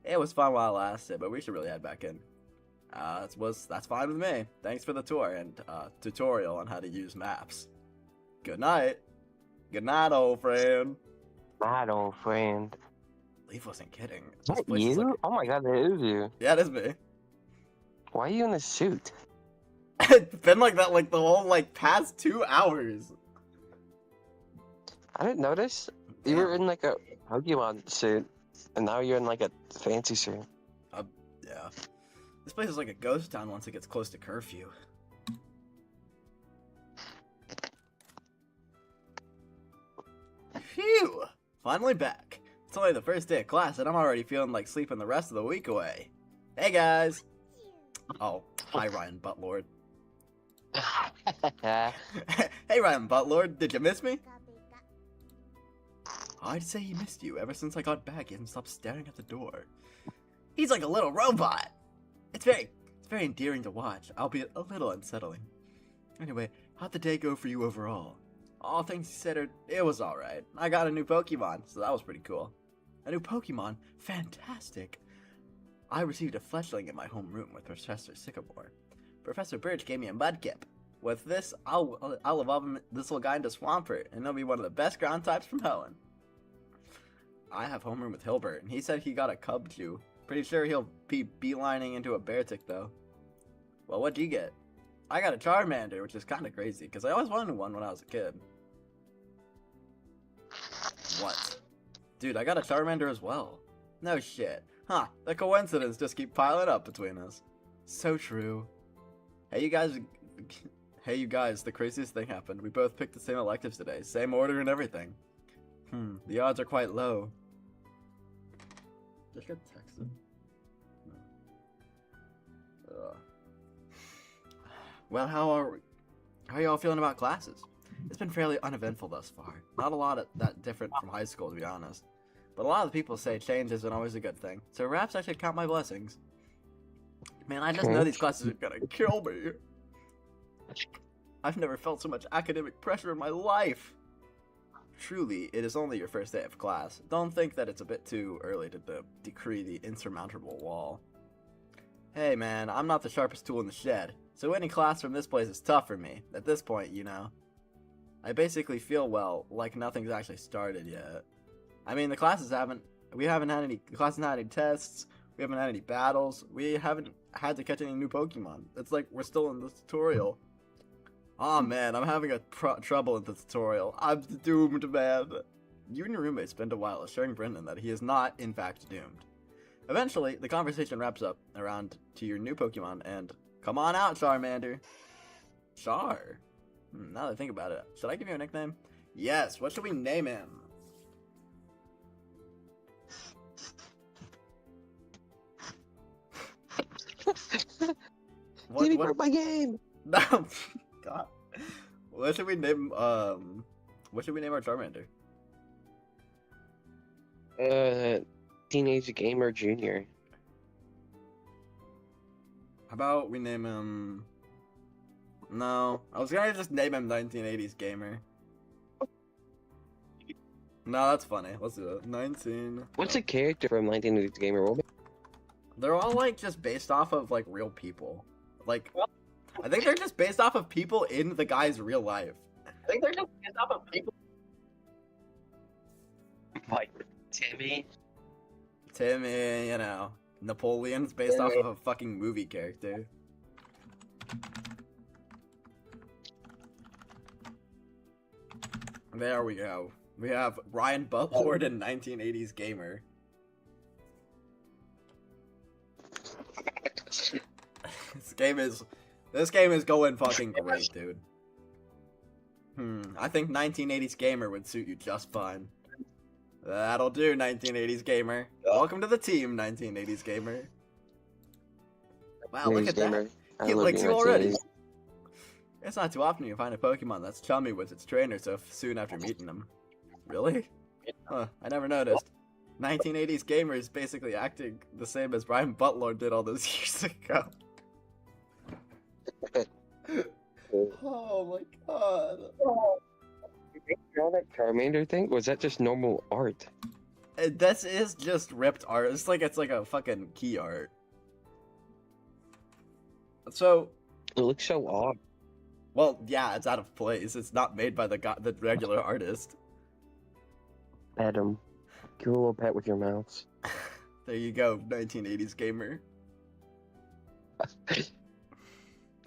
It was fun while it lasted, but we should really head back in. That's fine with me. Thanks for the tour and tutorial on how to use maps. Good night. Good night, old friend. My old friend. Leaf wasn't kidding. Is that place is you? like- Oh my god, that is you. Yeah, it is me. Why are you in a suit? It's been like that like the whole like past 2 hours. I didn't notice. You were in like a Pokemon suit, and now you're in like a fancy suit. Yeah. This place is like a ghost town once it gets close to curfew. Phew! Finally back. It's only the first day of class and I'm already feeling like sleeping the rest of the week away. Hey guys! Oh, hi Ryan Butlord. Hey Ryan Butlord, did you miss me? I'd say he missed you ever since I got back. He hasn't stopped staring at the door. He's like a little robot. It's very endearing to watch, albeit a little unsettling. Anyway, how'd the day go for you overall? All things considered, it was alright. I got a new Pokemon, so that was pretty cool. A new Pokemon? Fantastic! I received a fledgling in my homeroom with Professor Sycamore. Professor Birch gave me a Mudkip. With this, I'll evolve this little guy into Swampert, and he'll be one of the best ground types from Helen. I have homeroom with Hilbert, and he said he got a Cubchoo. Pretty sure he'll be beelining into a Beartic, though. Well, what'd you get? I got a Charmander, which is kind of crazy, because I always wanted one when I was a kid. What? Dude, I got a Charmander as well. No shit. Huh, the coincidence just keep piling up between us. So true. Hey, you guys, the craziest thing happened. We both picked the same electives today, same order and everything. The odds are quite low. Just get texted. Well, how are y'all feeling about classes? It's been fairly uneventful thus far. Not a lot that different from high school, to be honest. But a lot of the people say change isn't always a good thing. So perhaps I should count my blessings. Man, I just know these classes are gonna kill me. I've never felt so much academic pressure in my life. Truly, it is only your first day of class. Don't think that it's a bit too early to decree the insurmountable wall. Hey man, I'm not the sharpest tool in the shed, so any class from this place is tough for me, at this point, you know. I basically feel, well, like nothing's actually started yet. I mean, the classes haven't had any tests, we haven't had any battles, we haven't had to catch any new Pokemon. It's like we're still in the tutorial. Aw man, I'm having trouble in the tutorial. I'm doomed, man. You and your roommate spend a while assuring Brendan that he is not, in fact, doomed. Eventually, the conversation wraps up around to your new Pokemon and, come on out, Charmander. Char? Now that I think about it, should I give you a nickname? Yes, what should we name him? Did he break my game? No, God. What should we name, our Charmander? Teenage Gamer Junior. How about we name him... No, I was gonna just name him 1980s Gamer. No, that's funny. Let's do it. 19... What's a character from 1980s Gamer? They're all, like, just based off of, like, real people. Like, I think they're just based off of people in the guy's real life. Like, Timmy? Timmy, you know. Napoleon's based off of a fucking movie character. There we go. We have Ryan Butlord and 1980s Gamer. This game is going fucking great, dude. I think 1980s Gamer would suit you just fine. That'll do, 1980s Gamer. Welcome to the team, 1980s Gamer. Wow, look at that. He likes you already. It's not too often you find a Pokemon that's chummy with its trainer so soon after meeting them. Really? Huh, I never noticed. 1980s Gamer is basically acting the same as Ryan Butlord did all those years ago. Oh my god. That Charmander thing? Was that just normal art? This is just ripped art. It's like a fucking key art. So it looks so odd. Well, yeah, it's out of place. It's not made by the regular artist. Adam, give a little pet with your mouse. There you go, 1980s Gamer.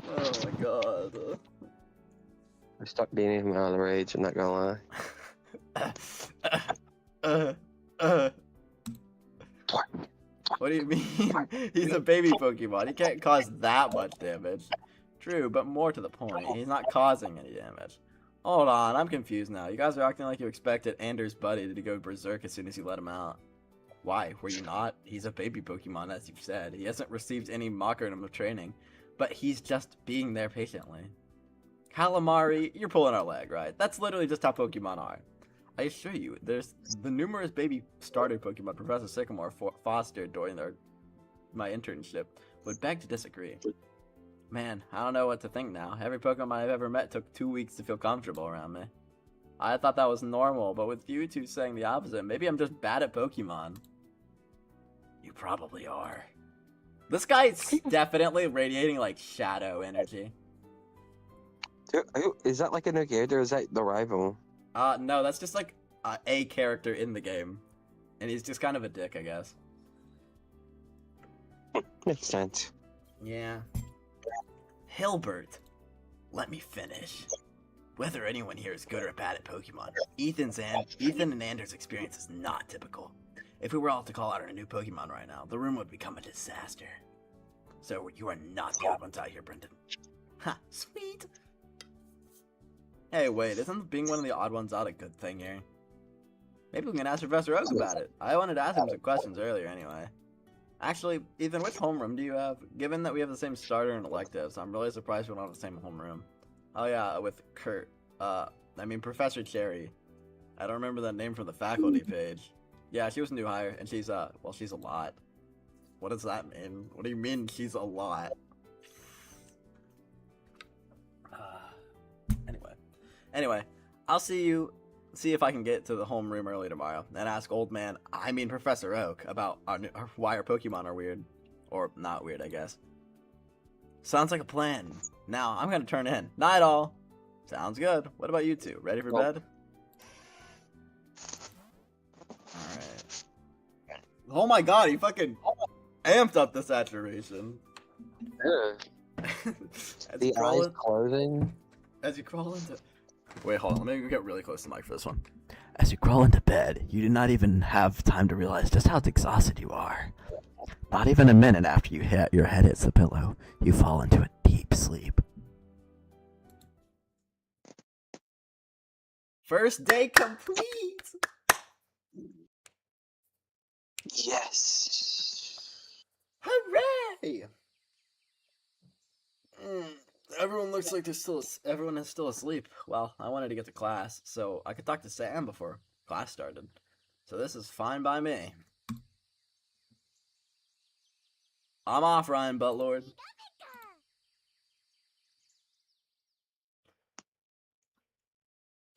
Oh my god. I stopped beating him out of the rage, I'm not gonna lie. What do you mean? He's a baby Pokemon. He can't cause that much damage. True, but more to the point, he's not causing any damage. Hold on, I'm confused now. You guys are acting like you expected Anders' buddy to go berserk as soon as you let him out. Why? Were you not? He's a baby Pokemon, as you've said. He hasn't received any Makarim of training, but he's just being there patiently. Calamari, you're pulling our leg, right? That's literally just how Pokemon are. I assure you, there's the numerous baby starter Pokemon Professor Sycamore fostered during my internship would beg to disagree. Man, I don't know what to think now. Every Pokemon I've ever met took 2 weeks to feel comfortable around me. I thought that was normal, but with you two saying the opposite, maybe I'm just bad at Pokemon. You probably are. This guy's definitely radiating like shadow energy. Is that like a new character or is that the rival? No, that's just like a character in the game. And he's just kind of a dick, I guess. Makes sense. Yeah. Hilbert, let me finish. Whether anyone here is good or bad at Pokemon, Ethan and Anders' experience is not typical. If we were all to call out our new Pokemon right now, the room would become a disaster. So you are not the odd ones out here, Brendan. Ha, sweet. Hey, wait, isn't being one of the odd ones out a good thing here? Maybe we can ask Professor Oak about it. I wanted to ask him some questions earlier anyway. Actually, Ethan, which homeroom do you have? Given that we have the same starter and electives, I'm really surprised we don't have the same homeroom. Oh yeah, with Kurt. Professor Cherry. I don't remember that name from the faculty page. Yeah, she was new hire, and she's she's a lot. What does that mean? What do you mean she's a lot? Anyway, I'll see if I can get to the homeroom early tomorrow and ask Professor Oak about why our Pokemon are weird. Or not weird, I guess. Sounds like a plan. Now, I'm gonna turn in. Night all! Sounds good. What about you two? Ready for bed? Alright. Oh my god, he fucking amped up the saturation. The eyes closing. As you crawl into... Wait, hold on. Let me get really close to the mic for this one. As you crawl into bed, you do not even have time to realize just how exhausted you are. Not even a minute after your head hits the pillow, you fall into a deep sleep. First day complete! Yes. Hooray! Everyone looks like everyone is still asleep. Well, I wanted to get to class, so I could talk to Sam before class started. So this is fine by me. I'm off, Ryan Buttlord.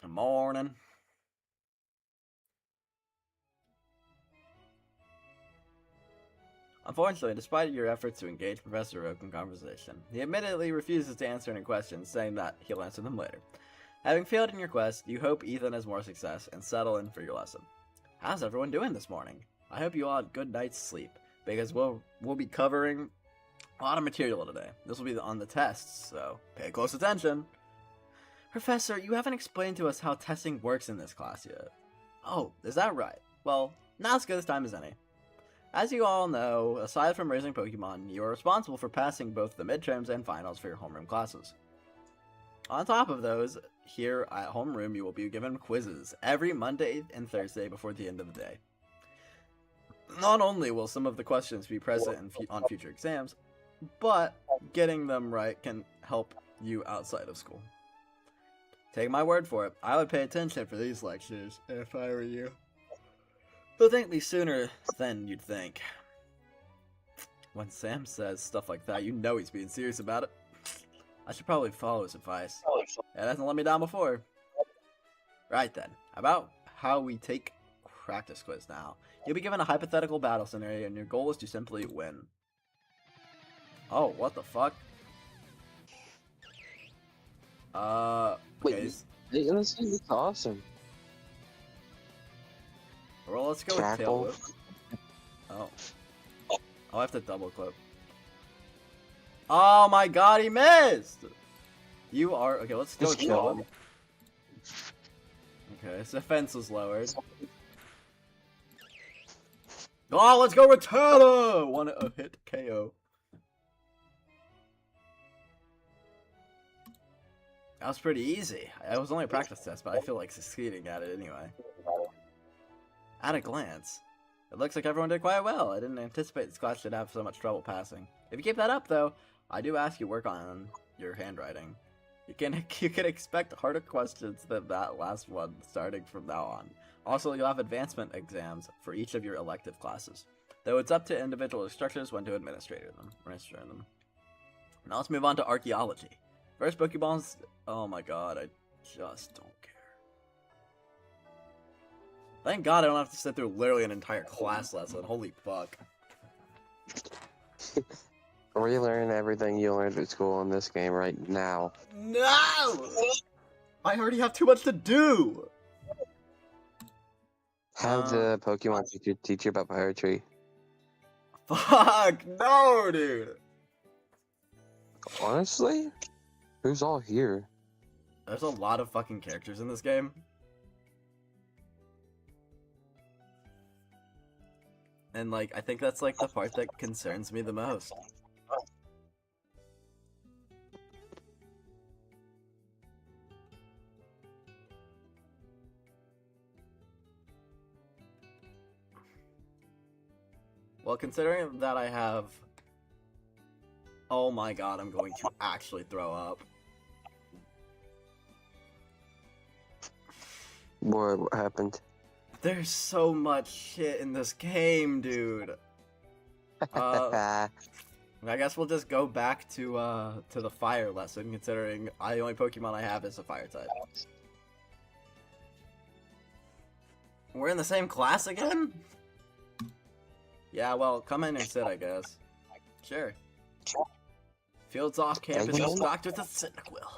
Good morning. Unfortunately, despite your efforts to engage Professor Oak in conversation, he admittedly refuses to answer any questions, saying that he'll answer them later. Having failed in your quest, you hope Ethan has more success and settle in for your lesson. How's everyone doing this morning? I hope you all had good night's sleep, because we'll be covering a lot of material today. This will be on the tests, so pay close attention. Professor, you haven't explained to us how testing works in this class yet. Oh, is that right? Well, now's as good a time as any. As you all know, aside from raising Pokemon, you are responsible for passing both the midterms and finals for your homeroom classes. On top of those, here at homeroom you will be given quizzes every Monday and Thursday before the end of the day. Not only will some of the questions be present on future exams, but getting them right can help you outside of school. Take my word for it, I would pay attention for these lectures if I were you. You'll thank me sooner than you'd think. When Sam says stuff like that, you know he's being serious about it. I should probably follow his advice. It hasn't let me down before. Right then, about how we take practice quiz now. You'll be given a hypothetical battle scenario and your goal is to simply win. Oh, what the fuck? Okay. Wait, this is awesome. Well, let's go with tail whip. Oh. I'll have to double clip. Oh my god, he missed! You are... Okay, let's go with tail whip. Okay, his defense was lowered. Oh, let's go with Tana! One hit KO. That was pretty easy. It was only a practice test, but I feel like succeeding at it anyway. At a glance, it looks like everyone did quite well. I didn't anticipate this class should have so much trouble passing. If you keep that up, though, I do ask you work on your handwriting. You can expect harder questions than that last one starting from now on. Also, you'll have advancement exams for each of your elective classes, though it's up to individual instructors when to administer them. Now let's move on to archaeology. First Pokeballs. Oh my god, I just don't care. Thank god I don't have to sit through literally an entire class lesson. Holy fuck. Relearn everything you learned at school in this game right now. No! I already have too much to do! Have the Pokemon teach you about poetry. Fuck no, dude. Honestly? Who's all here? There's a lot of fucking characters in this game. And like, I think that's like the part that concerns me the most. Well, considering that I have... Oh my god, I'm going to actually throw up. What happened? There's so much shit in this game, dude. I guess we'll just go back to the fire lesson, considering the only Pokemon I have is a fire type. We're in the same class again? Yeah, well, come in and sit, I guess. Sure. Fields off campus is stocked with a Cyndaquil.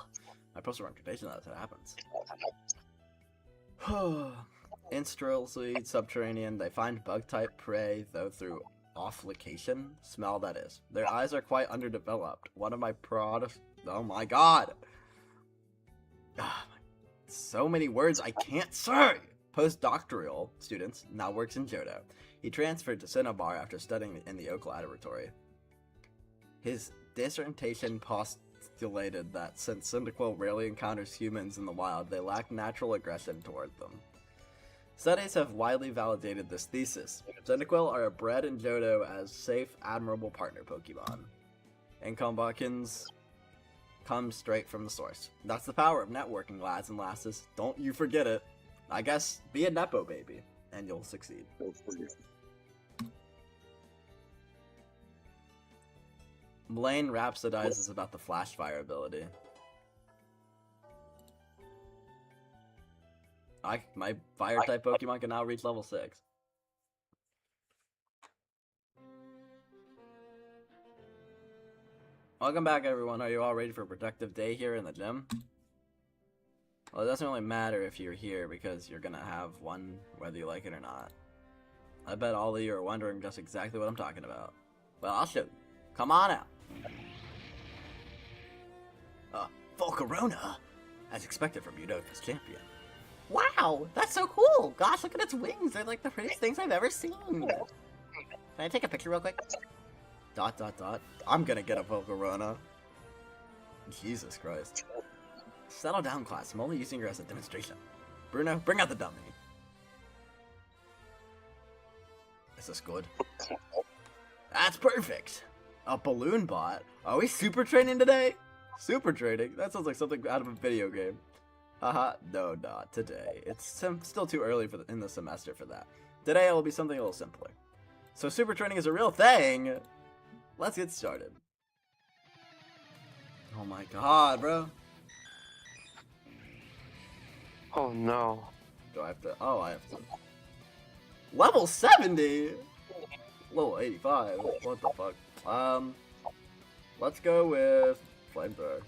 I post a reputation that happens. Instantly subterranean, they find bug-type prey, though through off-location. Smell, that is. Their eyes are quite underdeveloped. One of my proudest... Oh my god! So many words I can't say! Postdoctoral students, now works in Johto. He transferred to Cinnabar after studying in the Oak Laboratory. His dissertation postulated that since Cyndaquil rarely encounters humans in the wild, they lack natural aggression toward them. Studies have widely validated this thesis. Cyndaquil are bred in Johto as safe, admirable partner Pokemon. And Combakins come straight from the source. That's the power of networking, lads and lasses. Don't you forget it. I guess, be a Nepo baby, and you'll succeed. Blaine rhapsodizes about the Flash Fire ability. My Fire-type Pokemon can now reach level 6. Welcome back, everyone. Are you all ready for a productive day here in the gym? Well, it doesn't really matter if you're here, because you're gonna have one whether you like it or not. I bet all of you are wondering just exactly what I'm talking about. Well, I'll show you. Come on out. Volcarona, as expected from Unova's champion. Wow, that's so cool! Gosh, look at its wings. They're like the prettiest things I've ever seen. Can I take a picture real quick? ... I'm gonna get a Volcarona. Jesus Christ. Settle down, class. I'm only using her as a demonstration. Bruno, bring out the dummy. Is this good? That's perfect. A balloon bot. Are we super training today? Super training? That sounds like something out of a video game. Haha, no, not today. It's still too early in the semester for that. Today it will be something a little simpler. So super training is a real thing. Let's get started. Oh my god, bro. Oh no. Do I have to? Oh, I have to. Level 70? Level 85? What the fuck? Let's go with Flamethrower.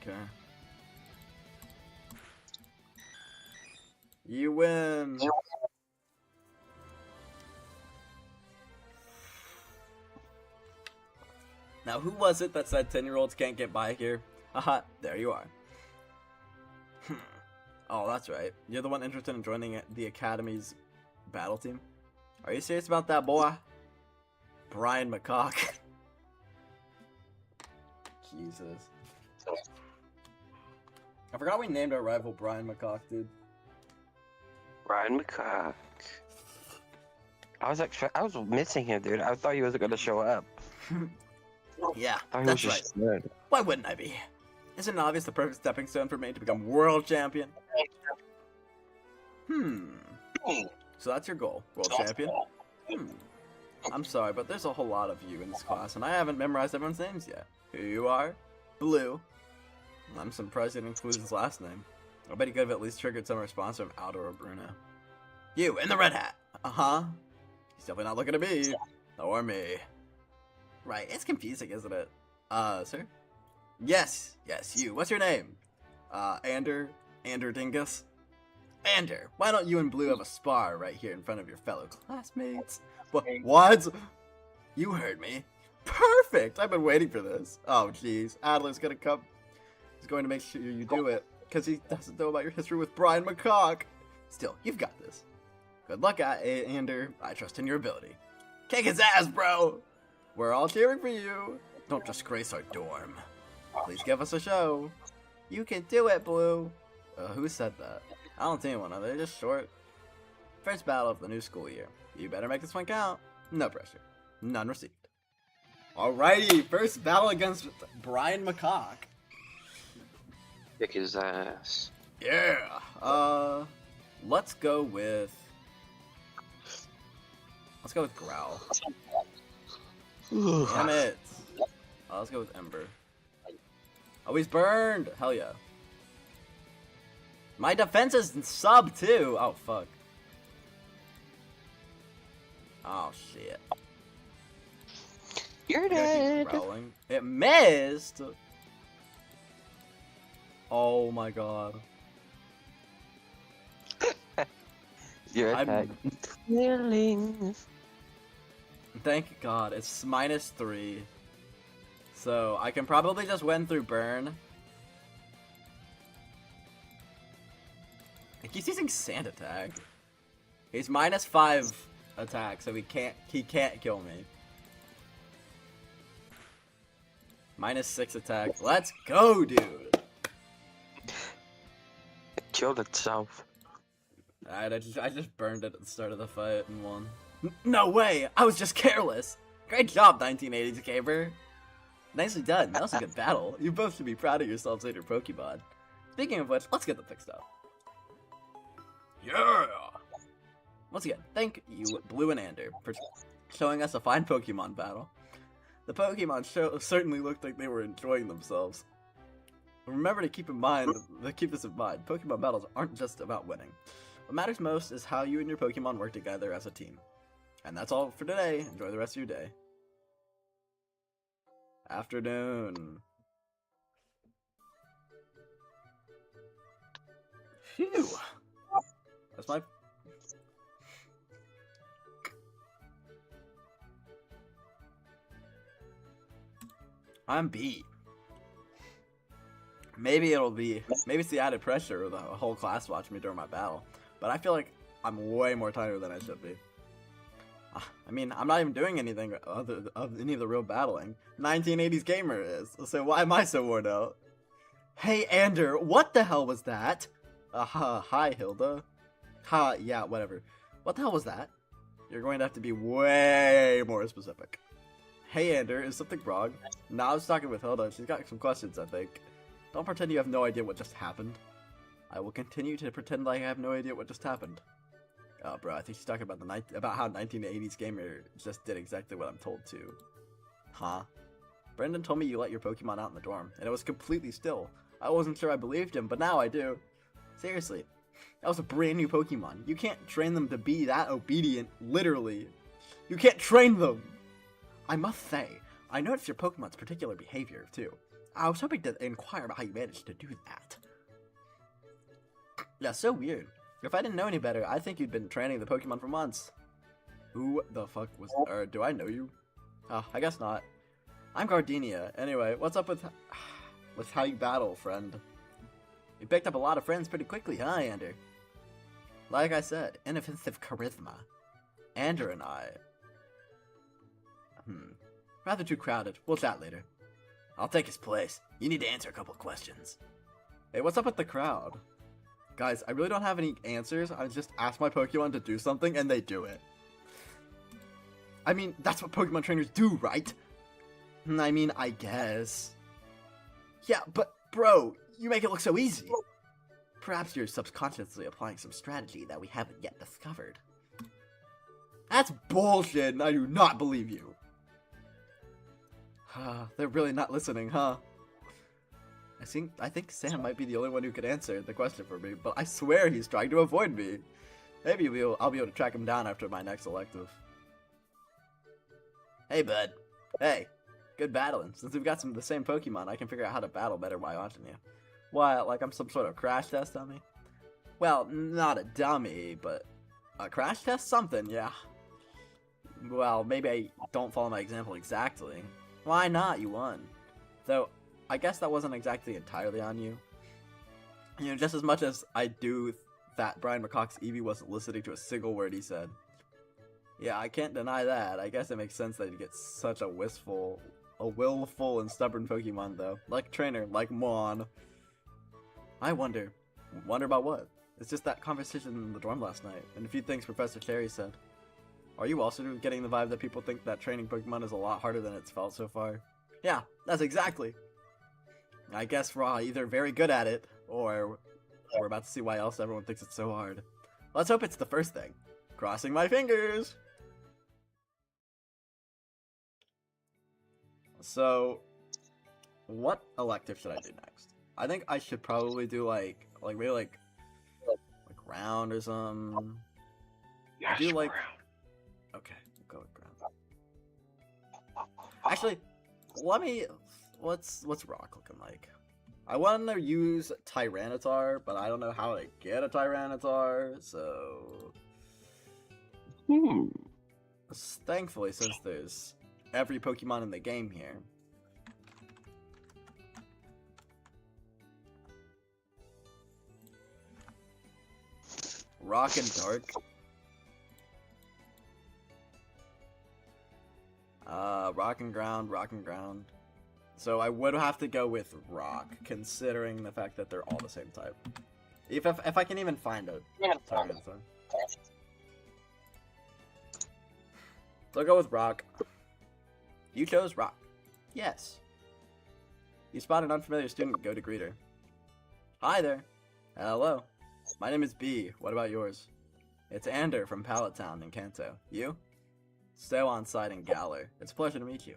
Okay. You win! Now, who was it that said 10-year-olds can't get by here? Haha, there you are. Oh, that's right. You're the one interested in joining the Academy's battle team? Are you serious about that, boy? Brian McCock. Jesus. I forgot we named our rival Brian McCock, dude. Brian McCock. I was missing him, dude. I thought he wasn't gonna show up. Yeah, I that's was right. just dead. Why wouldn't I be? Isn't it obvious the perfect stepping stone for me to become world champion? So that's your goal, world champion? I'm sorry, but there's a whole lot of you in this class, and I haven't memorized everyone's names yet. Here you are, Blue. I'm surprised it includes his last name. I bet he could have at least triggered some response from Aldo or Bruno. You, in the red hat! Uh-huh. He's definitely not looking at me. Or me. Right, it's confusing, isn't it? Sir? Yes, you. What's your name? Ander Dingus? Ander, why don't you and Blue have a spar right here in front of your fellow classmates? What? You heard me. Perfect! I've been waiting for this. Oh, jeez. Adler's gonna come. He's going to make sure you do it, because he doesn't know about your history with Brian McCock. Still, you've got this. Good luck, Ander. I trust in your ability. Kick his ass, bro! We're all cheering for you. Don't disgrace our dorm. Please give us a show. You can do it, Blue. Who said that? I don't see anyone. Are they just short? First battle of the new school year. You better make this one count. No pressure. None received. Alrighty, first battle against Brian McCock. Kick his ass. Yeah. Let's go with Growl. Damn it. Let's go with Ember. Oh, he's burned! Hell yeah. My defense is sub too! Oh, fuck. Oh, shit. You're I gotta keep dead. growling. It missed! Oh my god. You're I'm- attack. Feelings. Thank god, it's -3. So, I can probably just win through burn. He's using Sand Attack. He's -5 attack, so he can't kill me. -6 attack. Let's go, dude! It killed itself. Alright, I just burned it at the start of the fight and won. No way! I was just careless! Great job, 1980s gamer! Nicely done, that was a good battle. You both should be proud of yourselves and your Pokemon. Speaking of which, let's get them fixed up. Yeah! Once again, thank you, Blue and Ander, for showing us a fine Pokemon battle. The Pokemon certainly looked like they were enjoying themselves. Remember to keep this in mind, Pokemon battles aren't just about winning. What matters most is how you and your Pokemon work together as a team. And that's all for today. Enjoy the rest of your day. Afternoon. Phew. That's my... I'm beat. Maybe it's the added pressure of the whole class watching me during my battle. But I feel like I'm way more tired than I should be. I mean, I'm not even doing anything of any of the real battling. 1980s gamer is, so why am I so worn out? Hey, Ander, what the hell was that? Hi, Hilda. Yeah, whatever. What the hell was that? You're going to have to be way more specific. Hey, Ander, is something wrong? No, I was talking with Hilda. She's got some questions, I think. Don't pretend you have no idea what just happened. I will continue to pretend like I have no idea what just happened. Oh, bro, I think she's talking about how 1980s gamer just did exactly what I'm told to. Huh? Brendan told me you let your Pokemon out in the dorm, and it was completely still. I wasn't sure I believed him, but now I do. Seriously, that was a brand new Pokemon. You can't train them to be that obedient, literally. You can't train them! I must say, I noticed your Pokemon's particular behavior, too. I was hoping to inquire about how you managed to do that. Yeah, so weird. If I didn't know any better, I think you'd been training the Pokemon for months. Who the fuck was... do I know you? I guess not. I'm Gardenia. Anyway, what's up with how you battle, friend? You picked up a lot of friends pretty quickly, huh, Ander? Like I said, inoffensive charisma. Ander and I... rather too crowded. We'll chat later. I'll take his place. You need to answer a couple questions. Hey, what's up with the crowd? Guys, I really don't have any answers. I just ask my Pokemon to do something, and they do it. I mean, that's what Pokemon trainers do, right? I mean, I guess. Yeah, but, bro, you make it look so easy. Perhaps you're subconsciously applying some strategy that we haven't yet discovered. That's bullshit, and I do not believe you. They're really not listening, huh? I think Sam might be the only one who could answer the question for me, but I swear he's trying to avoid me. Maybe I'll be able to track him down after my next elective. Hey, bud. Hey. Good battling. Since we've got some of the same Pokemon, I can figure out how to battle better by watching you. Why, like I'm some sort of crash test dummy? Well, not a dummy, but a crash test something, yeah. Well, maybe I don't follow my example exactly. Why not? You won. Though, I guess that wasn't exactly entirely on you. You know, just as much as I do that Brian McCock's Eevee wasn't listening to a single word he said. Yeah, I can't deny that. I guess it makes sense that he gets such a willful and stubborn Pokemon, though. Like Trainer, like Mon. I wonder about what? It's just that conversation in the dorm last night, and a few things Professor Cherry said. Are you also getting the vibe that people think that training Pokemon is a lot harder than it's felt so far? Yeah, that's exactly. I guess we're all either very good at it, or we're about to see why else everyone thinks it's so hard. Let's hope it's the first thing. Crossing my fingers! So, what elective should I do next? I think I should probably do maybe ground or some. Yes, Do like. ground. Okay, we'll go with ground. Actually, what's rock looking like? I want to use Tyranitar, but I don't know how to get a Tyranitar, so thankfully, since there's every Pokemon in the game here. Rock and Dark. Rock and Ground. So I would have to go with Rock, considering the fact that they're all the same type. If I can even find a Tyranitar. So I'll go with Rock. You chose Rock. Yes. You spot an unfamiliar student, go to greet her. Hi there. Hello. My name is B. What about yours? It's Ander from Pallet Town in Kanto. You? Stow on site in Galar. It's a pleasure to meet you.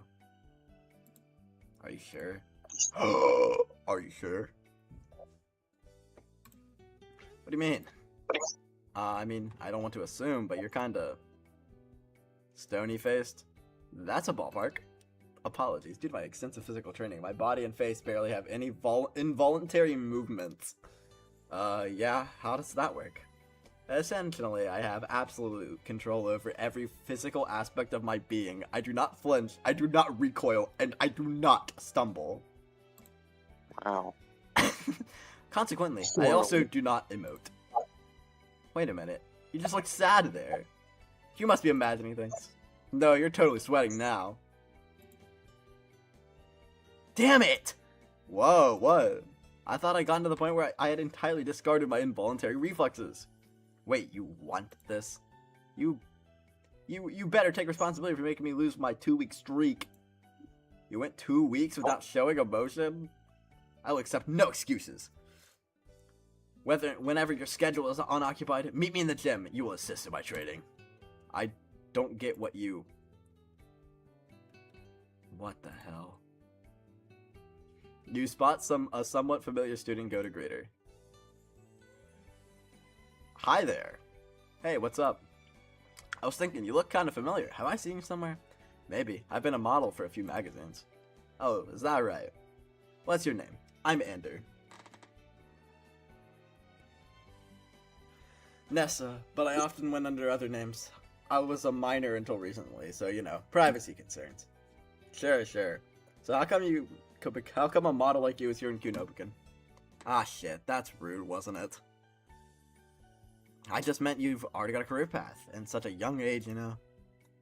Are you sure? Are you sure? What do you mean? I mean, I don't want to assume, but you're kinda stony-faced. That's a ballpark. Apologies. Due to my extensive physical training, my body and face barely have any involuntary movements. Yeah, how does that work? Essentially, I have absolute control over every physical aspect of my being. I do not flinch, I do not recoil, and I do not stumble. Wow. Consequently, I also do not emote. Wait a minute, you just look sad there. You must be imagining things. No, you're totally sweating now. Damn it! Whoa, what? I thought I'd gotten to the point where I had entirely discarded my involuntary reflexes. Wait, you want this? You better take responsibility for making me lose my 2-week streak. You went 2 weeks without showing emotion? I will accept no excuses. Whenever your schedule is unoccupied, meet me in the gym. You will assist in my training. I don't get what you... What the hell? You spot a somewhat familiar student, go to greet her. Hi there. Hey, what's up? I was thinking, you look kind of familiar. Have I seen you somewhere? Maybe. I've been a model for a few magazines. Oh, is that right? What's your name? I'm Ander. Nessa, but I often went under other names. I was a minor until recently, so you know, privacy concerns. Sure. So how come a model like you is here in Kunobikan? Ah shit, that's rude, wasn't it? I just meant you've already got a career path, in such a young age, you know?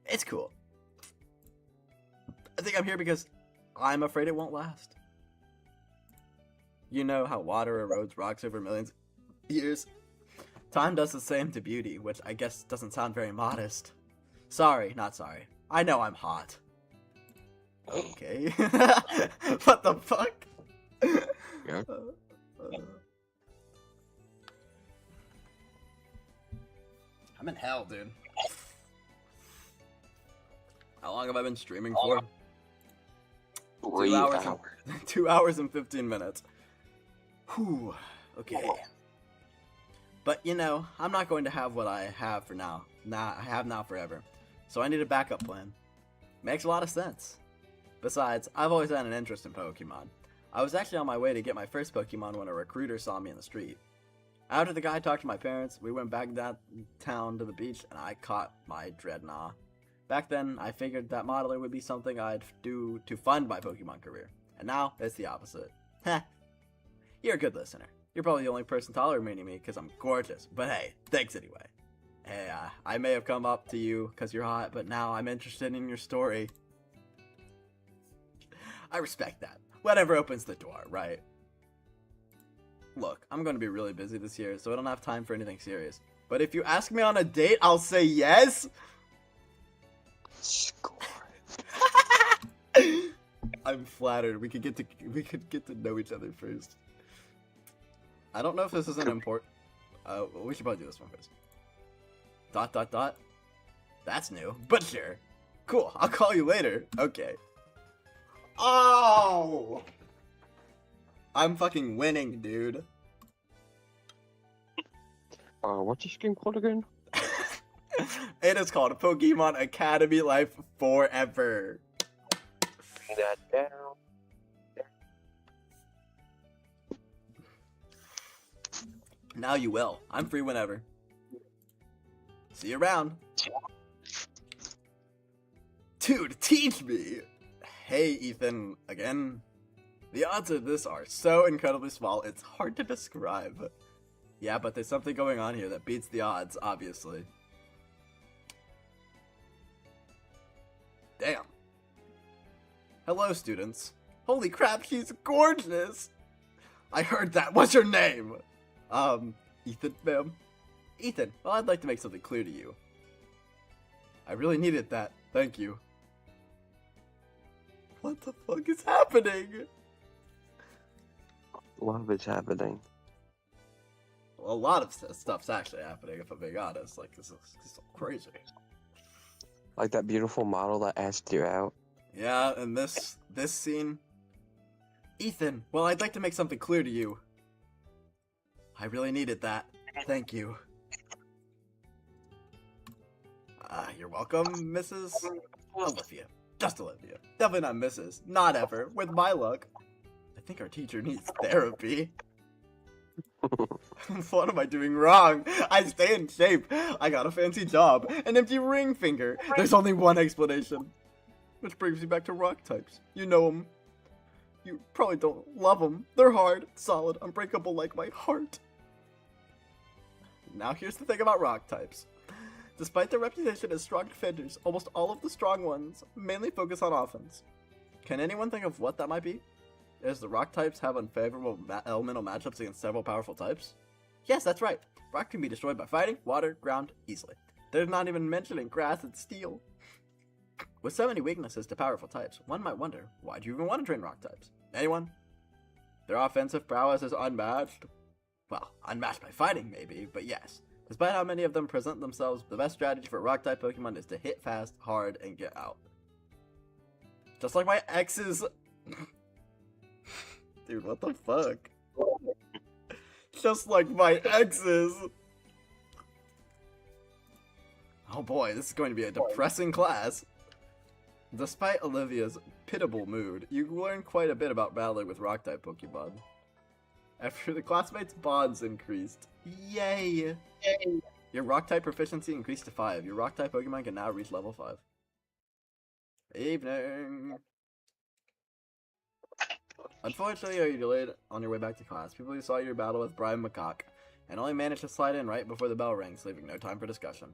It's cool. I think I'm here because I'm afraid it won't last. You know how water erodes rocks over millions of years? Time does the same to beauty, which I guess doesn't sound very modest. Sorry, not sorry. I know I'm hot. Okay. What the fuck? Yeah. I'm in hell, dude. How long have I been streaming for? 3 hours. 2 hours and 15 minutes. Whew. Okay. But, you know, I'm not going to have what I have for now. I have now forever. So I need a backup plan. Makes a lot of sense. Besides, I've always had an interest in Pokemon. I was actually on my way to get my first Pokemon when a recruiter saw me in the street. After the guy talked to my parents, we went back downtown to the beach and I caught my Dreadnought. Back then, I figured that modeling would be something I'd do to fund my Pokemon career. And now, it's the opposite. Heh. You're a good listener. You're probably the only person tolerating me because I'm gorgeous. But hey, thanks anyway. Hey, I may have come up to you because you're hot, but now I'm interested in your story. I respect that. Whatever opens the door, right? Look, I'm going to be really busy this year, so I don't have time for anything serious. But if you ask me on a date, I'll say yes. Score. I'm flattered. We could get to know each other first. I don't know if this is an important. We should probably do this one first. ... That's new, but sure. Cool. I'll call you later. Okay. Oh! I'm fucking winning, dude. What's this game called again? It is called Pokemon Academy Life Forever. Bring that down. Now you will. I'm free whenever. See you around. Dude, teach me! Hey, Ethan, again. The odds of this are so incredibly small, it's hard to describe. Yeah, but there's something going on here that beats the odds, obviously. Damn. Hello, students. Holy crap, she's gorgeous! I heard that. What's your name? Ethan, ma'am. Ethan, well, I'd like to make something clear to you. I really needed that. Thank you. What the fuck is happening? Love is happening. Well, a lot of stuff's actually happening, if I'm being honest. Like, this is so crazy. Like that beautiful model that asked you out. Yeah, and this scene... Ethan, well, I'd like to make something clear to you. I really needed that. Thank you. You're welcome, Mrs. Olivia. Just Olivia. Definitely not Mrs. Not ever. With my luck. I think our teacher needs therapy. What am I doing wrong? I stay in shape. I got a fancy job. An empty ring finger. There's only one explanation. Which brings me back to rock types. You know them. You probably don't love them. They're hard, solid, unbreakable like my heart. Now here's the thing about rock types. Despite their reputation as strong defenders, almost all of the strong ones mainly focus on offense. Can anyone think of what that might be? Does the rock types have unfavorable elemental matchups against several powerful types? Yes, that's right. Rock can be destroyed by fighting, water, ground, easily. There's not even mentioning grass and steel. With so many weaknesses to powerful types, one might wonder, why do you even want to train rock types? Anyone? Their offensive prowess is unmatched? Well, unmatched by fighting maybe, but yes. Despite how many of them present themselves, the best strategy for rock-type Pokemon is to hit fast, hard, and get out. Just like my exes... Dude, what the fuck? Just like my exes! Oh boy, this is going to be a depressing class. Despite Olivia's pitiable mood, you learn quite a bit about battling with rock-type Pokemon. After the classmates' bonds increased. Yay! Your rock-type proficiency increased to 5. Your rock-type Pokemon can now reach level 5. Evening! Unfortunately, you're delayed on your way back to class. People who saw your battle with Brian McCock, and only managed to slide in right before the bell rings, leaving no time for discussion.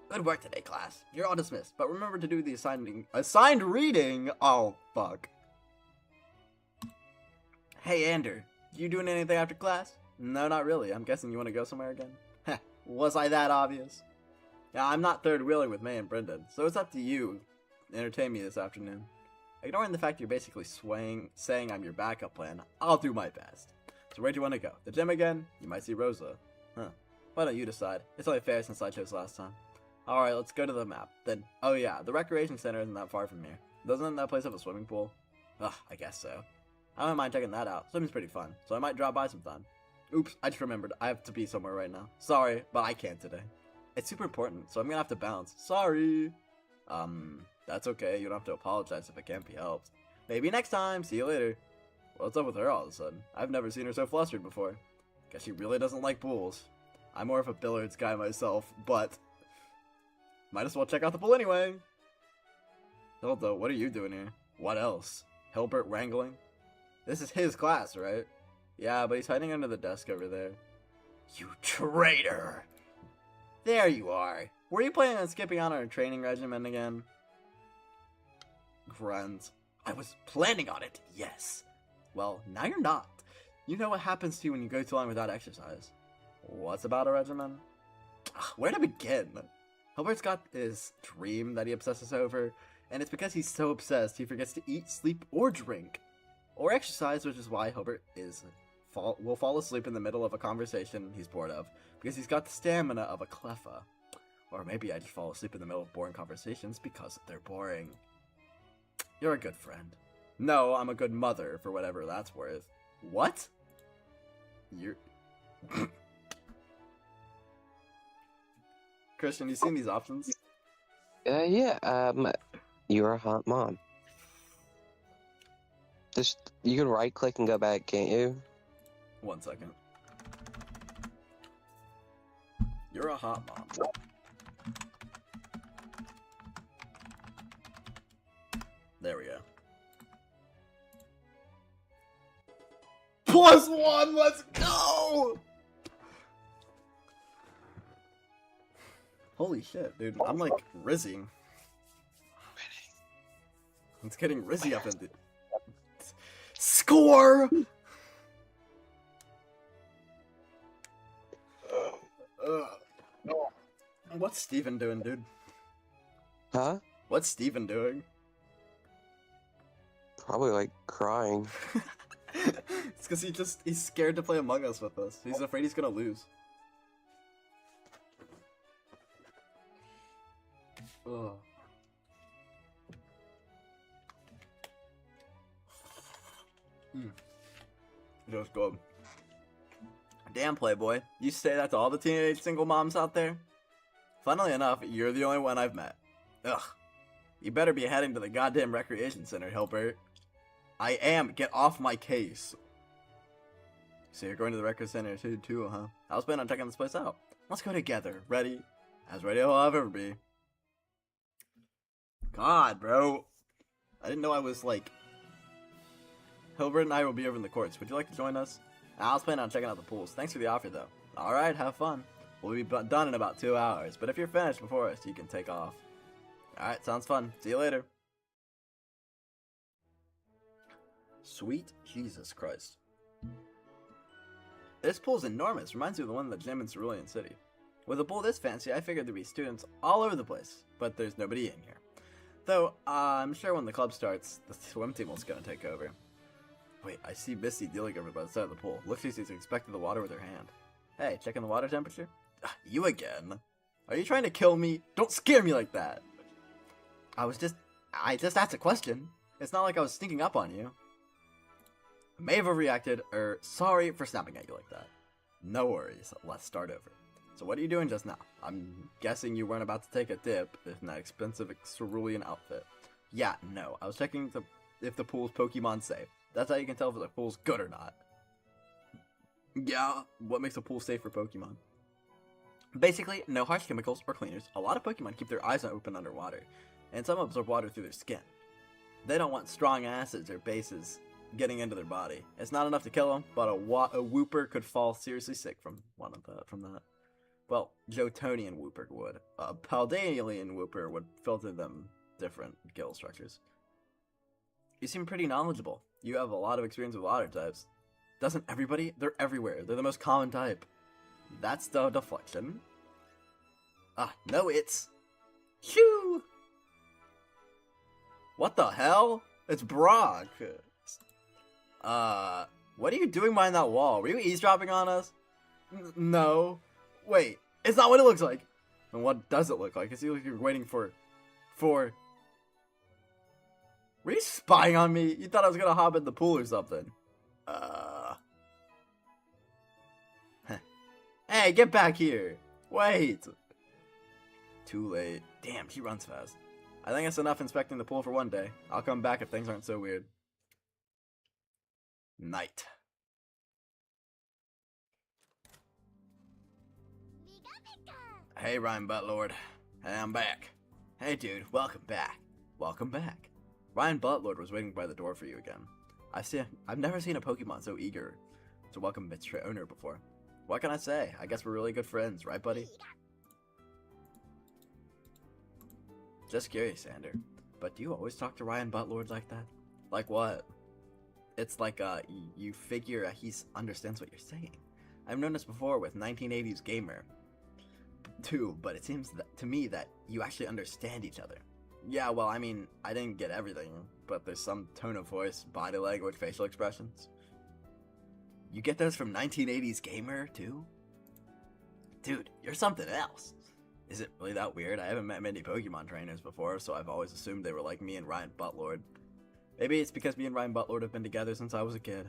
Good work today, class. You're all dismissed, but remember to do the assigned reading? Oh, fuck. Hey, Ander, you doing anything after class? No, not really. I'm guessing you want to go somewhere again? Heh, was I that obvious? Yeah, I'm not third wheeling with May and Brendan, so it's up to you to entertain me this afternoon. Ignoring the fact you're basically saying I'm your backup plan, I'll do my best. So where do you want to go? The gym again? You might see Rosa. Huh. Why don't you decide? It's only fair since I chose last time. Alright, let's go to the map. Then, oh yeah, the recreation center isn't that far from here. Doesn't that place have a swimming pool? Ugh, I guess so. I don't mind checking that out. Swimming's pretty fun, so I might drop by sometime. Oops, I just remembered. I have to be somewhere right now. Sorry, but I can't today. It's super important, so I'm gonna have to bounce. Sorry. That's okay. You don't have to apologize if it can't be helped. Maybe next time. See you later. What's up with her all of a sudden? I've never seen her so flustered before. Guess she really doesn't like pools. I'm more of a billiards guy myself, but might as well check out the pool anyway. Hilda, what are you doing here? What else? Hilbert wrangling? This is his class, right? Yeah, but he's hiding under the desk over there. You traitor! There you are. Were you planning on skipping out on a training regimen again? Grunt. I was planning on it, yes. Well, now you're not. You know what happens to you when you go too long without exercise. What's about a regimen? Where to begin? Hilbert's got his dream that he obsesses over, and it's because he's so obsessed he forgets to eat, sleep, or drink. Or exercise, which is why Hilbert will fall asleep in the middle of a conversation he's bored of, because he's got the stamina of a Cleffa. Or maybe I just fall asleep in the middle of boring conversations because they're boring. You're a good friend. No, I'm a good mother, for whatever that's worth. What? You're... Christian, you seen these options? Yeah, you're a hot mom. Just, you can right click and go back, can't you? 1 second. You're a hot mom. There we go. +1, let's go! Holy shit, dude. I'm like Rizzy. It's getting Rizzy up in the... Score! What's Steven doing, dude? Huh? What's Steven doing? Probably like crying. It's because he's scared to play Among Us with us. He's afraid he's gonna lose. Ugh. Just good. Damn, Playboy. You say that to all the teenage single moms out there? Funnily enough, you're the only one I've met. Ugh. You better be heading to the goddamn recreation center, Hilbert. I am. Get off my case. So you're going to the recreation center too, huh? I was planning on checking this place out. Let's go together. Ready? As ready as I'll ever be. God, bro. I didn't know I was like... Hilbert and I will be over in the courts. Would you like to join us? I was planning on checking out the pools. Thanks for the offer, though. Alright, have fun. We'll be done in about 2 hours, but if you're finished before us, you can take off. Alright, sounds fun. See you later. Sweet Jesus Christ. This pool's enormous. Reminds me of the one in the gym in Cerulean City. With a pool this fancy, I figured there'd be students all over the place, but there's nobody in here. Though, I'm sure when the club starts, the swim team is gonna take over. Wait, I see Misty dealing over by the side of the pool. Looks like she's inspecting the water with her hand. Hey, checking the water temperature? You again? Are you trying to kill me? Don't scare me like that! I just asked a question. It's not like I was sneaking up on you. I may have overreacted, sorry for snapping at you like that. No worries, let's start over. So what are you doing just now? I'm guessing you weren't about to take a dip in that expensive cerulean outfit. Yeah, no, I was checking if the pool's Pokemon safe. That's how you can tell if the pool's good or not. Yeah, what makes a pool safe for Pokemon? Basically, no harsh chemicals or cleaners. A lot of Pokemon keep their eyes open underwater, and some absorb water through their skin. They don't want strong acids or bases getting into their body. It's not enough to kill them, but a Wooper could fall seriously sick from that. Well, Jotonian Wooper would. A Paldean Wooper would filter them different gill structures. You seem pretty knowledgeable. You have a lot of experience with water types. Doesn't everybody? They're everywhere. They're the most common type. That's the deflection. No, it's... Shoo! What the hell? It's Brock. What are you doing behind that wall? Were you eavesdropping on us? No. Wait, it's not what it looks like. And what does it look like? It seems like you're waiting for... Were you spying on me? You thought I was gonna hop in the pool or something. Hey, get back here. Wait. Too late. Damn, she runs fast. I think it's enough inspecting the pool for one day. I'll come back if things aren't so weird. Night. Hey, Ryan Buttlord. Hey, I'm back. Hey, dude, welcome back. Welcome back. Ryan Buttlord was waiting by the door for you again. I've never seen a Pokemon so eager to welcome its owner before. What can I say? I guess we're really good friends, right, buddy? Just curious, Sander. But do you always talk to Ryan Buttlord like that? Like what? It's like, you figure he understands what you're saying. I've known this before with 1980s Gamer, too, but it seems to me that you actually understand each other. Yeah, well, I mean, I didn't get everything, but there's some tone of voice, body language, facial expressions. You get those from 1980s Gamer, too? Dude, you're something else. Is it really that weird? I haven't met many Pokemon trainers before, so I've always assumed they were like me and Ryan Buttlord. Maybe it's because me and Ryan Buttlord have been together since I was a kid.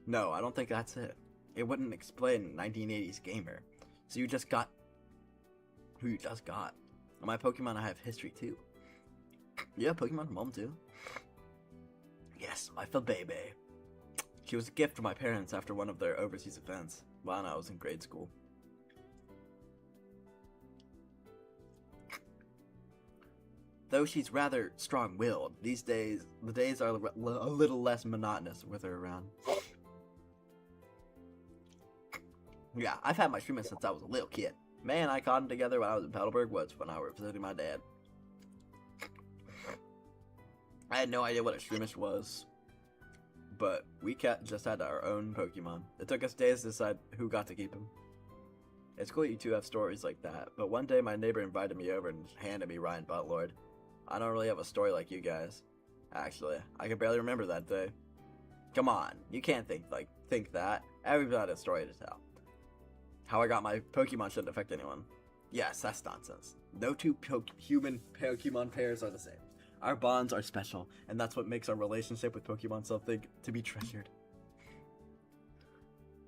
No, I don't think that's it. It wouldn't explain 1980s Gamer. So you just got who you just got. On my Pokemon, I have history too. Yeah, Pokemon from home too. Yes, my Fabebe. She was a gift from my parents after one of their overseas events while I was in grade school. Though she's rather strong-willed, these days, the days are a little less monotonous with her around. Yeah, I've had my Shroomis since I was a little kid. May and I caught them together when I was in Petalburg Woods when I was visiting my dad. I had no idea what a Shroomish was, but we just had our own Pokemon. It took us days to decide who got to keep him. It's cool you two have stories like that, but one day my neighbor invited me over and handed me Ryan Buttlord. I don't really have a story like you guys. Actually, I can barely remember that day. Come on, you can't think that. Everybody had a story to tell. How I got my Pokemon shouldn't affect anyone. Yes, that's nonsense. No two human Pokemon pairs are the same. Our bonds are special, and that's what makes our relationship with Pokemon something to be treasured.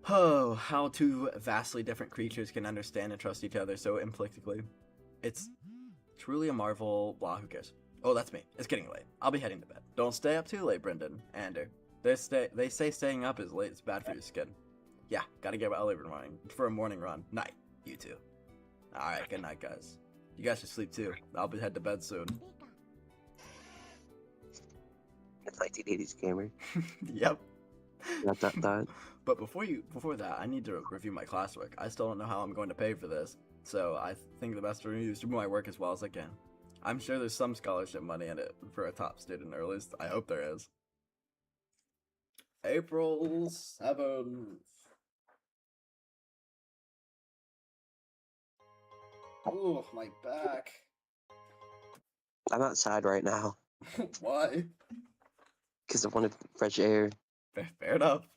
Oh, how two vastly different creatures can understand and trust each other so implicitly. It's truly a marvel. Blah, who cares? Oh, that's me. It's getting late. I'll be heading to bed. Don't stay up too late, Brendan. Ander. They say staying up is late is bad for your skin. Yeah, gotta get early for a morning run. Night, you two. Alright, good night, guys. You guys should sleep too. I'll be head to bed soon. 1980s Gamer. Yep. That. But before that, I need to review my classwork. I still don't know how I'm going to pay for this, so I think the best for me is to do my work as well as I can. I'm sure there's some scholarship money in it for a top student, or at least I hope there is. April 7th. Oh, my back. I'm outside right now Why? because I wanted fresh air. Fair enough.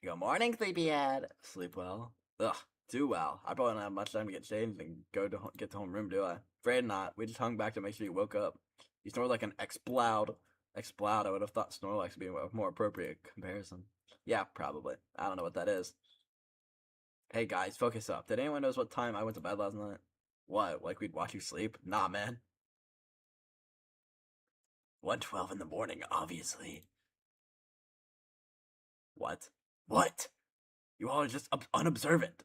Good morning, Sleepyhead. Sleep well. Ugh, too well. I probably don't have much time to get changed and get to homeroom, do I? Afraid not. We just hung back to make sure you woke up. You snore like an Exploud. Exploud, I would have thought Snorlax would be a more appropriate comparison. Yeah, probably. I don't know what that is. Hey guys, focus up. Did anyone notice what time I went to bed last night? What, like we'd watch you sleep? Nah, man. 1:12 in the morning, obviously. What? What? You all are just unobservant.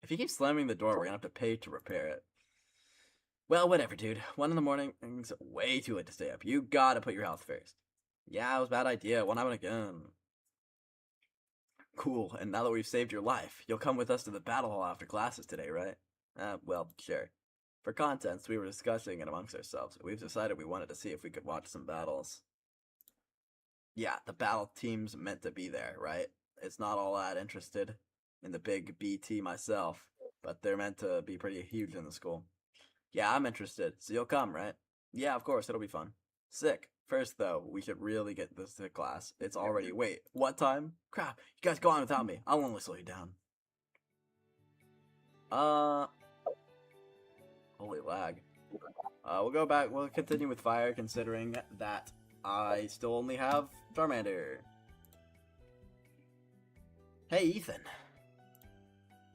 If you keep slamming the door, we're gonna have to pay to repair it. Well, whatever, dude. 1 in the morning, it's way too late to stay up. You gotta put your health first. Yeah, it was a bad idea. What happened again? Cool, and now that we've saved your life, you'll come with us to the battle hall after classes today, right? Well, sure. For contents, we were discussing it amongst ourselves. We've decided we wanted to see if we could watch some battles. Yeah, the battle team's meant to be there, right? It's not all that interested in the big BT myself, but they're meant to be pretty huge in the school. Yeah, I'm interested, so you'll come, right? Yeah, of course, it'll be fun. Sick. First, though, we should really get this to class. It's already... Wait, what time? Crap, you guys go on without me. I'll only slow you down. Holy lag. We'll go back. We'll continue with fire, considering that I still only have Charmander. Hey, Ethan.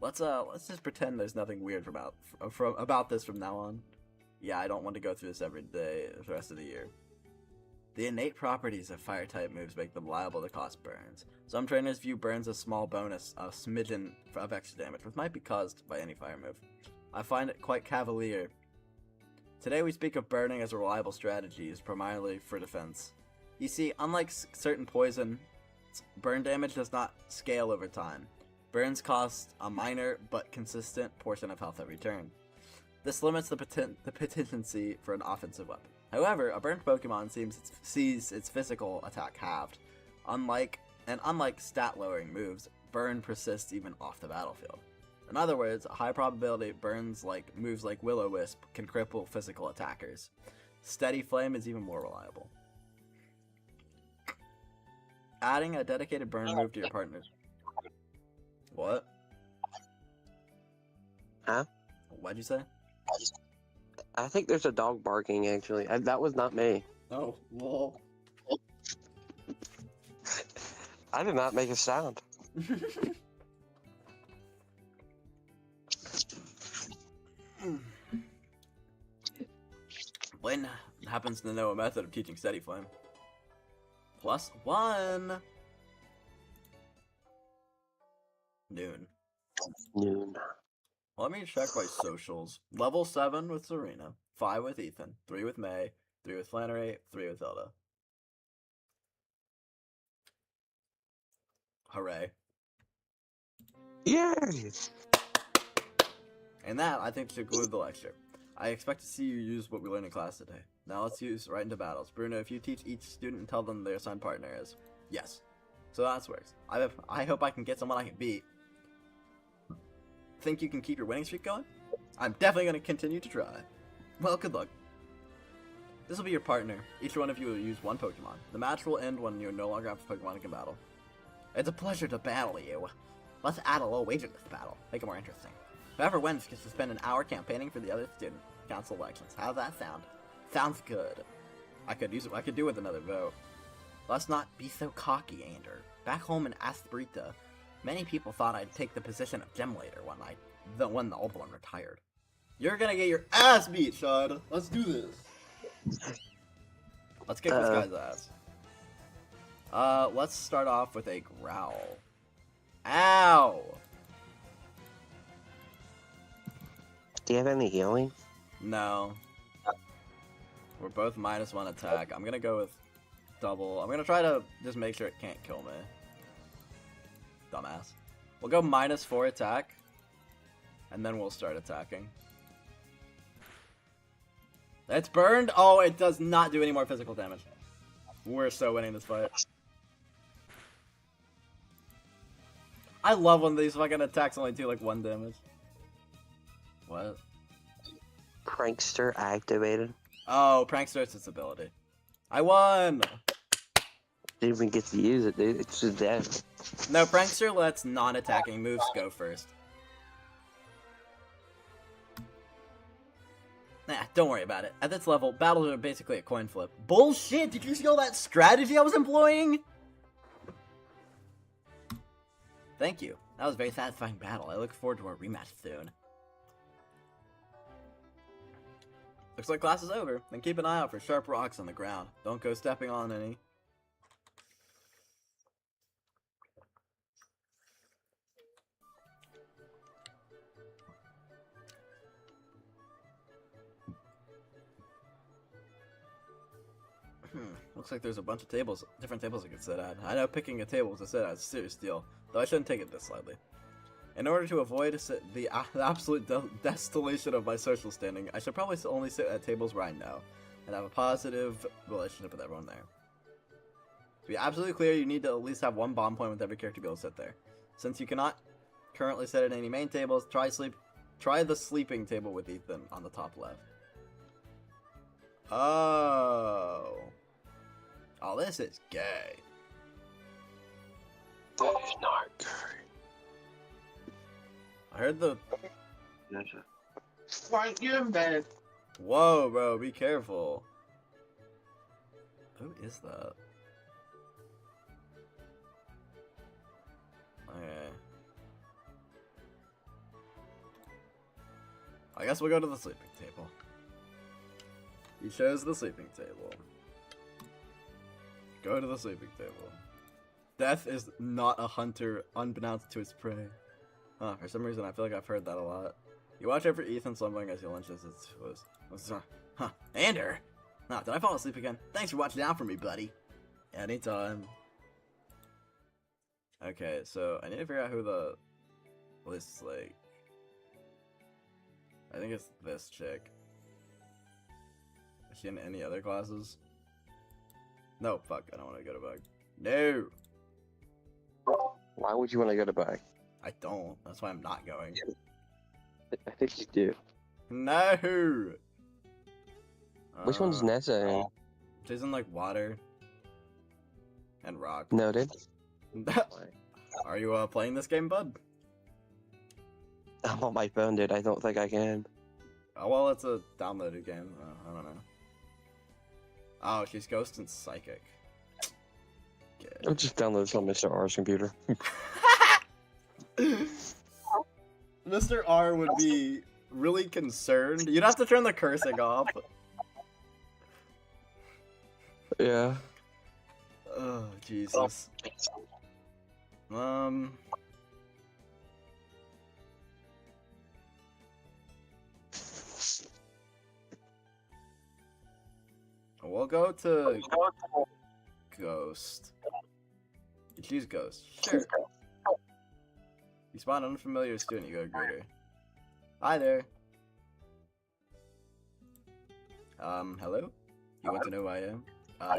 let's just pretend there's nothing weird about this from now on. Yeah, I don't want to go through this every day the rest of the year. The innate properties of fire-type moves make them liable to cost burns. Some trainers view burns as small bonus, a smidgen of extra damage, which might be caused by any fire move. I find it quite cavalier. Today we speak of burning as a reliable strategy, used primarily for defense. You see, unlike certain poison, burn damage does not scale over time. Burns cost a minor but consistent portion of health every turn. This limits the potency for an offensive weapon. However, a burned Pokemon sees its physical attack halved. Unlike stat-lowering moves, burn persists even off the battlefield. In other words, a high probability burns like moves like Will-O-Wisp can cripple physical attackers. Steady Flame is even more reliable. Adding a dedicated burn move to your partner. What? Huh? What'd you say? I think there's a dog barking, actually. That was not me. Oh, lol. I did not make a sound. Lynn happens to know a method of teaching Steady Flame. +1! Noon. Let me check my socials. Level 7 with Serena, 5 with Ethan, 3 with May, 3 with Flannery, 3 with Hilda. Hooray. Yay! And that, I think, should conclude the lecture. I expect to see you use what we learned in class today. Now let's use right into battles. Bruno, if you teach each student and tell them their assigned partner is. Yes. So that works. I hope I can get someone I can beat. Think you can keep your winning streak going? I'm definitely going to continue to try. Well, good luck. This will be your partner. Each one of you will use one Pokemon. The match will end when you no longer have a Pokemon you can battle. It's a pleasure to battle you. Let's add a low wager to this battle. Make it more interesting. Whoever wins gets to spend an hour campaigning for the other student council elections. How's that sound? Sounds good. I could do with another vote. Let's not be so cocky, Ander. Back home in Asphrita, many people thought I'd take the position of gym leader when the old one retired. You're gonna get your ass beat, Shad. Let's do this. Let's kick this guy's ass. Let's start off with a growl. Ow! Do you have any healing? No. We're both -1 attack. I'm gonna go with double. I'm gonna try to just make sure it can't kill me. Dumbass. We'll go -4 attack. And then we'll start attacking. It's burned! Oh, it does not do any more physical damage. We're so winning this fight. I love when these fucking attacks only do like 1 damage. What? Prankster activated. Oh, Prankster is its ability. I won! Didn't even get to use it, dude. It's just dead. No, Prankster lets non-attacking moves go first. Nah, don't worry about it. At this level, battles are basically a coin flip. Bullshit! Did you see all that strategy I was employing? Thank you. That was a very satisfying battle. I look forward to our rematch soon. Looks like class is over. Then keep an eye out for sharp rocks on the ground. Don't go stepping on any. Looks like there's a bunch of tables, different tables I could sit at. I know picking a table to sit at is a serious deal, though I shouldn't take it this lightly. In order to avoid the absolute desolation of my social standing, I should probably only sit at tables where I know, and have a positive relationship with everyone there. To be absolutely clear, you need to at least have one bond point with every character to be able to sit there. Since you cannot currently sit at any main tables, try the sleeping table with Ethan on the top left. Oh. Oh, this is gay. That is not gay. I heard the... Why you in bed? Whoa, bro, be careful. Who is that? Okay. I guess we'll go to the sleeping table. He chose the sleeping table. Go to the sleeping table. Death is not a hunter unbeknownst to his prey. Huh, for some reason I feel like I've heard that a lot. You watch out for Ethan slumbering as he lunches Ander! Nah, did I fall asleep again? Thanks for watching out for me, buddy. Anytime. Okay, so I need to figure out who the list, like... I think it's this chick. Is she in any other classes? No, fuck, I don't want to go to bug. No! Why would you want to go to bug? I don't. That's why I'm not going. I think you do. No! Which one's Nessa in? She's in, like, water. And rock. Noted. Are you, playing this game, bud? I'm on my phone, dude. I don't think I can. Oh, well, it's a downloaded game. I don't know. Oh, she's Ghost and Psychic. I'll just download this on Mr. R's computer. Mr. R would be really concerned. You'd have to turn the cursing off. Yeah. Oh, Jesus. We'll go to Ghost. You choose Ghost. Sure. You spawn an unfamiliar student, you go to Greeter. Hi there. Hello? You want to know who I am?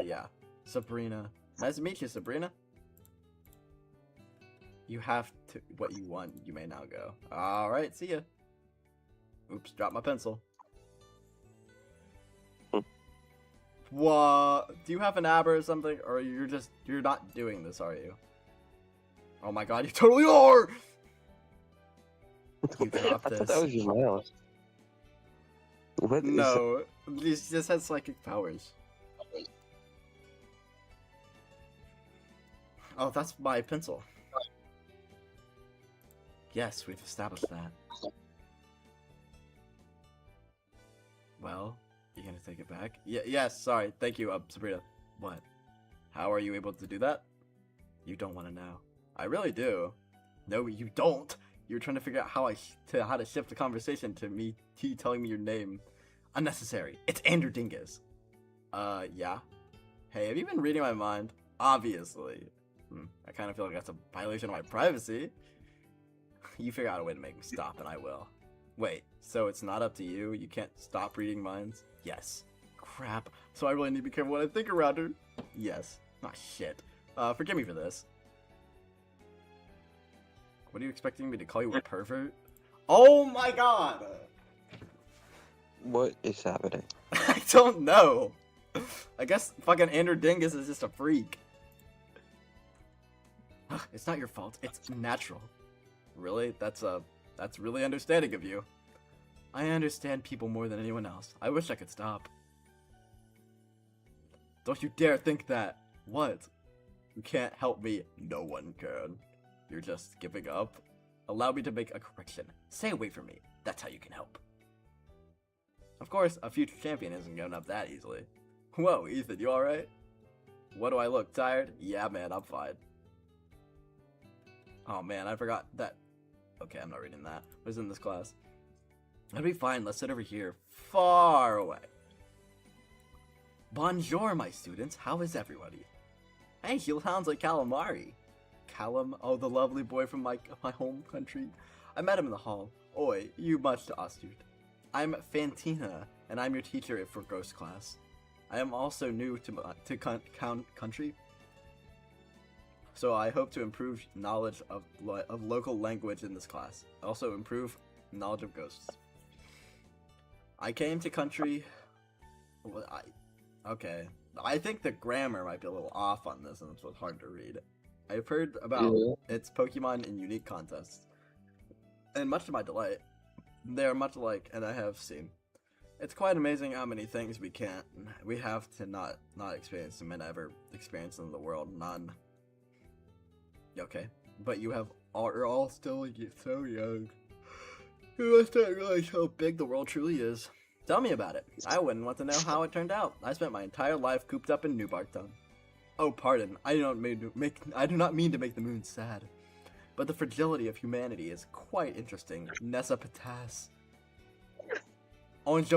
Yeah. Sabrina. Nice to meet you, Sabrina. You have to what you want, you may now go. Alright, see ya. Oops, dropped my pencil. What? Do you have an ab or something? Or you're not doing this, are you? Oh my god, you totally are! You dropped I this. thought that was your mouse. What is No, this just has psychic powers. Oh, that's my pencil. Yes, we've established that. Well, you gonna take it back? Yes, sorry. Thank you, Sabrina. What? How are you able to do that? You don't want to know. I really do. No, you don't. You're trying to figure out how to shift the conversation to me telling me your name. Unnecessary. It's Ander Dingus. Yeah. Hey, have you been reading my mind? Obviously. I kind of feel like that's a violation of my privacy. You figure out a way to make me stop, and I will. Wait, so it's not up to you? You can't stop reading minds? Yes. Crap. So I really need to be careful what I think around her? Yes. Ah, shit. Forgive me for this. What are you expecting me to call you a pervert? Oh my god! What is happening? I don't know. I guess fucking Ander Dingus is just a freak. It's not your fault. It's natural. Really? That's really understanding of you. I understand people more than anyone else. I wish I could stop. Don't you dare think that. What? You can't help me. No one can. You're just giving up. Allow me to make a correction. Stay away from me. That's how you can help. Of course, a future champion isn't going up that easily. Whoa, Ethan, you alright? What do I look, tired? Yeah, man, I'm fine. Oh man, I forgot that. Okay, I'm not reading that. What is in this class? That'll be fine, let's sit over here. Far away. Bonjour, my students. How is everybody? Hey, he sounds like Calamari. Callum? Oh, the lovely boy from my home country. I met him in the hall. Oi, you much to astute. I'm Fantina, and I'm your teacher for Ghost class. I am also new to country, so I hope to improve knowledge of local language in this class. Also improve knowledge of ghosts. I came to country. Well, okay. I think the grammar might be a little off on this, and it's what's hard to read. I've heard about its Pokemon in unique contests, and much to my delight, they are much alike, and I have seen. It's quite amazing how many things we have to not experience and ever experience in the world. None. Okay, but you are all still so young. You must not realize how big the world truly is. Tell me about it. I wouldn't want to know how it turned out. I spent my entire life cooped up in New Barktown. Oh, pardon. I do not mean to make the moon sad. But the fragility of humanity is quite interesting. Nessa Patas. I've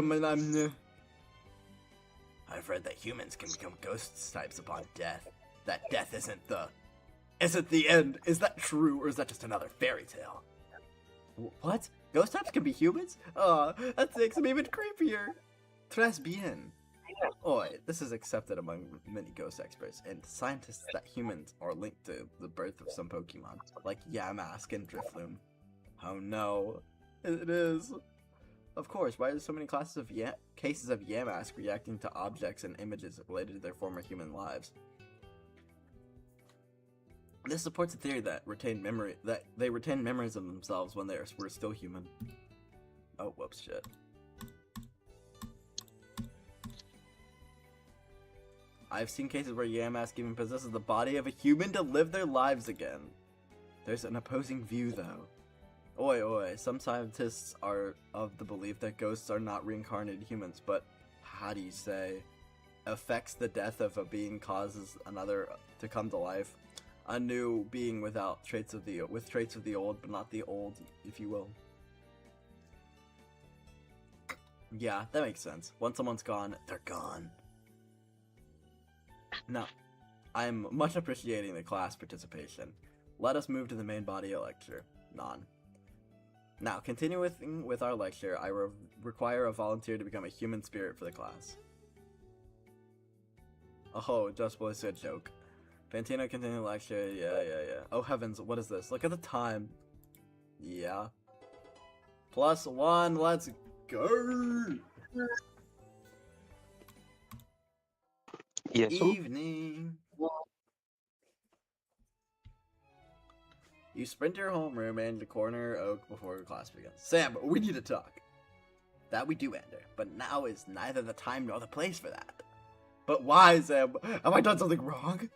read that humans can become ghost types upon death. That death isn't the end. Is that true, or is that just another fairy tale? What? Ghost types can be humans? Oh, that makes them even creepier. Très bien. Oi, this is accepted among many ghost experts and scientists that humans are linked to the birth of some Pokemon, like Yamask and Drifloon. Oh no, it is. Of course, why are there so many cases of Yamask reacting to objects and images related to their former human lives? This supports the theory that they retain memories of themselves when were still human. Oh, whoops, shit. I've seen cases where Yamask even possesses the body of a human to live their lives again. There's an opposing view, though. Oi, oi, some scientists are of the belief that ghosts are not reincarnated humans, but, how do you say, affects the death of a being causes another to come to life. A new being with traits of the old, but not the old, if you will. Yeah, that makes sense. Once someone's gone, they're gone. Now, I'm much appreciating the class participation. Let us move to the main body of lecture. Now, continuing with our lecture, I require a volunteer to become a human spirit for the class. Oh, just was a joke. Fantino continue lecture, yeah. Oh heavens, what is this? Look at the time. Yeah. +1, let's go! Yes. Evening. You sprint to your homeroom and the corner oak before class begins. Sam, we need to talk. That we do, Ender, but now is neither the time nor the place for that. But why, Sam? Have I done something wrong?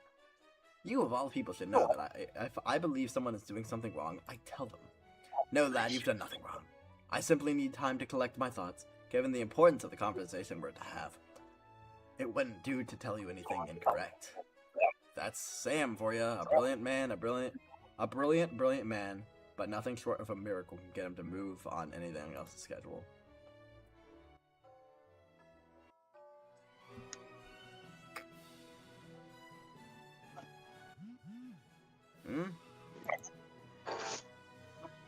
You of all people should know that if I believe someone is doing something wrong, I tell them. No, lad, you've done nothing wrong. I simply need time to collect my thoughts, given the importance of the conversation we're to have. It wouldn't do to tell you anything incorrect. That's Sam for you, a brilliant man, a brilliant man, but nothing short of a miracle can get him to move on anything else's schedule.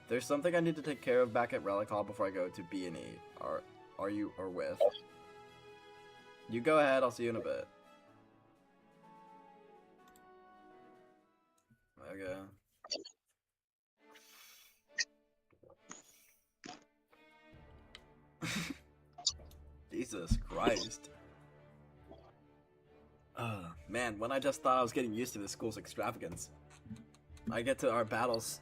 There's something I need to take care of back at Relic Hall before I go to B&E. Are you with? You go ahead, I'll see you in a bit. Okay. Jesus Christ. Man, when I just thought I was getting used to this school's extravagance. I get to our battles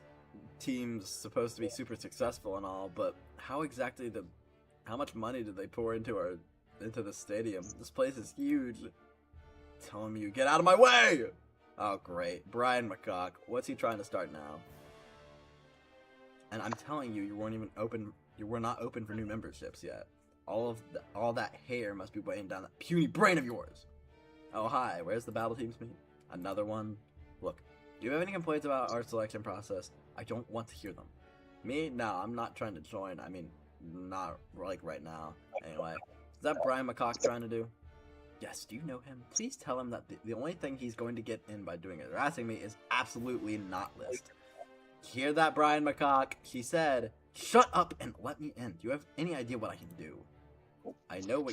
team's supposed to be super successful and all, but how much money did they pour into the stadium? This place is huge. Telling me you get out of my way! Oh great, Brian McCock, what's he trying to start now? And I'm telling you, you were not open for new memberships yet. All that hair must be weighing down that puny brain of yours. Oh hi, where's the battle teams meet? Another one? Look, do you have any complaints about our selection process? I don't want to hear them. Me? No, I'm not trying to join. I mean, not like right now. Anyway, is that Brian McCock trying to do? Yes, do you know him? Please tell him that the only thing he's going to get in by doing is harassing me is absolutely not list. Hear that, Brian McCock? She said, shut up and let me in. Do you have any idea what I can do? I know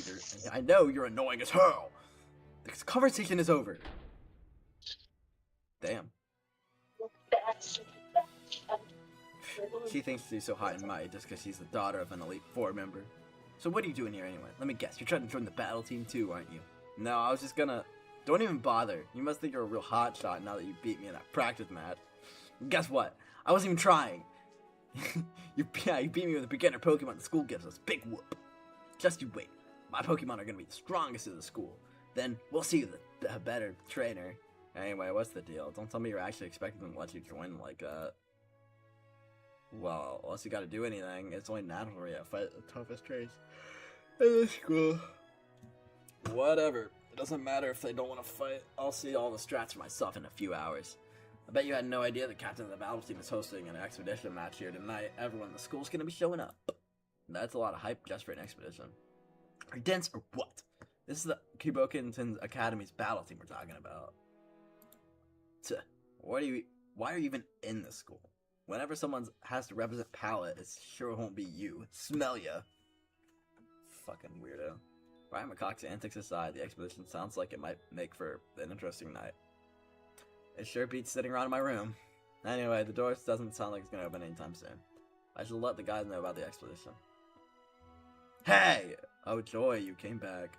you're annoying as hell. This conversation is over. Damn. She thinks she's so hot and mighty just because she's the daughter of an Elite Four member. So what are you doing here anyway? Let me guess, you're trying to join the battle team too, aren't you? No, I was just gonna... Don't even bother. You must think you're a real hotshot now that you beat me in that practice match. Guess what? I wasn't even trying. You beat me with a beginner Pokemon the school gives us. Big whoop. Just you wait. My Pokemon are gonna be the strongest in the school. Then we'll see the better trainer. Anyway, what's the deal? Don't tell me you're actually expecting them to let you join like that. Well, unless you gotta do anything, it's only natural to fight the toughest traits in the school. Whatever. It doesn't matter if they don't want to fight. I'll see all the strats for myself in a few hours. I bet you had no idea the captain of the battle team is hosting an expedition match here tonight. Everyone in the school's gonna be showing up. That's a lot of hype just for an expedition. Are you dense or what? This is the Kiboken Academy's battle team we're talking about. Tuh. Why are you even in this school? Whenever someone has to represent Palette, it sure won't be you. Smell ya. Fucking weirdo. Ryan McCock's antics aside, the expedition sounds like it might make for an interesting night. It sure beats sitting around in my room. Anyway, the door doesn't sound like it's gonna open anytime soon. I should let the guys know about the expedition. Hey! Oh joy, you came back.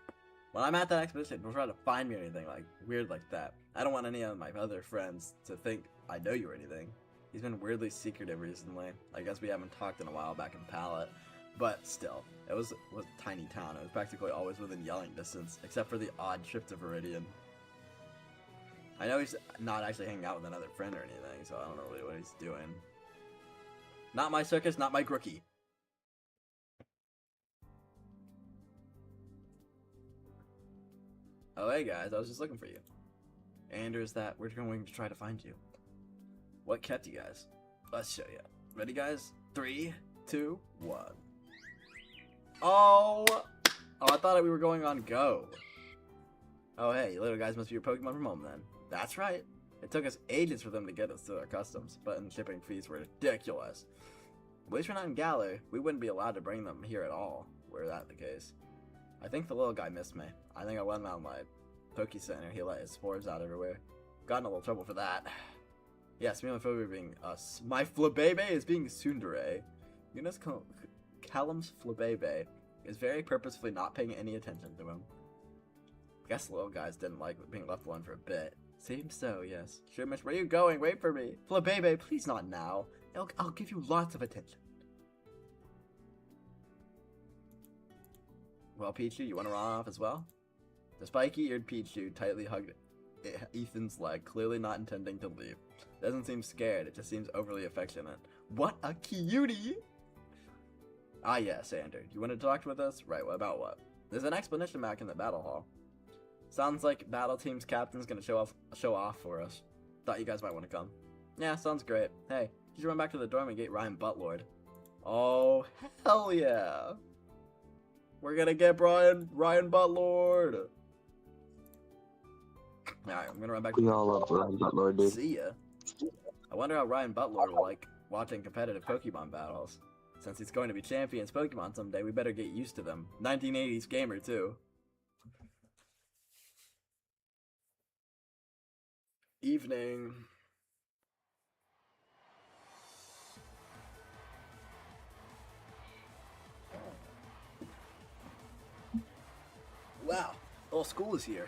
When I'm at that expedition, don't try to find me or anything weird like that. I don't want any of my other friends to think I know you or anything. He's been weirdly secretive recently. I guess we haven't talked in a while back in Palette. But still, it was a tiny town. It was practically always within yelling distance, except for the odd trip to Viridian. I know he's not actually hanging out with another friend or anything, so I don't know really what he's doing. Not my circus, not my Grookie. Oh hey guys, I was just looking for you. And there's that, we're going to try to find you. What kept you guys? Let's show you. Ready guys? 3, 2, 1. Oh, I thought we were going on Go. Oh hey, you little guys must be your Pokemon from home then. That's right. It took us ages for them to get us to their customs, but the shipping fees were ridiculous. At least we're not in Galar. We wouldn't be allowed to bring them here at all, were that the case. I think the little guy missed me. I think I let him out of my Poke Center. He let his spores out everywhere. Got in a little trouble for that. Yes, me and my Flabebe being us. My Flabebe is being Tsundere. Callum's Flabebe is very purposefully not paying any attention to him. Guess the little guys didn't like being left alone for a bit. Seems so, yes. Sure, miss, where are you going? Wait for me. Flabebe, please not now. I'll give you lots of attention. Well, Pichu, you want to run off as well? The spiky-eared Pichu tightly hugged Ethan's leg, clearly not intending to leave. Doesn't seem scared, it just seems overly affectionate. What a cutie! Ah yes, Ander. You want to talk with us? Right, what about what? There's an explanation back in the battle hall. Sounds like battle team's captain's gonna show off for us. Thought you guys might want to come. Yeah, sounds great. Hey, you should run back to the dorm and get Ryan Butlord. Oh, hell yeah! We're gonna get Ryan Butlord! Alright, I'm gonna run back to We all love Ryan Butlord, dude. See ya. I wonder how Ryan Butlord will like watching competitive Pokemon battles. Since he's going to be champions Pokemon someday, we better get used to them. 1980s gamer, too. Evening. Wow, the whole school is here.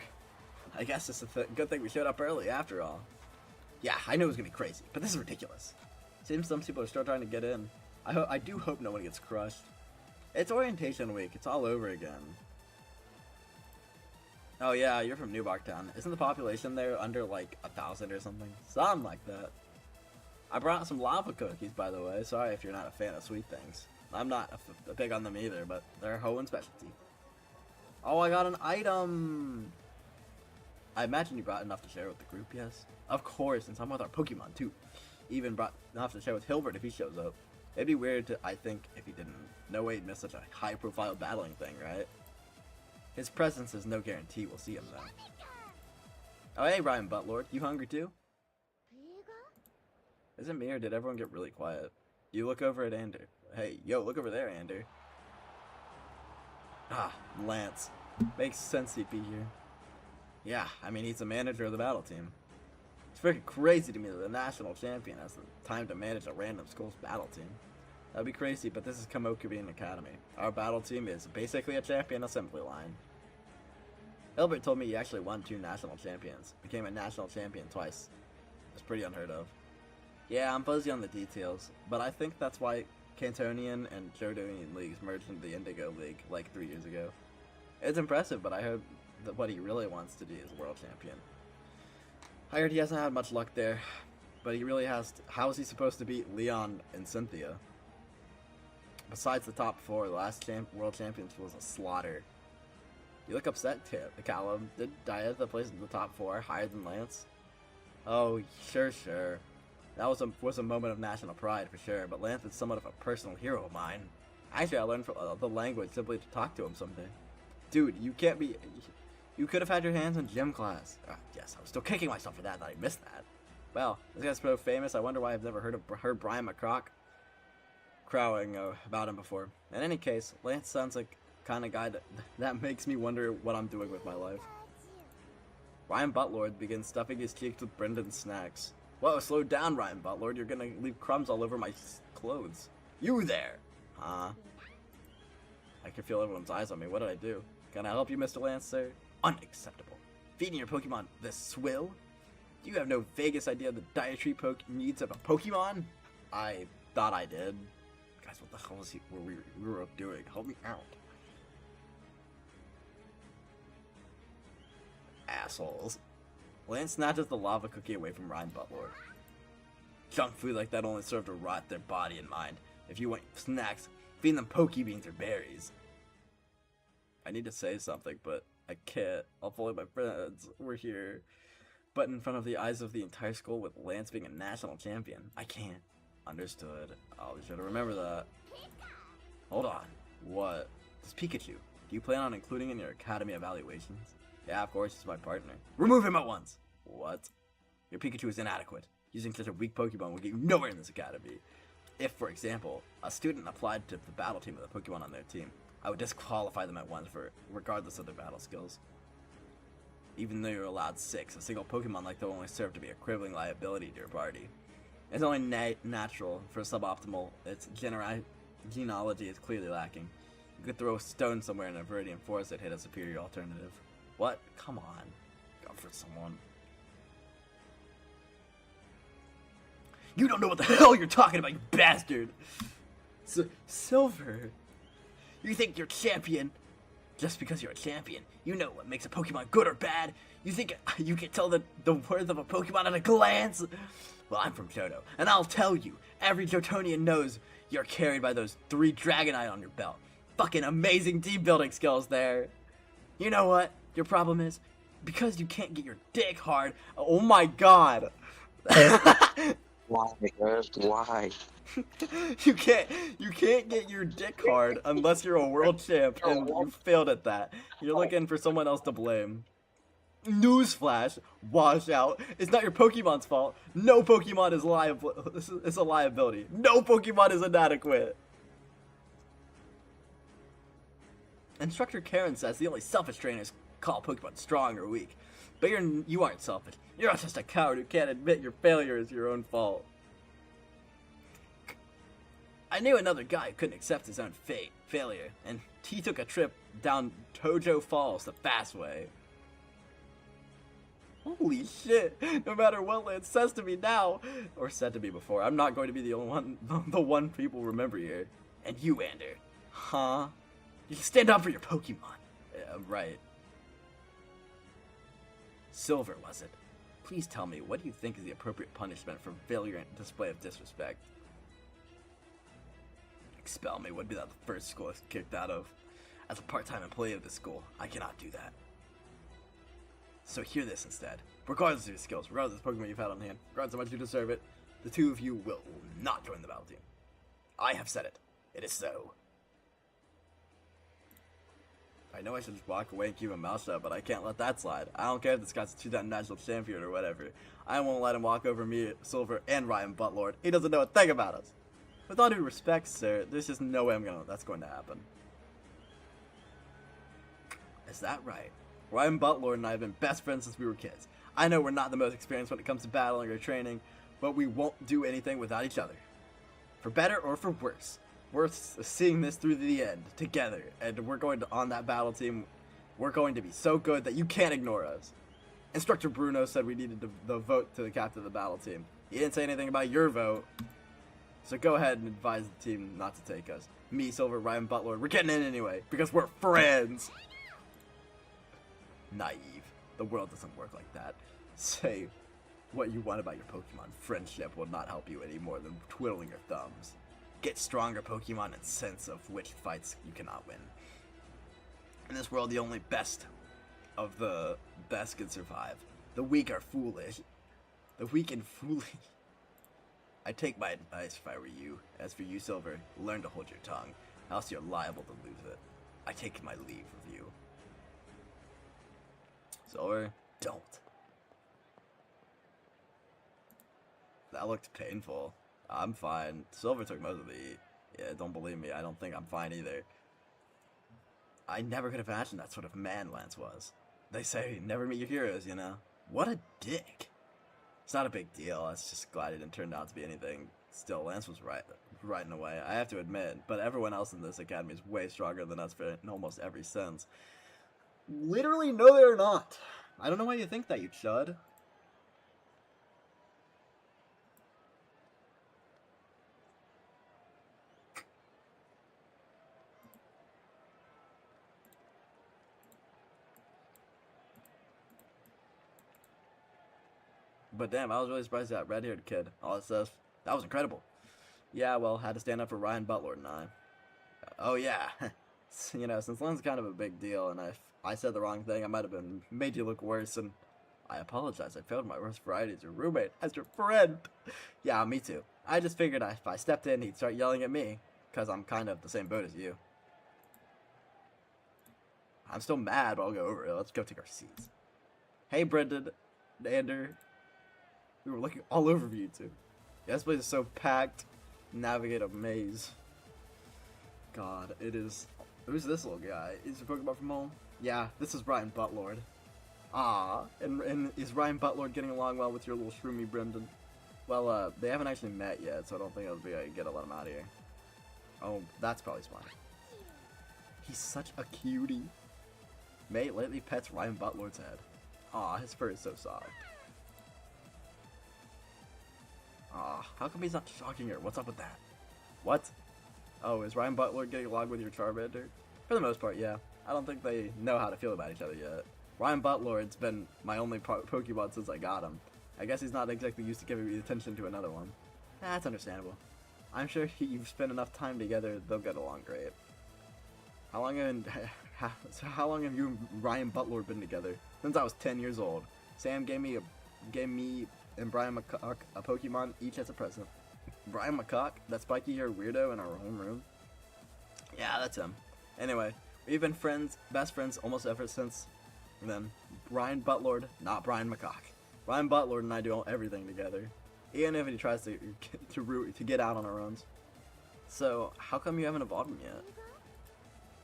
I guess it's a good thing we showed up early after all. Yeah, I knew it was gonna be crazy, but this is ridiculous. Seems some people are still trying to get in. I do hope no one gets crushed. It's orientation week, it's all over again. Oh yeah, you're from Newbark Town. Isn't the population there under like 1,000 or something? Something like that. I brought some lava cookies, by the way. Sorry if you're not a fan of sweet things. I'm not big on them either, but they're Hoenn specialty. Oh, I got an item! I imagine you brought enough to share with the group, yes? Of course, since I'm with our Pokemon too. Even brought enough to share with Hilbert if he shows up. It'd be weird to, I think, if he didn't. No way he'd miss such a high-profile battling thing, right? His presence is no guarantee we'll see him, though. Oh, hey, Ryan Butlord. You hungry, too? Is it me, or did everyone get really quiet? You look over at Ander. Hey, yo, look over there, Ander. Ah, Lance. Makes sense he'd be here. Yeah, I mean, he's the manager of the battle team. It's freaking crazy to me that the national champion has the time to manage a random school's battle team. That'd be crazy, but this is Kamokubian Academy. Our battle team is basically a champion assembly line. Hilbert told me he actually won 2 national champions. Became a national champion twice. It's pretty unheard of. Yeah, I'm fuzzy on the details, but I think that's why Cantonian and Jordanian leagues merged into the Indigo League like 3 years ago. It's impressive, but I heard that what he really wants to do is world champion. I heard he hasn't had much luck there. but he really has to, how is he supposed to beat Leon and Cynthia? Besides the top 4, the last world champions was a slaughter. You look upset, Callum. Did Diantha place in the top 4 higher than Lance? Oh, sure. That was a moment of national pride for sure, but Lance is somewhat of a personal hero of mine. Actually, I learned the language simply to talk to him someday. Dude, you can't be... You could have had your hands in gym class. Yes, I was still kicking myself for that I missed that. Well, this guy's so famous, I wonder why I've never heard Brian McCrock crowing about him before. In any case, Lance sounds like kind of guy that makes me wonder what I'm doing with my life. Ryan Butlord begins stuffing his cheeks with Brendan's snacks. Whoa, slow down, Ryan Butlord. You're gonna leave crumbs all over my clothes. You there! Huh? I can feel everyone's eyes on me. What did I do? Can I help you, Mr. Lance, sir? Unacceptable. Feeding your Pokemon this swill? Do you have no vaguest idea of the dietary needs of a Pokemon? I thought I did. Guys, what the hell was we were doing? Help me out. Assholes. Lance snatches the lava cookie away from Ryan Butlord. Junk food like that only serve to rot their body and mind. If you want snacks, feed them Pokebeans or berries. I need to say something, but I can't. I'll follow my friends. We're here. But in front of the eyes of the entire school with Lance being a national champion, I can't. Understood. I'll be sure to remember that. Hold on. What? This Pikachu. Do you plan on including in your academy evaluations? Yeah, of course, he's my partner. Remove him at once! What? Your Pikachu is inadequate. Using such a weak Pokemon will get you nowhere in this academy. If, for example, a student applied to the battle team of the Pokemon on their team, I would disqualify them at once regardless of their battle skills. Even though you're allowed 6, a single Pokemon like that will only serve to be a crippling liability to your party. It's only natural for suboptimal. Its genealogy is clearly lacking. You could throw a stone somewhere in a Viridian forest that hit a superior alternative. What? Come on. Go for someone. You don't know what the hell you're talking about, you bastard! Silver. You think you're champion just because you're a champion. You know what makes a Pokemon good or bad. You think you can tell the worth of a Pokemon at a glance? Well, I'm from Johto, and I'll tell you, every Johtonian knows you're carried by those 3 Dragonite on your belt. Fucking amazing team building skills there. You know what your problem is? Because you can't get your dick hard. Oh my god. Why, Ghost? Why? You can't get your dick hard unless you're a world champ and you failed at that. You're looking for someone else to blame. Newsflash, wash out. It's not your Pokemon's fault. No Pokemon is a liability. No Pokemon is inadequate. Instructor Karen says the only selfish trainers call Pokemon strong or weak. But you aren't selfish. You're just a coward who can't admit your failure is your own fault. I knew another guy who couldn't accept his own failure, and he took a trip down Tojo Falls the fast way. Holy shit, no matter what Lance says to me now, or said to me before, I'm not going to be the only one, the one people remember here. And you, Ander. Huh? You can stand up for your Pokemon. Yeah, right. Silver, was it? Please tell me, what do you think is the appropriate punishment for failure and display of disrespect? Expel me would be the first school I was kicked out of. As a part-time employee of this school, I cannot do that. So hear this instead. Regardless of your skills, regardless of the Pokemon you've had on hand, regardless of how much you deserve it, the 2 of you will not join the battle team. I have said it. It is so. I know I should just walk away and keep my mouth shut, but I can't let that slide. I don't care if this guy's a 2-time national champion or whatever. I won't let him walk over me, Silver, and Ryan Butlord. He doesn't know a thing about us. With all due respect, sir, there's just no way that's going to happen. Is that right? Ryan Butlord and I have been best friends since we were kids. I know we're not the most experienced when it comes to battling or training, but we won't do anything without each other. For better or for worse. We're seeing this through the end, together, and we're going to, on that battle team, we're going to be so good that you can't ignore us. Instructor Bruno said we needed the vote to the captain of the battle team. He didn't say anything about your vote. So go ahead and advise the team not to take us. Me, Silver, Ryan Butlord, we're getting in anyway, because we're friends! Naive. The world doesn't work like that. Say, what you want about your Pokemon. Friendship will not help you any more than twiddling your thumbs. Get stronger Pokemon and sense of which fights you cannot win. In this world, the only best of the best can survive. The weak are foolish. The weak and foolish. I take my advice if I were you. As for you, Silver, learn to hold your tongue, else you're liable to lose it. I take my leave of you. Silver, don't. That looked painful. I'm fine. Silver took most of the... Yeah, don't believe me. I don't think I'm fine either. I never could have imagined that sort of man Lance was. They say, never meet your heroes, you know? What a dick. It's not a big deal. I was just glad it didn't turn out to be anything. Still, Lance was right in a way, I have to admit. But everyone else in this academy is way stronger than us in almost every sense. Literally, no, they're not. I don't know why you think that, you chud. But damn, I was really surprised at that red-haired kid. All it says, that was incredible. Yeah, well, had to stand up for Ryan Butler and I. Oh yeah, you know, since Lynn's kind of a big deal, and if I said the wrong thing, I might have made you look worse, and I apologize. I failed my worst variety as your roommate, as your friend. Yeah, me too. I just figured if I stepped in, he'd start yelling at me, because I'm kind of the same boat as you. I'm still mad, but I'll go over it. Let's go take our seats. Hey, Brendan, Nander. We were looking all over you two. Yeah, this place is so packed. Navigate a maze. God, it is. Who's this little guy? Is he Pokemon from home? Yeah, this is Ryan Butlord. Ah, and is Ryan Butlord getting along well with your little shroomy Brendan? Well, they haven't actually met yet, so I don't think it'll be get to let him out of here. Oh, that's probably smart. He's such a cutie. Mate lately pets Ryan Butlord's head. Aw, his fur is so soft. Aw, how come he's not shocking her? What's up with that? What? Oh, is Ryan Butler getting along with your Charmander? For the most part, yeah. I don't think they know how to feel about each other yet. Ryan Butler's been my only Pokemon since I got him. I guess he's not exactly used to giving me attention to another one. That's understandable. I'm sure you've spent enough time together, they'll get along great. How long have you and Ryan Butler been together? Since I was 10 years old. Sam gave me and Brian McCock a Pokemon each as a present. Brian McCock? That spiky-haired weirdo in our homeroom? Yeah, that's him. Anyway, we've been friends, best friends almost ever since then. Brian Butlord, not Brian McCock. Brian Butlord and I do everything together. Even if he tries to get out on our own. So, how come you haven't evolved him yet?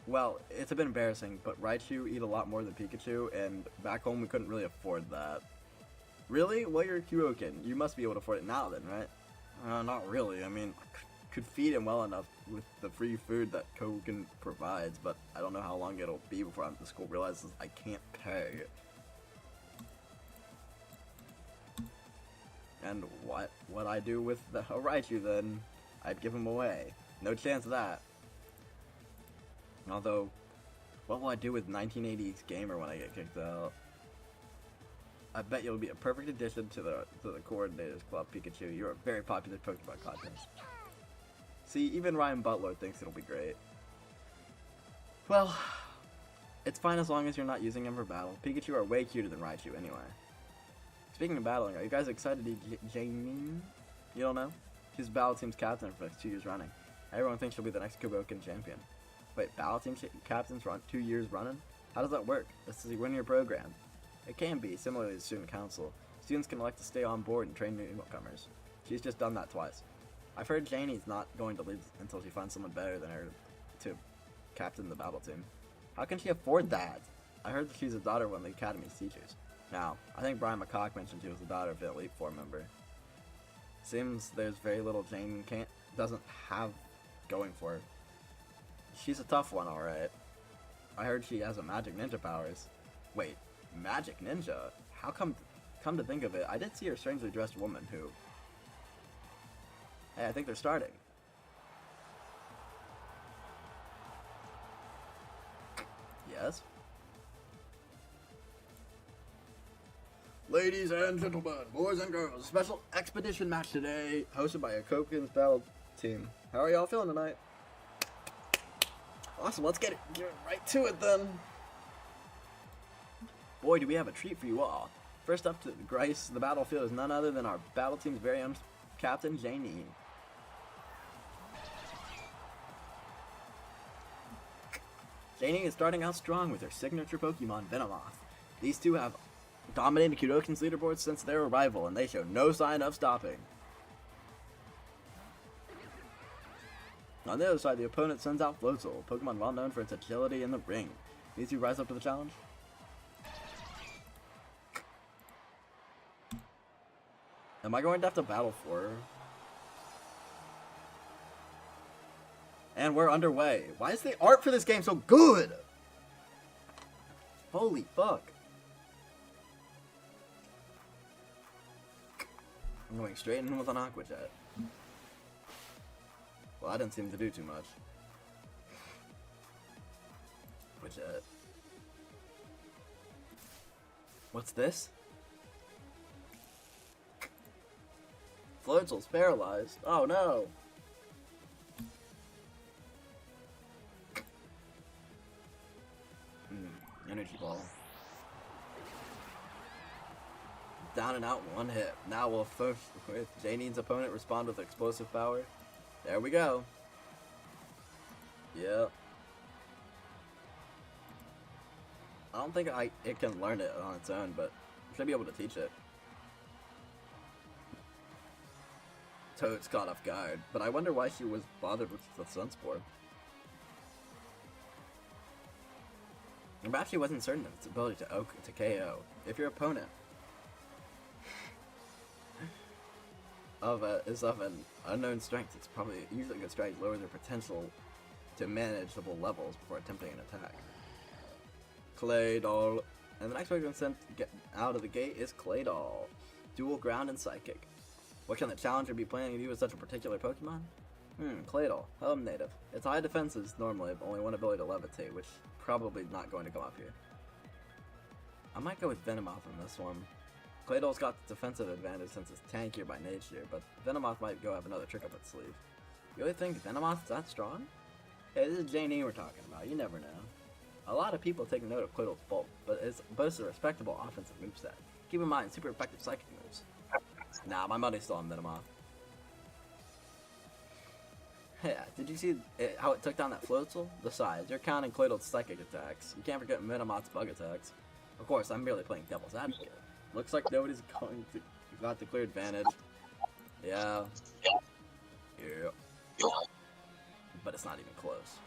Well, it's a bit embarrassing, but Raichu eat a lot more than Pikachu, and back home we couldn't really afford that. Really? Well, you're a Kyoken. You must be able to afford it now then, right? Not really. I mean, I could feed him well enough with the free food that Koken provides, but I don't know how long it'll be before the school realizes I can't pay. And what I do with the Raichu then? I'd give him away. No chance of that. Although, what will I do with 1980s Gamer when I get kicked out? I bet you'll be a perfect addition to the Coordinators Club, Pikachu. You're a very popular Pokemon contest. See, even Ryan Butler thinks it'll be great. Well, it's fine as long as you're not using him for battle. Pikachu are way cuter than Raichu anyway. Speaking of battling, are you guys excited to get Janine? You don't know? She's the Battle Team's captain for the next 2 years running. Everyone thinks she'll be the next Koboken champion. Wait, Battle Team captains run 2 years running? How does that work? This is a one-year program. It can be, similarly to Student Council. Students can elect to stay on board and train newcomers. She's just done that twice. I've heard Janie's not going to leave until she finds someone better than her to captain the battle team. How can she afford that? I heard that she's a daughter of one of the Academy's teachers. Now, I think Brian McCock mentioned she was the daughter of an Elite Four member. Seems there's very little Jane doesn't have going for her. She's a tough one, alright. I heard she has a magic ninja powers. Wait, magic ninja? How come to think of it, I did see a strangely dressed woman who... Hey, I think they're starting. Yes? Ladies and gentlemen, boys and girls, special expedition match today, hosted by a Koken's Battle team. How are y'all feeling tonight? Awesome, let's get right to it then. Boy, do we have a treat for you all. First up to grace the battlefield is none other than our battle team's very own Captain Janine. Janine is starting out strong with her signature Pokemon, Venomoth. These two have dominated Kudoken's leaderboard since their arrival, and they show no sign of stopping. On the other side, the opponent sends out Floatzel, a Pokemon well known for its agility in the ring. These two rise up to the challenge. Am I going to have to battle for her? And we're underway. Why is the art for this game so good? Holy fuck. I'm going straight in with an Aqua Jet. Well, I didn't seem to do too much. Aqua Jet. What's this? Floatzel's paralyzed. Oh no! Energy Ball. Down and out, one hit. Now we'll first with Janine's opponent respond with explosive power. There we go. Yep. I don't think it can learn it on its own, but I should be able to teach it. Toad's caught off guard, but I wonder why she was bothered with the Sunspore. I actually wasn't certain of its ability to KO. If your opponent is of an unknown strength, it's probably usually a good strategy to lower their potential to manageable levels before attempting an attack. Claydol. And the next Pokemon sent get out of the gate is Claydol. Dual Ground and Psychic. What can the challenger be planning to do with such a particular Pokemon? Claydol. Home native. Its high defenses normally have only one ability to levitate, which probably not going to come up here. I might go with Venomoth on this one. Claydol's got the defensive advantage since it's tankier by nature, but Venomoth might go have another trick up its sleeve. You really think Venomoth's that strong? Hey, this is Janine we're talking about, you never know. A lot of people take note of Claydol's bulk, but it boasts a respectable offensive moveset. Keep in mind, super effective psychic moves. Nah, my money's still on Venomoth. Yeah, did you see how it took down that Floatzel? Besides, you're counting Claydol's psychic attacks. You can't forget Venomoth's bug attacks. Of course, I'm merely playing devil's advocate. Looks like nobody's going to got the clear advantage. Yeah. Yeah. But it's not even close.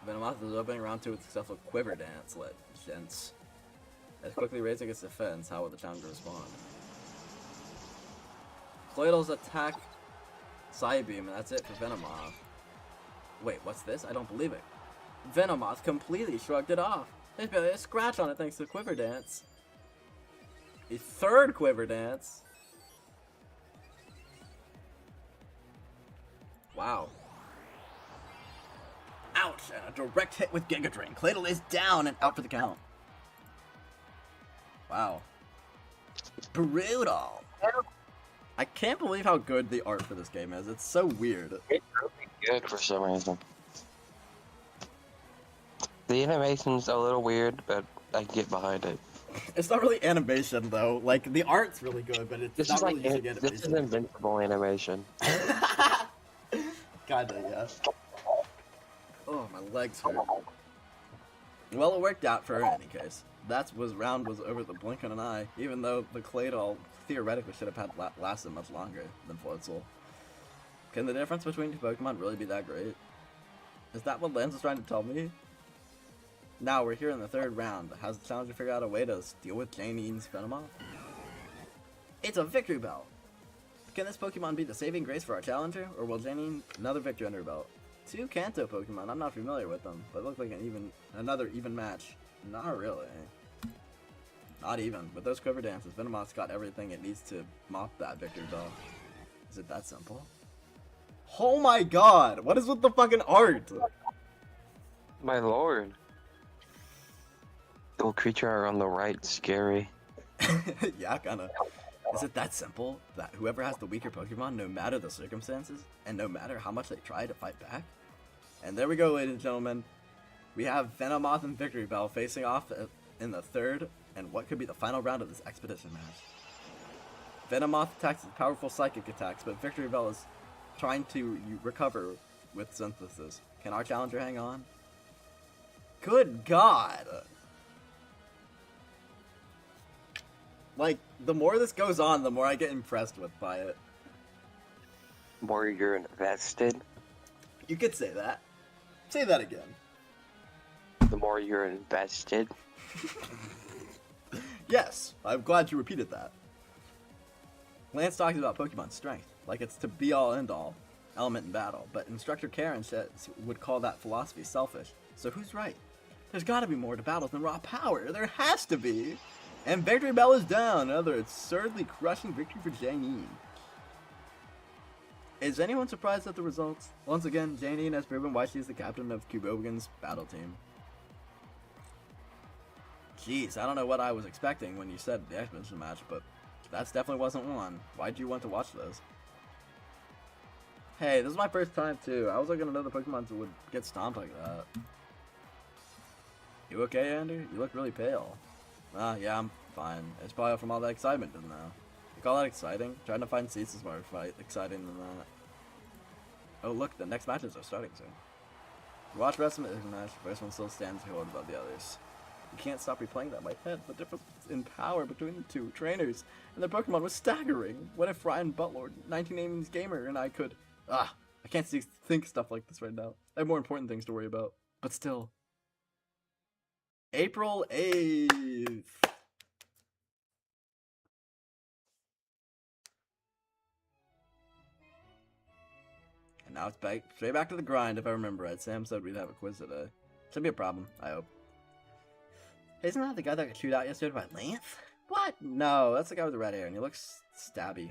Venomoth is opening round 2 with successful Quiver Dance, gents. As quickly raising its defense, how will the challenger respond? Claydol's attack Psybeam, and that's it for Venomoth. Wait, what's this? I don't believe it. Venomoth completely shrugged it off. There's barely a scratch on it thanks to Quiver Dance. A third Quiver Dance. Wow. Ouch! And a direct hit with Giga Drain. Claydol is down and out for the count. Wow. Brutal. I can't believe how good the art for this game is. It's so weird. It's really good for some reason. The animation's a little weird, but I can get behind it. It's not really animation though. Like the art's really good, but it's not really using animation. This is invincible animation. Kinda, yeah. Oh, my legs hurt. Well, it worked out for her in any case. That round was over the blink of an eye, even though the Claydol theoretically should have had lasted much longer than Floatzel. Can the difference between two Pokemon really be that great? Is that what Lance is trying to tell me? Now we're here in the third round. Has the challenger figured out a way to deal with Janine's Venomoth? It's a victory belt! Can this Pokemon be the saving grace for our challenger, or will Janine another victory under her belt? Two Kanto Pokemon, I'm not familiar with them, but look like another even match. Not really. Not even. With those Quiver Dances, Venomoth's got everything it needs to mop that victory belt. Is it that simple? Oh my god! What is with the fucking art? My lord. Little creature on the right, scary. Yeah, kinda. Is it that simple? That whoever has the weaker Pokemon, no matter the circumstances, and no matter how much they try to fight back? And there we go, ladies and gentlemen. We have Venomoth and Victory Bell facing off in the third, and what could be the final round of this expedition match. Venomoth attacks with powerful psychic attacks, but Victory Bell is trying to recover with Synthesis. Can our challenger hang on? Good God! Like, the more this goes on, the more I get impressed by it. More you're invested, You could say that. Say that again. the more you're invested. Yes, I'm glad you repeated that. Lance talks about Pokemon's strength, like it's to be all end all element in battle, but Instructor Karen says would call that philosophy selfish. So who's right? There's gotta be more to battles than raw power. There has to be! And Victory Bell is down, another absurdly crushing victory for Janine. Is anyone surprised at the results? Once again, Janine has proven why she's the captain of Kubogan's battle team. Jeez, I don't know what I was expecting when you said the expedition match, but that definitely wasn't one. Why'd you want to watch those? Hey, this is my first time too. I was looking at other Pokemon would get stomped like that. You okay, Andy? You look really pale. Yeah, I'm fine. It's probably from all that excitement, didn't I? You call that exciting? Trying to find seats is more exciting than that. Oh look, the next matches are starting soon. You watch rest of the match, the first one still stands hold above the others. You can't stop replaying that in my head. The difference in power between the two trainers and their Pokemon was staggering. What if Ryan Butler, 1980s gamer, and I could... I can't think stuff like this right now. I have more important things to worry about. But still. April 8th. And now it's straight back to the grind, if I remember right. Sam said we'd have a quiz today. Shouldn't be a problem, I hope. Hey, isn't that the guy that got chewed out yesterday by Lance? What? No, that's the guy with the red hair, and he looks stabby.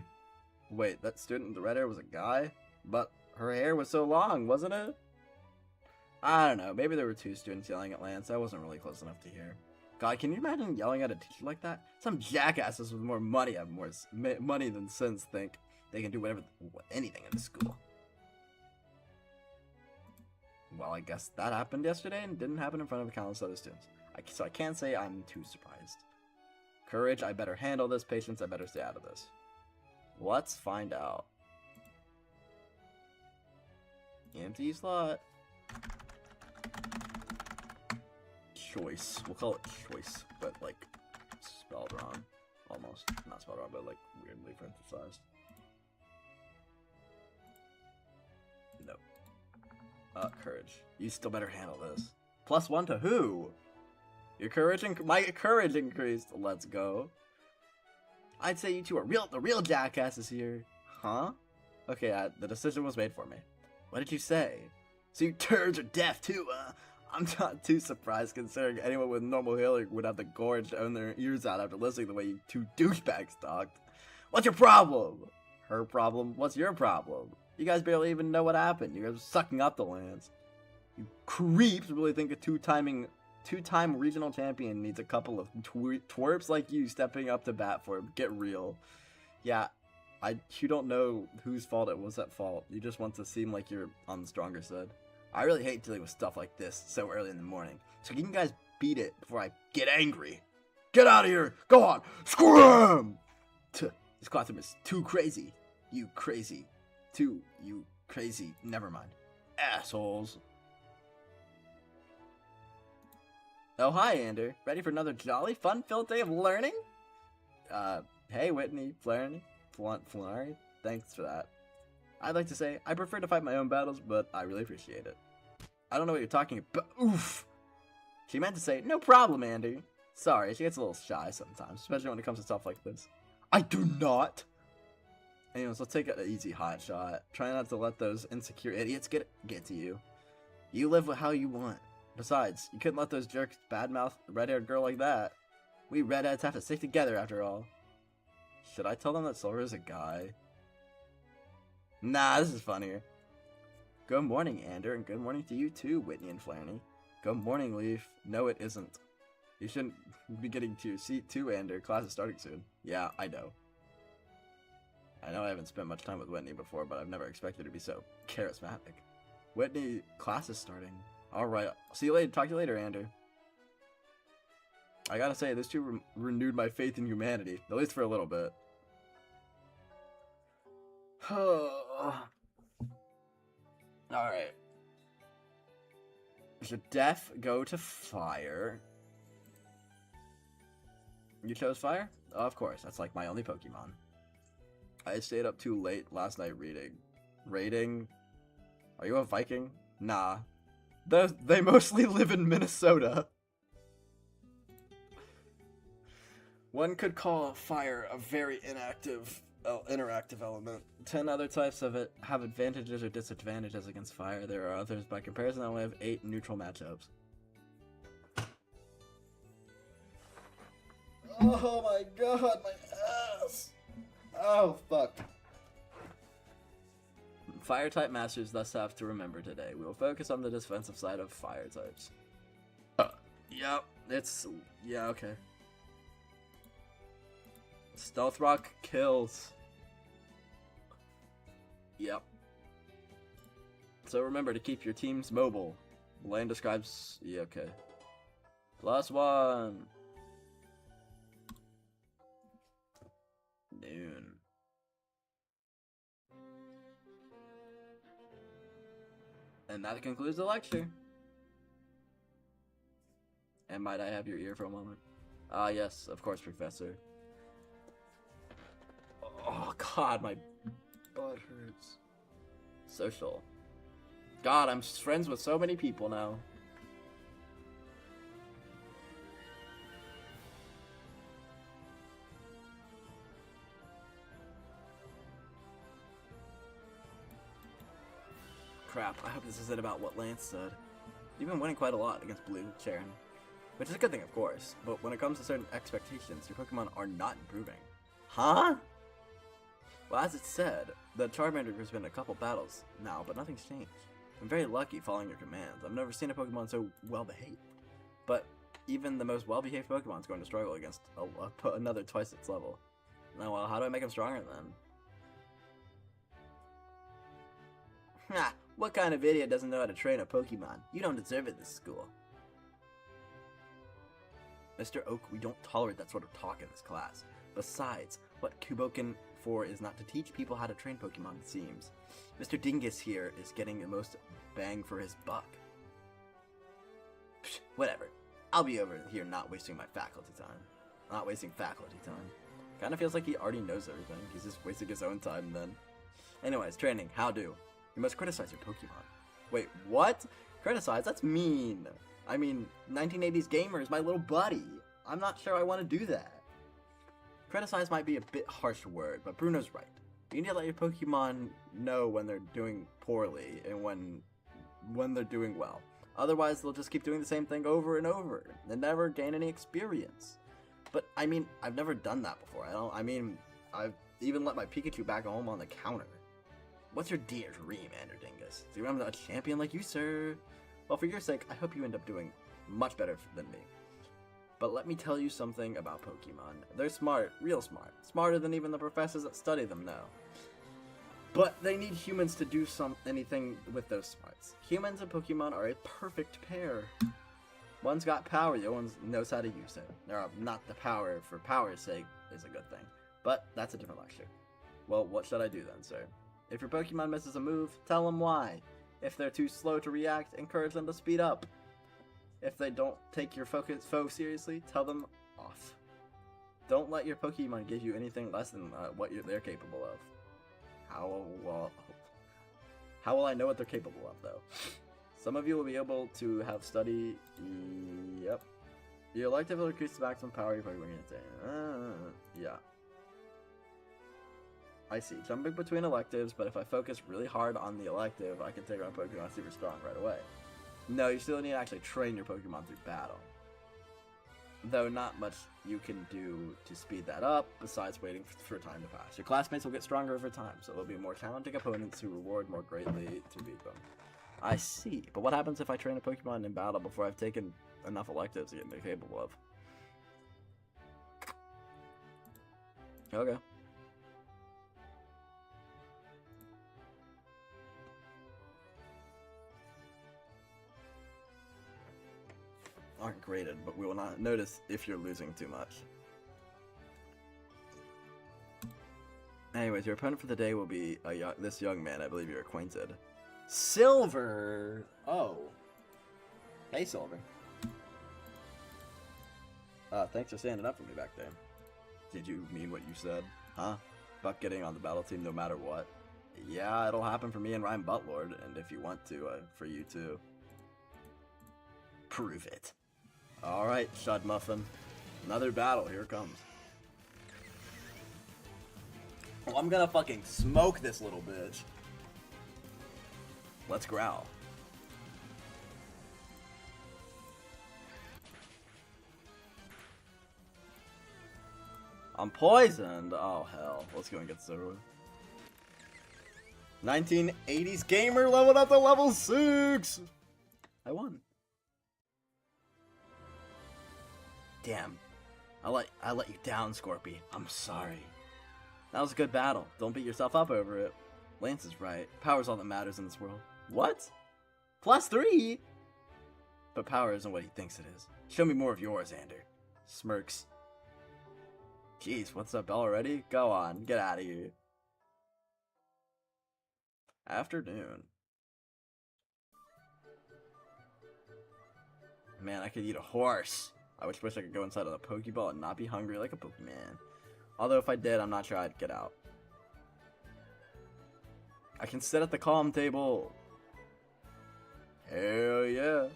Wait, that student with the red hair was a guy? But her hair was so long, wasn't it? I don't know, maybe there were two students yelling at Lance. I wasn't really close enough to hear. God, can you imagine yelling at a teacher like that? Some jackasses with more money have more money than sense think they can do anything in the school. Well, I guess that happened yesterday and didn't happen in front of countless other students. So I can't say I'm too surprised. Courage, I better handle this. Patience, I better stay out of this. Let's find out. Empty slot. Choice. We'll call it choice, but like spelled wrong. Almost. Not spelled wrong, but like weirdly emphasized. Nope. Courage. You still better handle this. +1 to who? Your courage my courage increased. Let's go. I'd say you two are the real jackasses here. Huh? Okay, the decision was made for me. What did you say? So you turds are deaf too, I'm not too surprised considering anyone with normal hearing would have the gorge to own their ears out after listening to the way you two douchebags talked. What's your problem? Her problem? What's your problem? You guys barely even know what happened. You guys are sucking up the Lance. You creeps really think a two-time regional champion needs a couple of twerps like you stepping up to bat for him. Get real. Yeah, you don't know whose fault it was at fault. You just want to seem like you're on the stronger side. I really hate dealing with stuff like this so early in the morning. So can you guys beat it before I get angry? Get out of here! Go on! Scram! This classroom is too crazy. You crazy. You crazy. Never mind. Assholes. Oh, hi, Ander. Ready for another jolly, fun-filled day of learning? Hey, Whitney, Flannery. Thanks for that. I'd like to say, I prefer to fight my own battles, but I really appreciate it. I don't know what you're talking about. Oof! She meant to say, no problem, Andy. Sorry, she gets a little shy sometimes, especially when it comes to stuff like this. I do not! Anyways, let's take an easy hot shot. Try not to let those insecure idiots get to you. You live with how you want. Besides, you couldn't let those jerks badmouth a red-haired girl like that. We redheads have to stick together after all. Should I tell them that Silver is a guy? Nah, this is funnier. Good morning, Ander, and good morning to you too, Whitney and Flannery. Good morning, Leaf. No, it isn't. You shouldn't be getting to your seat too, Ander. Class is starting soon. Yeah, I know. I know I haven't spent much time with Whitney before, but I've never expected her to be so charismatic. Whitney, class is starting. Alright, see you later. Talk to you later, Ander. I gotta say, this two renewed my faith in humanity, at least for a little bit. Alright. Should Death go to Fire? You chose Fire? Oh, of course, that's like my only Pokemon. I stayed up too late last night reading. Raiding? Are you a Viking? Nah. They mostly live in Minnesota. One could call fire a very interactive element. 10 other types of it have advantages or disadvantages against fire. There are others, by comparison, I only have 8 neutral matchups. Oh my god, my ass! Oh, fuck. Fire type masters thus have to remember today. We will focus on the defensive side of fire types. Yep, yeah, okay. Stealth Rock kills. Yep. So remember to keep your teams mobile. Lane describes... Yeah, okay. +1. Noon. And that concludes the lecture. And might I have your ear for a moment? Ah, yes, of course, Professor. Oh, God, my butt hurts. Social. God, I'm friends with so many people now. Crap, I hope this isn't about what Lance said. You've been winning quite a lot against Blue, Sharon. Which is a good thing, of course, but when it comes to certain expectations, your Pokemon are not improving. Huh? Well, as it said, the Charmander has been in a couple battles now, but nothing's changed. I'm very lucky following your commands. I've never seen a Pokemon so well-behaved. But even the most well-behaved Pokemon is going to struggle against another twice its level. Now, well, how do I make him stronger then? Ha! What kind of idiot doesn't know how to train a Pokemon? You don't deserve it this school. Mr. Oak, we don't tolerate that sort of talk in this class. Besides, what Kuboken for is not to teach people how to train Pokemon, it seems. Mr. Dingus here is getting the most bang for his buck. Psh, whatever. I'll be over here not wasting my faculty time. Not wasting faculty time. Kinda feels like he already knows everything. He's just wasting his own time then. Anyways, training. How do? You must criticize your Pokemon. Wait, what? Criticize? That's mean. I mean, 1980s gamer is my little buddy. I'm not sure I want to do that. Criticize might be a bit harsh word, but Bruno's right. You need to let your Pokemon know when they're doing poorly and when they're doing well. Otherwise, they'll just keep doing the same thing over and over and never gain any experience. But, I mean, I've never done that before. I've even let my Pikachu back home on the counter. What's your dear dream, Ander Dingus? Do you remember a champion like you, sir? Well, for your sake, I hope you end up doing much better than me. But let me tell you something about Pokemon. They're smart, real smart. Smarter than even the professors that study them know. But they need humans to do anything with those smarts. Humans and Pokemon are a perfect pair. One's got power, the other one knows how to use it. Not the power for power's sake is a good thing. But that's a different lecture. Well, what should I do then, sir? If your Pokemon misses a move, tell them why. If they're too slow to react, encourage them to speed up. If they don't take your foe seriously, tell them off. Don't let your Pokemon give you anything less than what they're capable of. How will I know what they're capable of, though? Some of you will be able to have study... Yep. Your elective will increase the maximum power your Pokemon can attain. Yeah. I see. Jumping between electives, but if I focus really hard on the elective, I can take my Pokemon super strong right away. No, you still need to actually train your Pokemon through battle. Though not much you can do to speed that up, besides waiting for time to pass. Your classmates will get stronger over time, so there'll be more challenging opponents who reward more greatly to beat them. I see. But what happens if I train a Pokemon in battle before I've taken enough electives to get they're capable of? Okay. Aren't graded, but we will not notice if you're losing too much. Anyways, your opponent for the day will be this young man. I believe you're acquainted. Silver. Oh. Hey, Silver. Thanks for standing up for me back there. Did you mean what you said? Huh? About getting on the battle team no matter what? Yeah, it'll happen for me and Ryan Butlord, and if you want to, for you too. Prove it. Alright, Shud Muffin. Another battle, here it comes. Oh, I'm gonna fucking smoke this little bitch. Let's growl. I'm poisoned. Oh hell. Let's go and get this over with. 1980s gamer leveled up to level 6. I won. Damn. I let you down, Scorpy. I'm sorry. That was a good battle. Don't beat yourself up over it. Lance is right. Power's all that matters in this world. What? +3? But power isn't what he thinks it is. Show me more of yours, Xander. Smirks. Jeez, what's up, Bell already? Go on, get out of here. Afternoon. Man, I could eat a horse. I wish I could go inside of the Pokeball and not be hungry like a Pokemon. Although if I did, I'm not sure I'd get out. I can sit at the calm table. Hell yeah.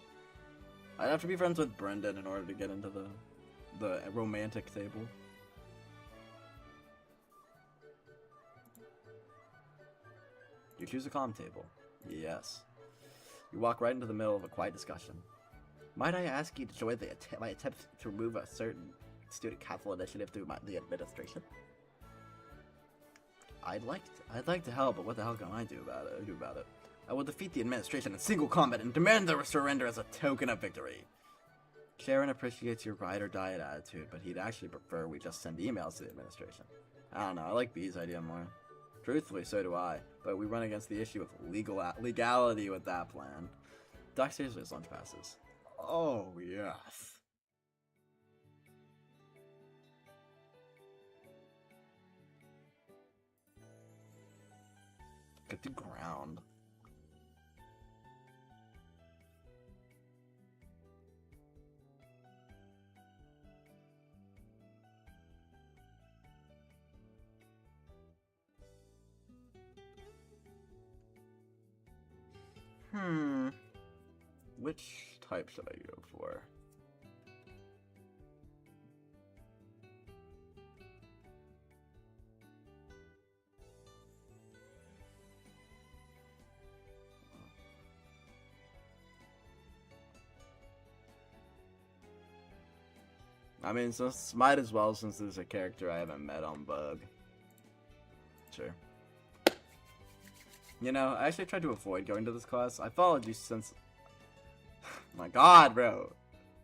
I'd have to be friends with Brendan in order to get into the romantic table. You choose a calm table. Yes. You walk right into the middle of a quiet discussion. Might I ask you to join my attempt to remove a certain student council initiative through the administration? I'd like to help, but what the hell can I do about it? I will defeat the administration in single combat and demand their surrender as a token of victory. Sharon appreciates your ride or die attitude, but he'd actually prefer we just send emails to the administration. I don't know, I like B's idea more. Truthfully, so do I, but we run against the issue of legality with that plan. Doc seriously has lunch passes. Oh, yes. Get the ground. Which type should I go for? I mean, so might as well since there's a character I haven't met on Bug. Sure. You know, I actually tried to avoid going to this class. I followed you since... My god, bro.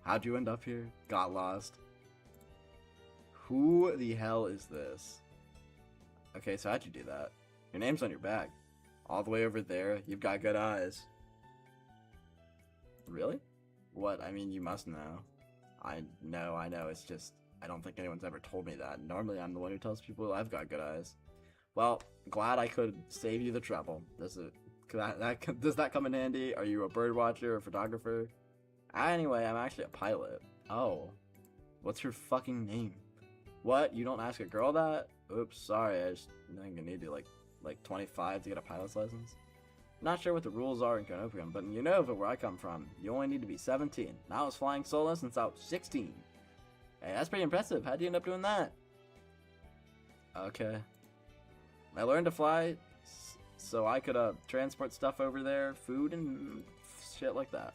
How'd you end up here? Got lost. Who the hell is this? Okay, so how'd you do that? Your name's on your bag. All the way over there, you've got good eyes. Really? What? I mean, you must know. I know, it's just... I don't think anyone's ever told me that. Normally, I'm the one who tells people I've got good eyes. Well, glad I could save you the trouble. Does that come in handy? Are you a bird watcher or photographer? Anyway, I'm actually a pilot. Oh. What's your fucking name? What? You don't ask a girl that? Oops, sorry. I just think you need to like 25 to get a pilot's license. Not sure what the rules are in Canopium, but in Unova, where I come from, you only need to be 17. And I was flying solo since I was 16. Hey, that's pretty impressive. How'd you end up doing that? Okay. I learned to fly so I could transport stuff over there, food and shit like that.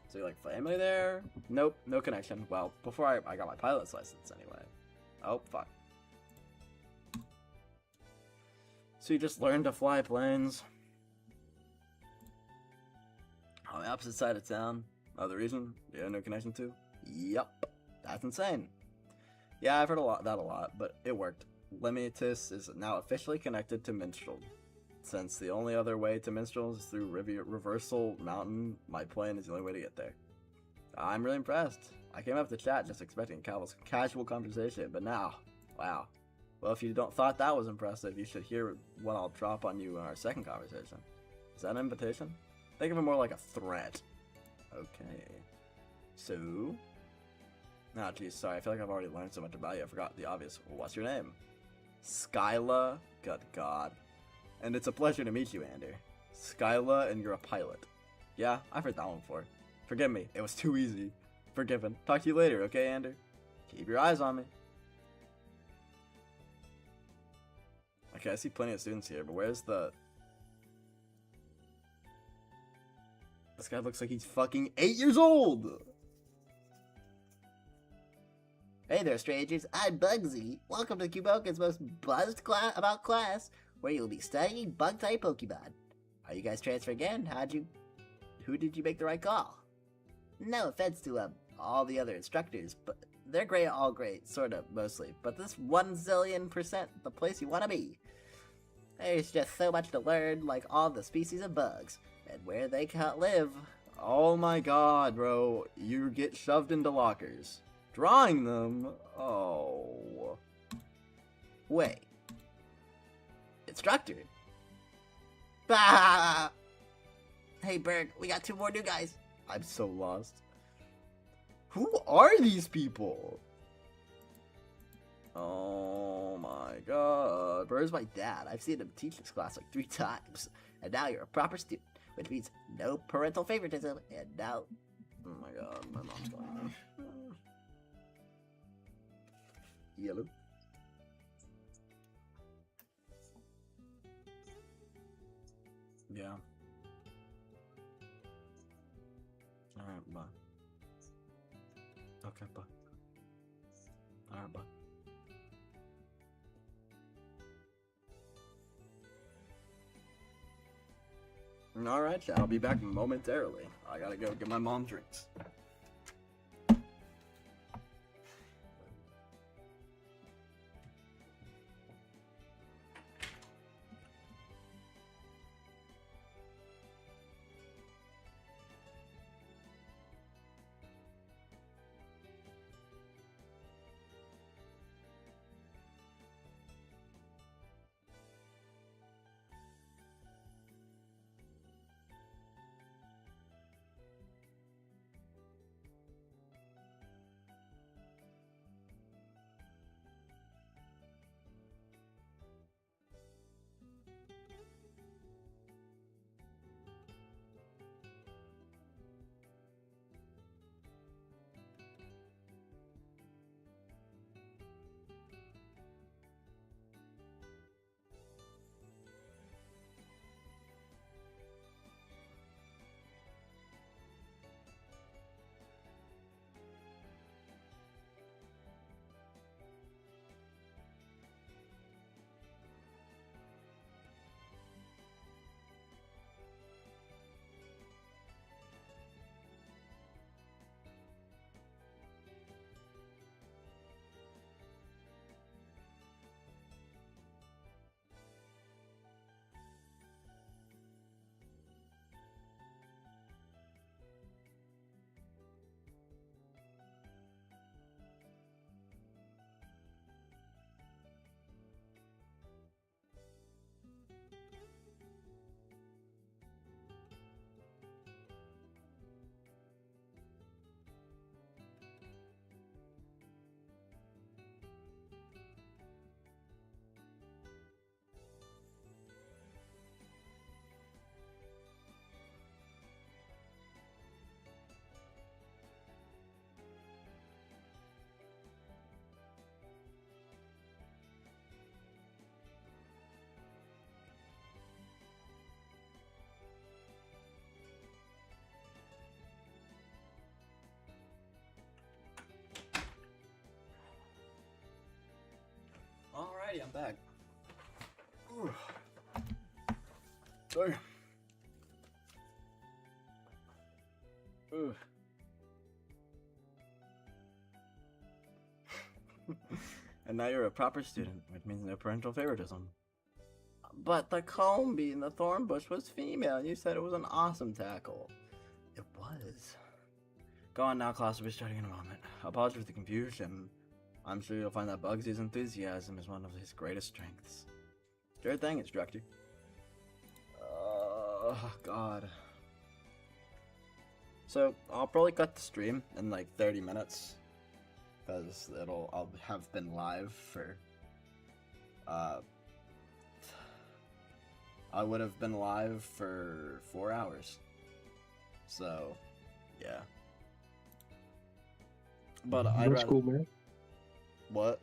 So you like family there? Nope, no connection. Well, before I got my pilot's license anyway. Oh, fuck. So you just learned to fly planes? On the opposite side of town? Oh, the reason? Yeah, no connection to? Yup. That's insane. Yeah, I've heard that a lot, but it worked. Limitus is now officially connected to Minstrel. Since the only other way to Minstrel is through Reversal Mountain, my plan is the only way to get there. I'm really impressed. I came up to chat just expecting a casual conversation, but now, wow. Well, if you don't thought that was impressive, you should hear what I'll drop on you in our second conversation. Is that an invitation? Think of it more like a threat. Okay. So... Nah, geez, sorry, I feel like I've already learned so much about you, I forgot the obvious. What's your name? Skyla? Good God. And it's a pleasure to meet you, Ander. Skyla, and you're a pilot. Yeah, I've heard that one before. Forgive me, it was too easy. Forgiven. Talk to you later, okay, Ander? Keep your eyes on me. Okay, I see plenty of students here, but where's the... This guy looks like he's fucking 8 years old! Hey there, strangers. I'm Bugsy. Welcome to Cuboka's most buzzed class, where you'll be studying bug-type Pokemon. Are you guys transferring in? Who did you make the right call? No offense to, all the other instructors, but they're great, all great, sorta, mostly. But this 1,000,000% the place you want to be. There's just so much to learn, like all the species of bugs, and where they can't live. Oh my god, bro. You get shoved into lockers. Drawing them? Oh. Wait. Instructor? Bah! Hey, Berg, we got 2 more new guys. I'm so lost. Who are these people? Oh my god. Where's my dad? I've seen him teach this class like 3 times. And now you're a proper student, which means no parental favoritism, and now... Oh my god, my mom's calling me. Yellow. Yeah. Alright, bye. Okay, bye. Alright, bye. Alright, I'll be back momentarily. I gotta go get my mom drinks. Alrighty, I'm back. Ooh. Sorry. Ooh. And now you're a proper student, which means no parental favoritism. But the Combi in the thorn bush was female, and you said it was an awesome tackle. It was. Go on now, class will be starting in a moment. Apologies for the confusion. I'm sure you'll find that Bugsy's enthusiasm is one of his greatest strengths. Sure thing, instructor. Oh, God. So, I'll probably cut the stream in like 30 minutes. Because I'll have been live for, I would have been live for 4 hours. So, yeah. But I'd That's rather... cool, man. What?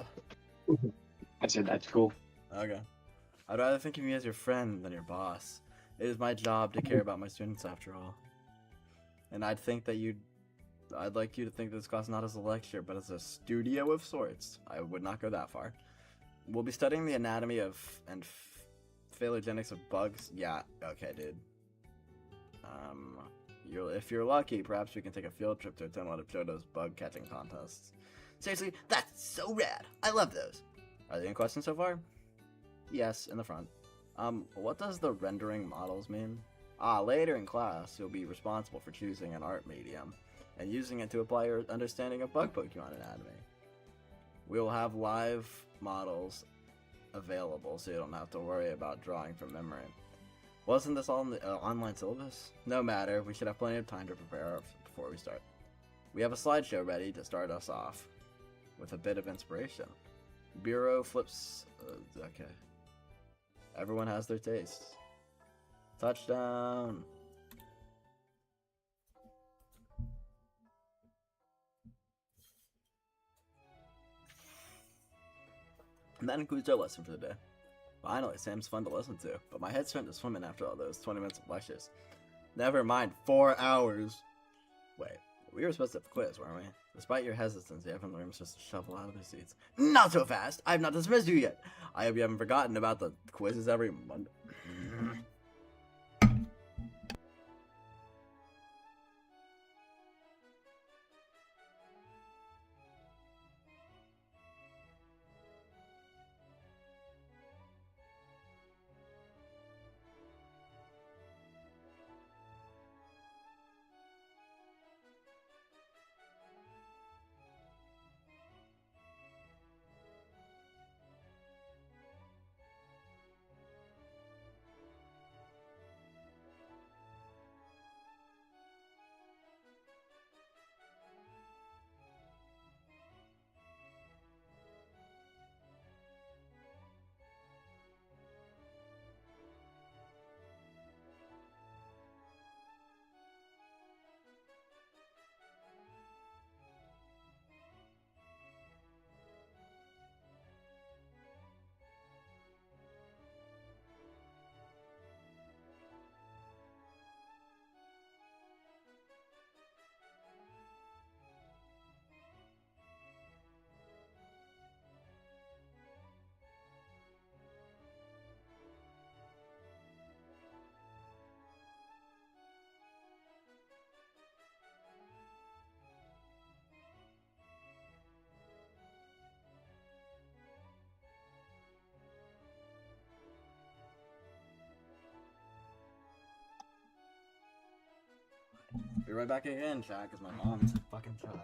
I said that's cool. Okay. I'd rather think of you as your friend than your boss. It is my job to care about my students after all. And I'd like you to think this class not as a lecture, but as a studio of sorts. I would not go that far. We'll be studying the anatomy of and phylogenetics of bugs. Yeah, okay, dude. If you're lucky, perhaps we can take a field trip to attend one of Jodo's bug catching contests. Seriously, that's so rad. I love those. Are there any questions so far? Yes, in the front. What does the rendering models mean? Later in class, you'll be responsible for choosing an art medium and using it to apply your understanding of bug Pokemon anatomy. We'll have live models available, so you don't have to worry about drawing from memory. Wasn't this all in the online syllabus? No matter, we should have plenty of time to prepare before we start. We have a slideshow ready to start us off with a bit of inspiration. Bureau flips... okay. Everyone has their tastes. Touchdown! And that concludes our lesson for the day. Finally, Sam's fun to listen to, but my head's starting to swim in after all those 20 minutes of lectures. Never mind, 4 hours! Wait, we were supposed to have a quiz, weren't we? Despite your hesitancy, everyone in the room is just to shovel out of their seats. Not so fast! I have not dismissed you yet! I hope you haven't forgotten about the quizzes every Monday. Be right back again, chat, because my mom's a fucking child.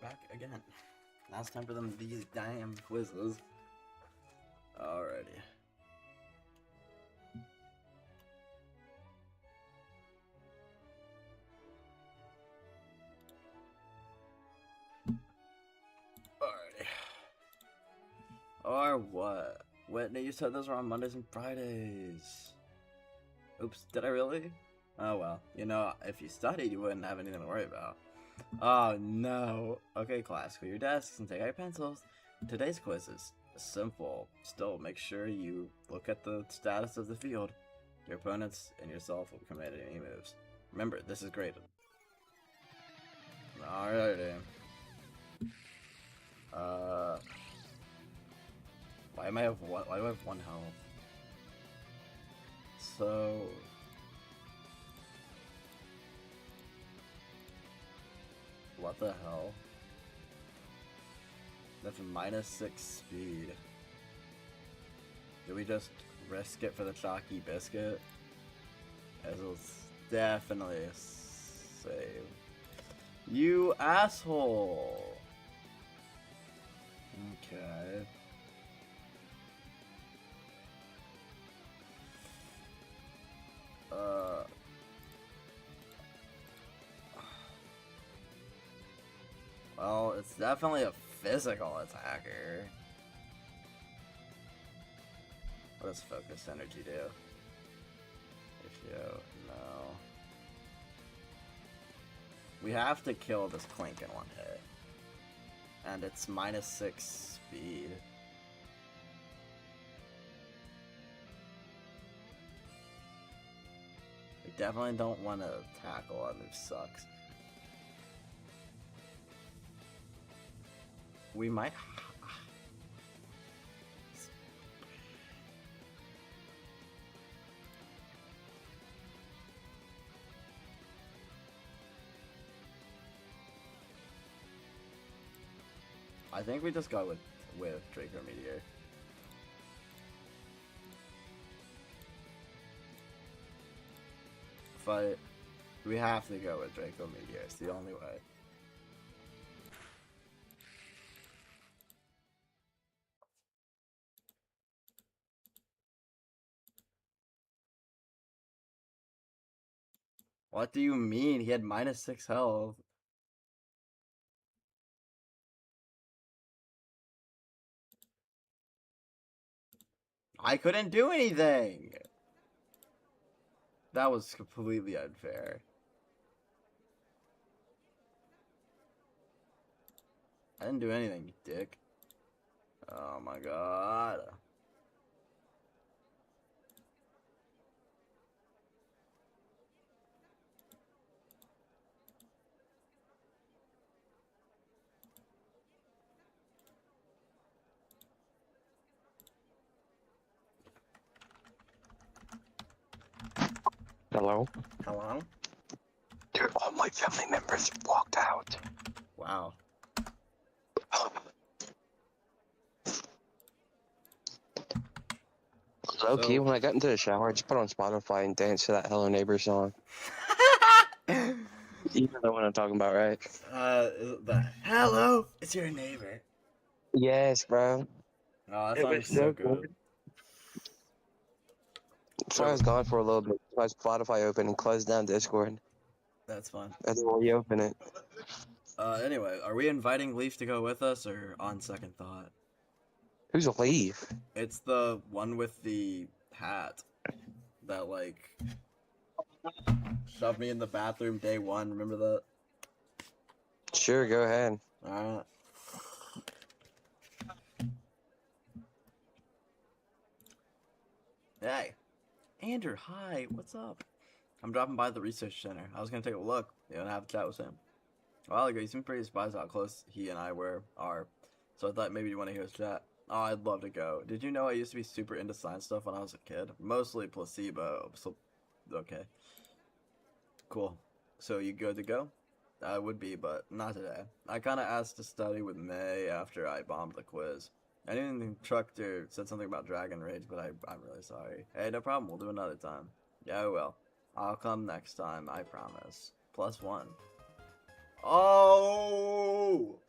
back again. Now it's time for them these damn quizzes. Alrighty. Alrighty. Or what? Whitney, you said those were on Mondays and Fridays. Oops, did I really? Oh well, you know, if you studied, you wouldn't have anything to worry about. Oh no. Okay, class, clear your desks and take out your pencils. Today's quiz is simple. Still, make sure you look at the status of the field. Your opponents and yourself will be committed any moves. Remember, this is graded. Alrighty. Why do I have one health? So what the hell? That's -6 speed. Do we just risk it for the chalky biscuit? It'll definitely save. You asshole! Okay. Well, it's definitely a physical attacker. What does focus energy do? Issue, no. We have to kill this Clink in one hit. And it's -6 speed. We definitely don't want to tackle. That move sucks. We might. I think we just go with Draco Meteor. But we have to go with Draco Meteor. It's the only way. What do you mean? He had -6 health. I couldn't do anything! That was completely unfair. I didn't do anything, you dick. Oh my god. Hello? Hello? Dude, all my family members walked out. Wow. Low-key, So- when I got into the shower, I just put on Spotify and danced to that Hello Neighbor song. You know what I'm talking about, right? Hello, it's your neighbor. Yes, bro. Oh, that It song was is so so good. good. So I was gone for a little bit. So I had Spotify open and closed down Discord. That's fun. And then reopen it. Anyway, are we inviting Leaf to go with us, or on second thought? Who's Leaf? It's the one with the hat that, like, shoved me in the bathroom day one. Remember that? Sure, go ahead. Alright. Hey. Andrew, hi. What's up? I'm dropping by the research center. I was gonna take a look, and have a chat with him. A while ago, he seemed pretty surprised how close he and I are. So I thought maybe you want to hear his chat. Oh, I'd love to go. Did you know I used to be super into science stuff when I was a kid? Mostly placebo. So, okay. Cool. So you good to go? I would be, but not today. I kind of asked to study with May after I bombed the quiz. I didn't think Trucker said something about Dragon Rage, but I'm really sorry. Hey, no problem. We'll do another time. Yeah, I will. I'll come next time, I promise. +1. Oh!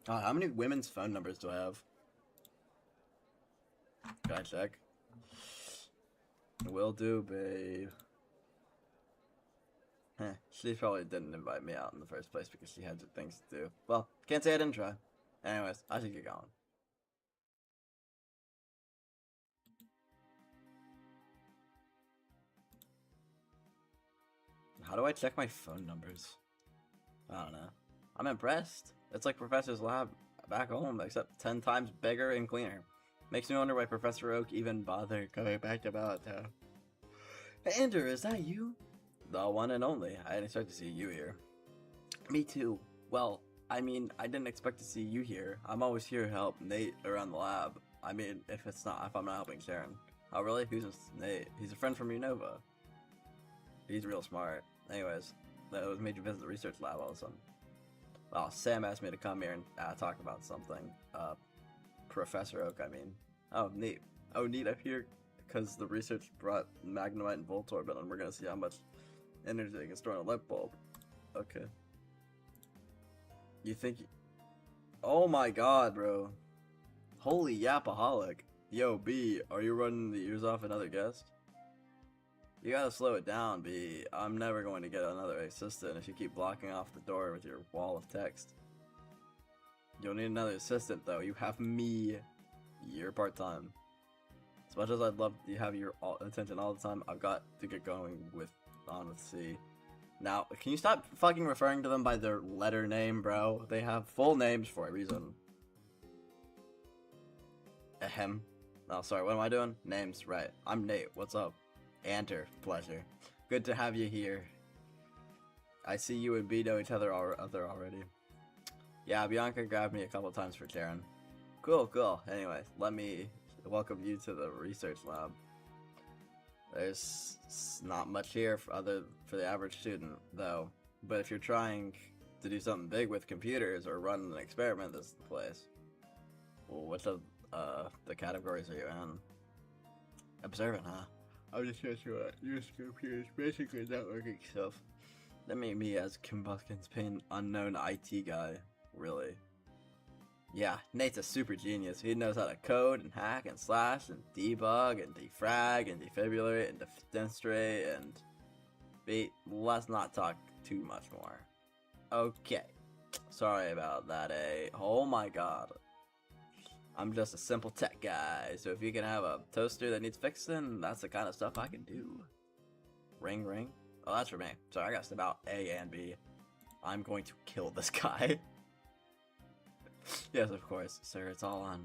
God, how many women's phone numbers do I have? Can I check? Will do, babe. She probably didn't invite me out in the first place because she had things to do. Well, can't say I didn't try. Anyways, I should get going. How do I check my phone numbers? I don't know. I'm impressed. It's like Professor's lab back home, except 10 times bigger and cleaner. Makes me wonder why Professor Oak even bothered coming back to Malatown. Hey, Andrew, is that you? The one and only. I didn't expect to see you here. Me too. Well, I mean, I didn't expect to see you here. I'm always here to help Nate around the lab. I mean, if I'm not helping Sharon. Oh, really? Who's Nate? He's a friend from Unova. He's real smart. Anyways, that was made you visit the research lab all of a sudden. Well, Sam asked me to come here and talk about something. Professor Oak, I mean. Oh, neat. Oh, neat, I'm here because the research brought Magnemite and Voltorb, and we're gonna see how much energy they can store in a light bulb. Okay. You think... Oh my god, bro. Holy yapaholic. Yo, B, are you running the ears off another guest? You gotta slow it down, B. I'm never going to get another assistant if you keep blocking off the door with your wall of text. You don't need another assistant, though. You have me. You're part-time. As much as I'd love to have your attention all the time, I've got to get going on with C. Now, can you stop fucking referring to them by their letter name, bro? They have full names for a reason. Ahem. Oh, sorry, what am I doing? Names, right. I'm Nate, what's up? Enter, pleasure. Good to have you here. I see you and B know each other already. Yeah, Bianca grabbed me a couple times for Sharon. Cool, cool. Anyways, let me welcome you to the research lab. There's not much here for the average student, though. But if you're trying to do something big with computers or run an experiment, this is the place. Well, which of the categories are you in? Observant, huh? I'm just going to use computers, basically networking stuff. That made me as Kim Buskin's pain unknown IT guy, really. Yeah, Nate's a super genius. He knows how to code and hack and slash and debug and defrag and defibrillate and demonstrate and... let's not talk too much more. Okay. Sorry about that, eh? Oh my god. I'm just a simple tech guy, so if you can have a toaster that needs fixing, that's the kind of stuff I can do. Ring ring. Oh, that's for me. Sorry, I gotta step out A and B. I'm going to kill this guy. Yes, of course, sir, it's all on.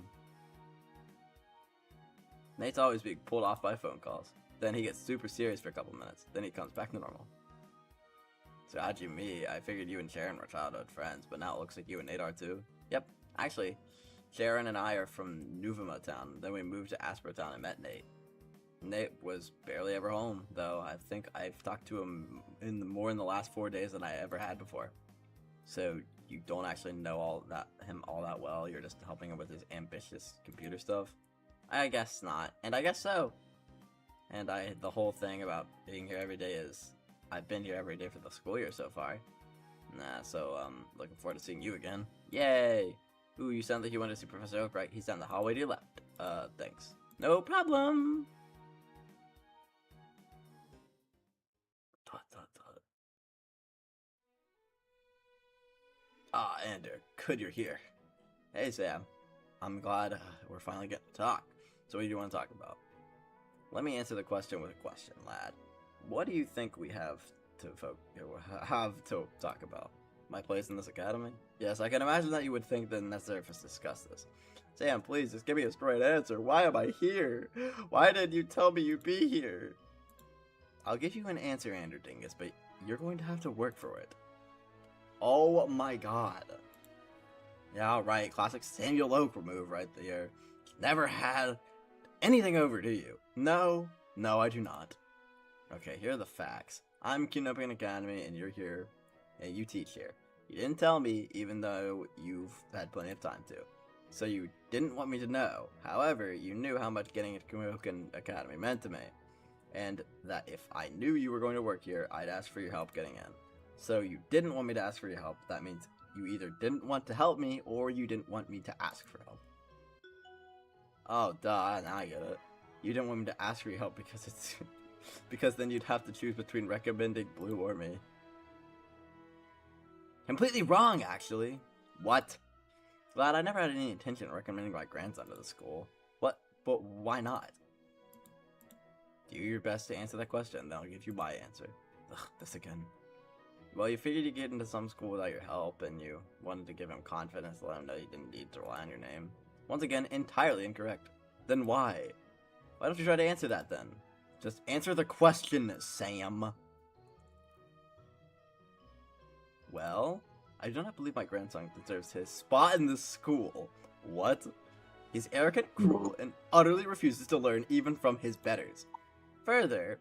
Nate's always being pulled off by phone calls. Then he gets super serious for a couple minutes. Then he comes back to normal. So how'd you meet? I figured you and Sharon were childhood friends, but now it looks like you and Nate are too. Yep, actually, Sharon and I are from Nuvema Town. Then we moved to Asper Town and met Nate. Nate was barely ever home, though. I think I've talked to him more in the last 4 days than I ever had before. So you don't actually know him all that well. You're just helping him with his ambitious computer stuff. I guess not, and I guess so. And the whole thing about being here every day is I've been here every day for the school year so far. So looking forward to seeing you again. Yay! Ooh, you sound like you want to see Professor Oak, right? He's down the hallway to your left. Thanks. No problem. Ah, Ander, good you're here. Hey, Sam. I'm glad we're finally getting to talk. So what do you want to talk about? Let me answer the question with a question, lad. What do you think we have to talk about? My place in this academy? Yes, I can imagine that you would think that necessary for us to discuss this. Sam, please, just give me a straight answer. Why am I here? Why did you tell me you'd be here? I'll give you an answer, Ander Dingus, but you're going to have to work for it. Oh my god. Yeah, right, classic Samuel Oak move right there. Never had anything over, do you? No, I do not. Okay, here are the facts. I'm Kinoping Academy, and you're here, and you teach here. You didn't tell me, even though you've had plenty of time to. So you didn't want me to know. However, you knew how much getting at Kinoping Academy meant to me. And that if I knew you were going to work here, I'd ask for your help getting in. So you didn't want me to ask for your help. That means you either didn't want to help me or you didn't want me to ask for help. Oh, duh, now I get it. You didn't want me to ask for your help because it's... because then you'd have to choose between recommending Blue or me. Completely wrong, actually. What? Glad I never had any intention of recommending my grandson to the school. What? But why not? Do your best to answer that question, then I'll give you my answer. Ugh, this again. Well, you figured you'd get into some school without your help, and you wanted to give him confidence to let him know you didn't need to rely on your name. Once again, entirely incorrect. Then why? Why don't you try to answer that then? Just answer the question, Sam. Well, I do not believe my grandson deserves his spot in this school. What? He's arrogant, cruel, and utterly refuses to learn even from his betters. Further,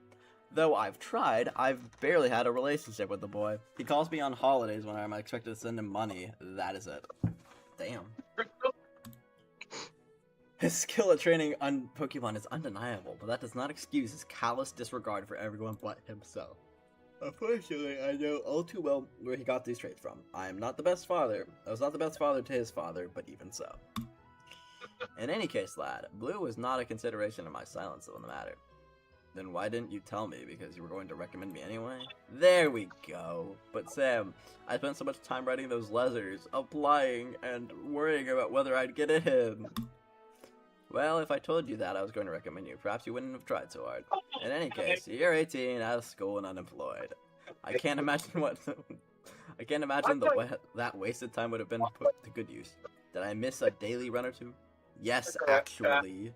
though I've tried, I've barely had a relationship with the boy. He calls me on holidays when I'm expected to send him money. That is it. Damn. His skill at training on Pokemon is undeniable, but that does not excuse his callous disregard for everyone but himself. Unfortunately, I know all too well where he got these traits from. I am not the best father. I was not the best father to his father, but even so. In any case, lad, Blue was not a consideration of my silence on the matter. Then why didn't you tell me? Because you were going to recommend me anyway? There we go. But Sam, I spent so much time writing those letters, applying, and worrying about whether I'd get in. Well, if I told you that I was going to recommend you, perhaps you wouldn't have tried so hard. In any case, you're 18, out of school, and unemployed. I can't imagine what... I can't imagine that wasted time would have been put to good use. Did I miss a daily run or two? Yes, actually.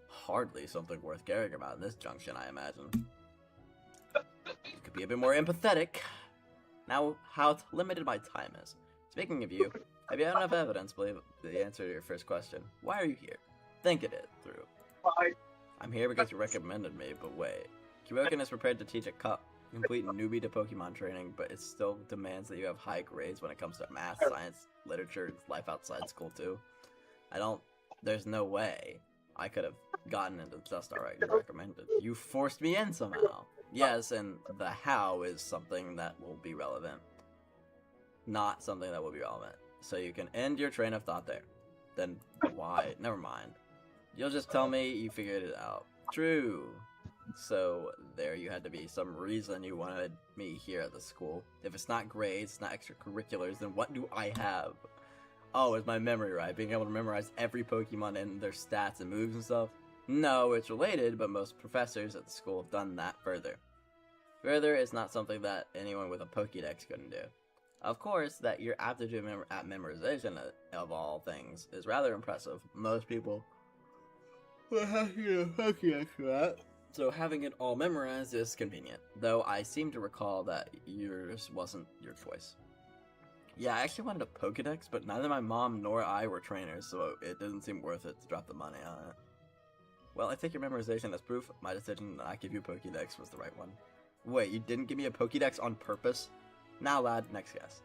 Hardly something worth caring about in this junction, I imagine. You could be a bit more empathetic. Now, how limited my time is. Speaking of you, have you had enough evidence to believe the answer to your first question? Why are you here? Think it through. I'm here because you recommended me, but wait. Kyoken is prepared to teach a complete newbie to Pokemon training, but it still demands that you have high grades when it comes to math, science, literature, life outside school too. There's no way I could have gotten into just alright and recommended. You forced me in somehow. Yes, and the how is something that will be relevant. Not something that will be relevant. So you can end your train of thought there. Then why? Never mind. You'll just tell me you figured it out. True. So there you had to be some reason you wanted me here at the school. If it's not grades, it's not extracurriculars, then what do I have? Oh, is my memory right? Being able to memorize every Pokemon and their stats and moves and stuff? No, it's related, but most professors at the school have done that further. Further, it's not something that anyone with a Pokédex couldn't do. Of course, that your aptitude at memorization of all things is rather impressive. Most people will have to do a Pokédex for that. So having it all memorized is convenient, though I seem to recall that yours wasn't your choice. Yeah, I actually wanted a Pokédex, but neither my mom nor I were trainers, so it didn't seem worth it to drop the money on it. Well, I take your memorization as proof. My decision to not give you a Pokédex was the right one. Wait, you didn't give me a Pokédex on purpose? Now, lad, next guess.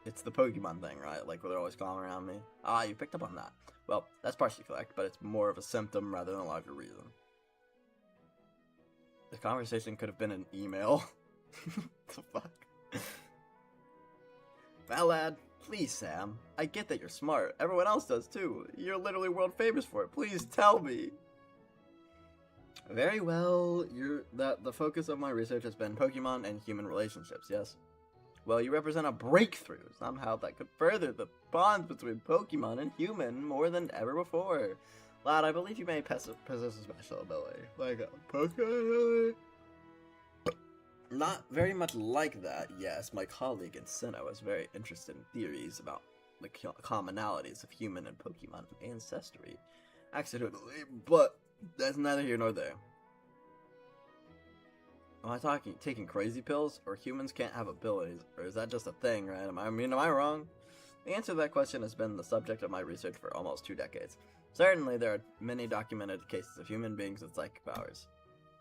It's the Pokemon thing, right? Like, where they're always calling around me. Ah, you picked up on that. Well, that's partially correct, but it's more of a symptom rather than a larger reason. The conversation could have been an email. The fuck? Well, lad, please, Sam. I get that you're smart. Everyone else does, too. You're literally world famous for it. Please tell me. Very well, the focus of my research has been Pokemon and human relationships, yes? Well, you represent a breakthrough, somehow that could further the bonds between Pokemon and human more than ever before. Lad, I believe you may possess a special ability. Like a Pokemon ability? Not very much like that, yes. My colleague in Sinnoh is very interested in theories about the commonalities of human and Pokemon ancestry. Accidentally, but that's neither here nor there. Am I taking crazy pills, or humans can't have abilities, or is that just a thing, right? Am I wrong? The answer to that question has been the subject of my research for almost 2 decades. Certainly, there are many documented cases of human beings with psychic powers.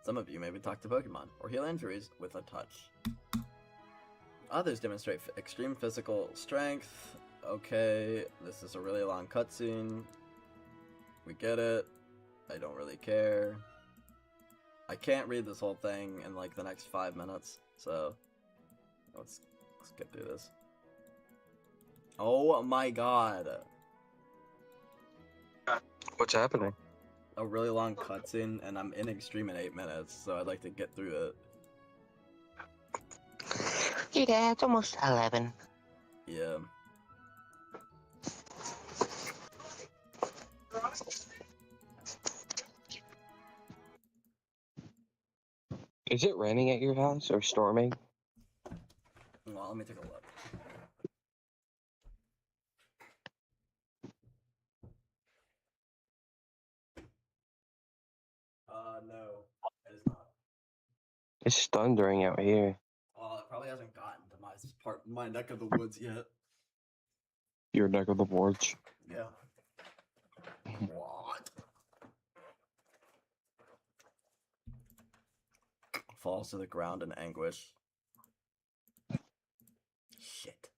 Some of you maybe talk to Pokemon, or heal injuries with a touch. Others demonstrate extreme physical strength. Okay, this is a really long cutscene. We get it. I don't really care. I can't read this whole thing in like the next 5 minutes, so let's get through this. Oh my god. What's happening? A really long cutscene, and I'm in Extreme in 8 minutes, so I'd like to get through it. Yeah, it's almost 11. Yeah. Is it raining at your house or storming? Well, let me take a look. No, it is not. It's thundering out here. Well, it probably hasn't gotten to my neck of the woods yet. Your neck of the woods. Yeah. What? Falls to the ground in anguish. Shit.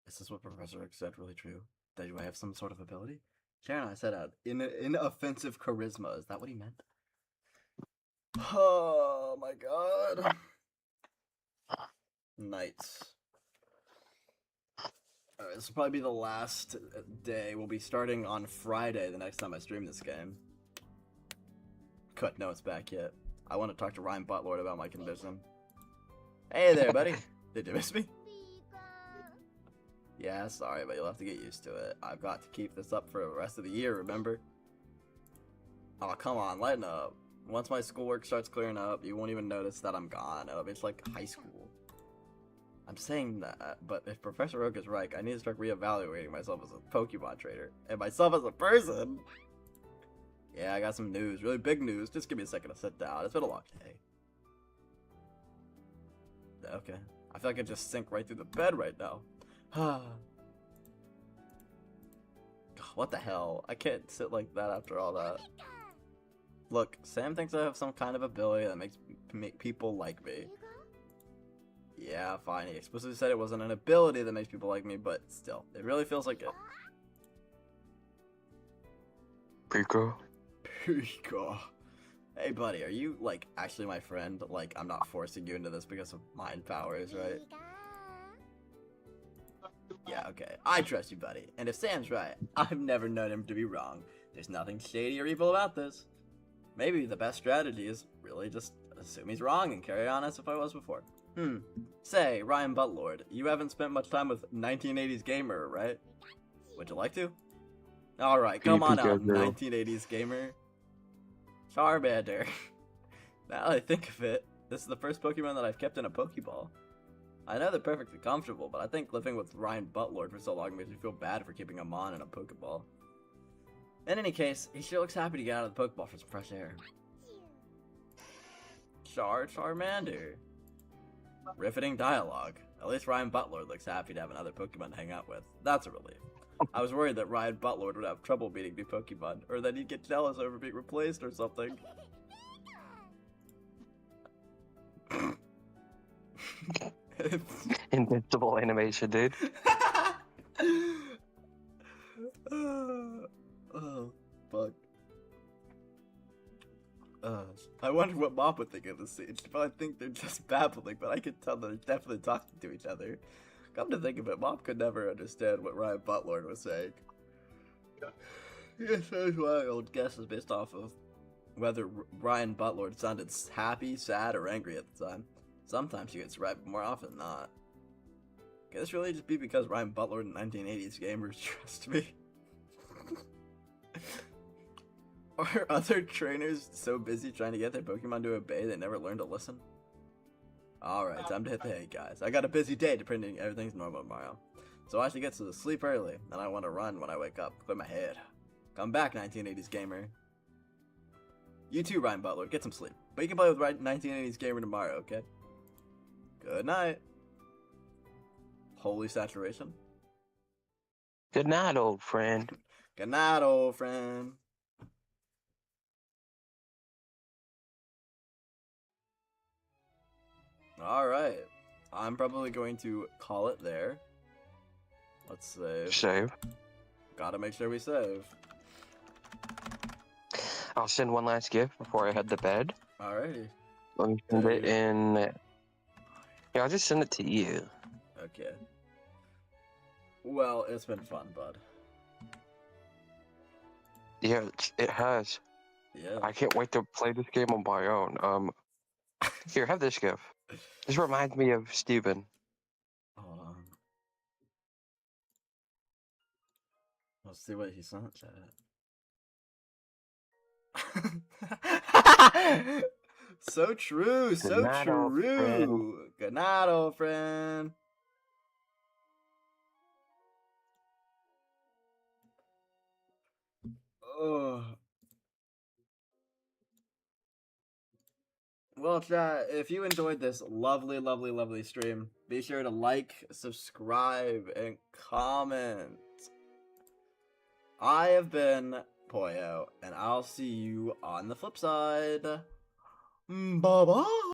Is this what Professor Oak said really true? That do I have some sort of ability? Sharon, I said inoffensive charisma. Is that what he meant? Oh my god. Nights. Alright, this will probably be the last day. We'll be starting on Friday the next time I stream this game. Cut, no, it's back yet. I want to talk to Ryan Butlord about my condition. Hey there, buddy. Did you miss me? Yeah, sorry, but you'll have to get used to it. I've got to keep this up for the rest of the year, remember? Oh, come on, lighten up. Once my schoolwork starts clearing up, you won't even notice that I'm gone. It's like high school. I'm saying that, but if Professor Oak is right, I need to start reevaluating myself as a Pokemon trainer. And myself as a person! Yeah, I got some news. Really big news. Just give me a second to sit down. It's been a long day. Okay. I feel like I just sink right through the bed right now. What the hell? I can't sit like that after all that. Look, Sam thinks I have some kind of ability that makes people like me. Yeah, fine. He explicitly said it wasn't an ability that makes people like me, but still, it really feels like it. Pico. Pico. Hey, buddy, are you, like, actually my friend? Like, I'm not forcing you into this because of mind powers, right? Yeah, okay. I trust you, buddy. And if Sam's right, I've never known him to be wrong. There's nothing shady or evil about this. Maybe the best strategy is really just assume he's wrong and carry on as if I was before. Say, Ryan Butlord, you haven't spent much time with 1980s Gamer, right? Would you like to? Alright, come on out, 1980s Gamer. Charmander. Now that I think of it, this is the first Pokemon that I've kept in a Pokeball. I know they're perfectly comfortable, but I think living with Ryan Butlord for so long makes me feel bad for keeping him on in a Pokeball. In any case, he sure looks happy to get out of the Pokeball for some fresh air. Charmander. Riveting dialogue. At least Ryan Butlord looks happy to have another Pokemon to hang out with. That's a relief. I was worried that Ryan Butlord would have trouble meeting new Pokemon, or that he'd get jealous over being replaced or something. Invincible animation, dude. Oh, fuck. I wonder what Mop would think of this scene. She'd probably think they're just babbling, but I can tell they're definitely talking to each other. Come to think of it, Mop could never understand what Ryan Butlord was saying. Yes, that's wild guesses based off of whether Ryan Butlord sounded happy, sad, or angry at the time. Sometimes he gets right, but more often not. Could this really just be because Ryan Butlord and 1980s gamers trust me? Are other trainers so busy trying to get their Pokemon to obey they never learn to listen? Alright, time to hit the hay, guys. I got a busy day pretending everything's normal tomorrow. So I should get to sleep early, and I want to run when I wake up. Clear my head. Come back, 1980s gamer. You too, Ryan Butlord. Get some sleep. But you can play with 1980s gamer tomorrow, okay? Good night. Holy saturation. Good night, old friend. Good night, old friend. Alright. I'm probably going to call it there. Let's save. Save. Gotta make sure we save. I'll send one last gift before I head to bed. Alrighty. Let me send it in Yeah, I'll just send it to you. Okay. Well, it's been fun, bud. Yeah, it has. Yeah. I can't wait to play this game on my own. Here, have this gift. This reminds me of Steven. Hold on. Let's see what he sent, chat. So true, so Good night, old friend. true. Good night, old friend. Oh. Well, chat, if you enjoyed this lovely, lovely, lovely stream, be sure to like, subscribe, and comment. I have been Poyo, and I'll see you on the flip side. Bye-bye.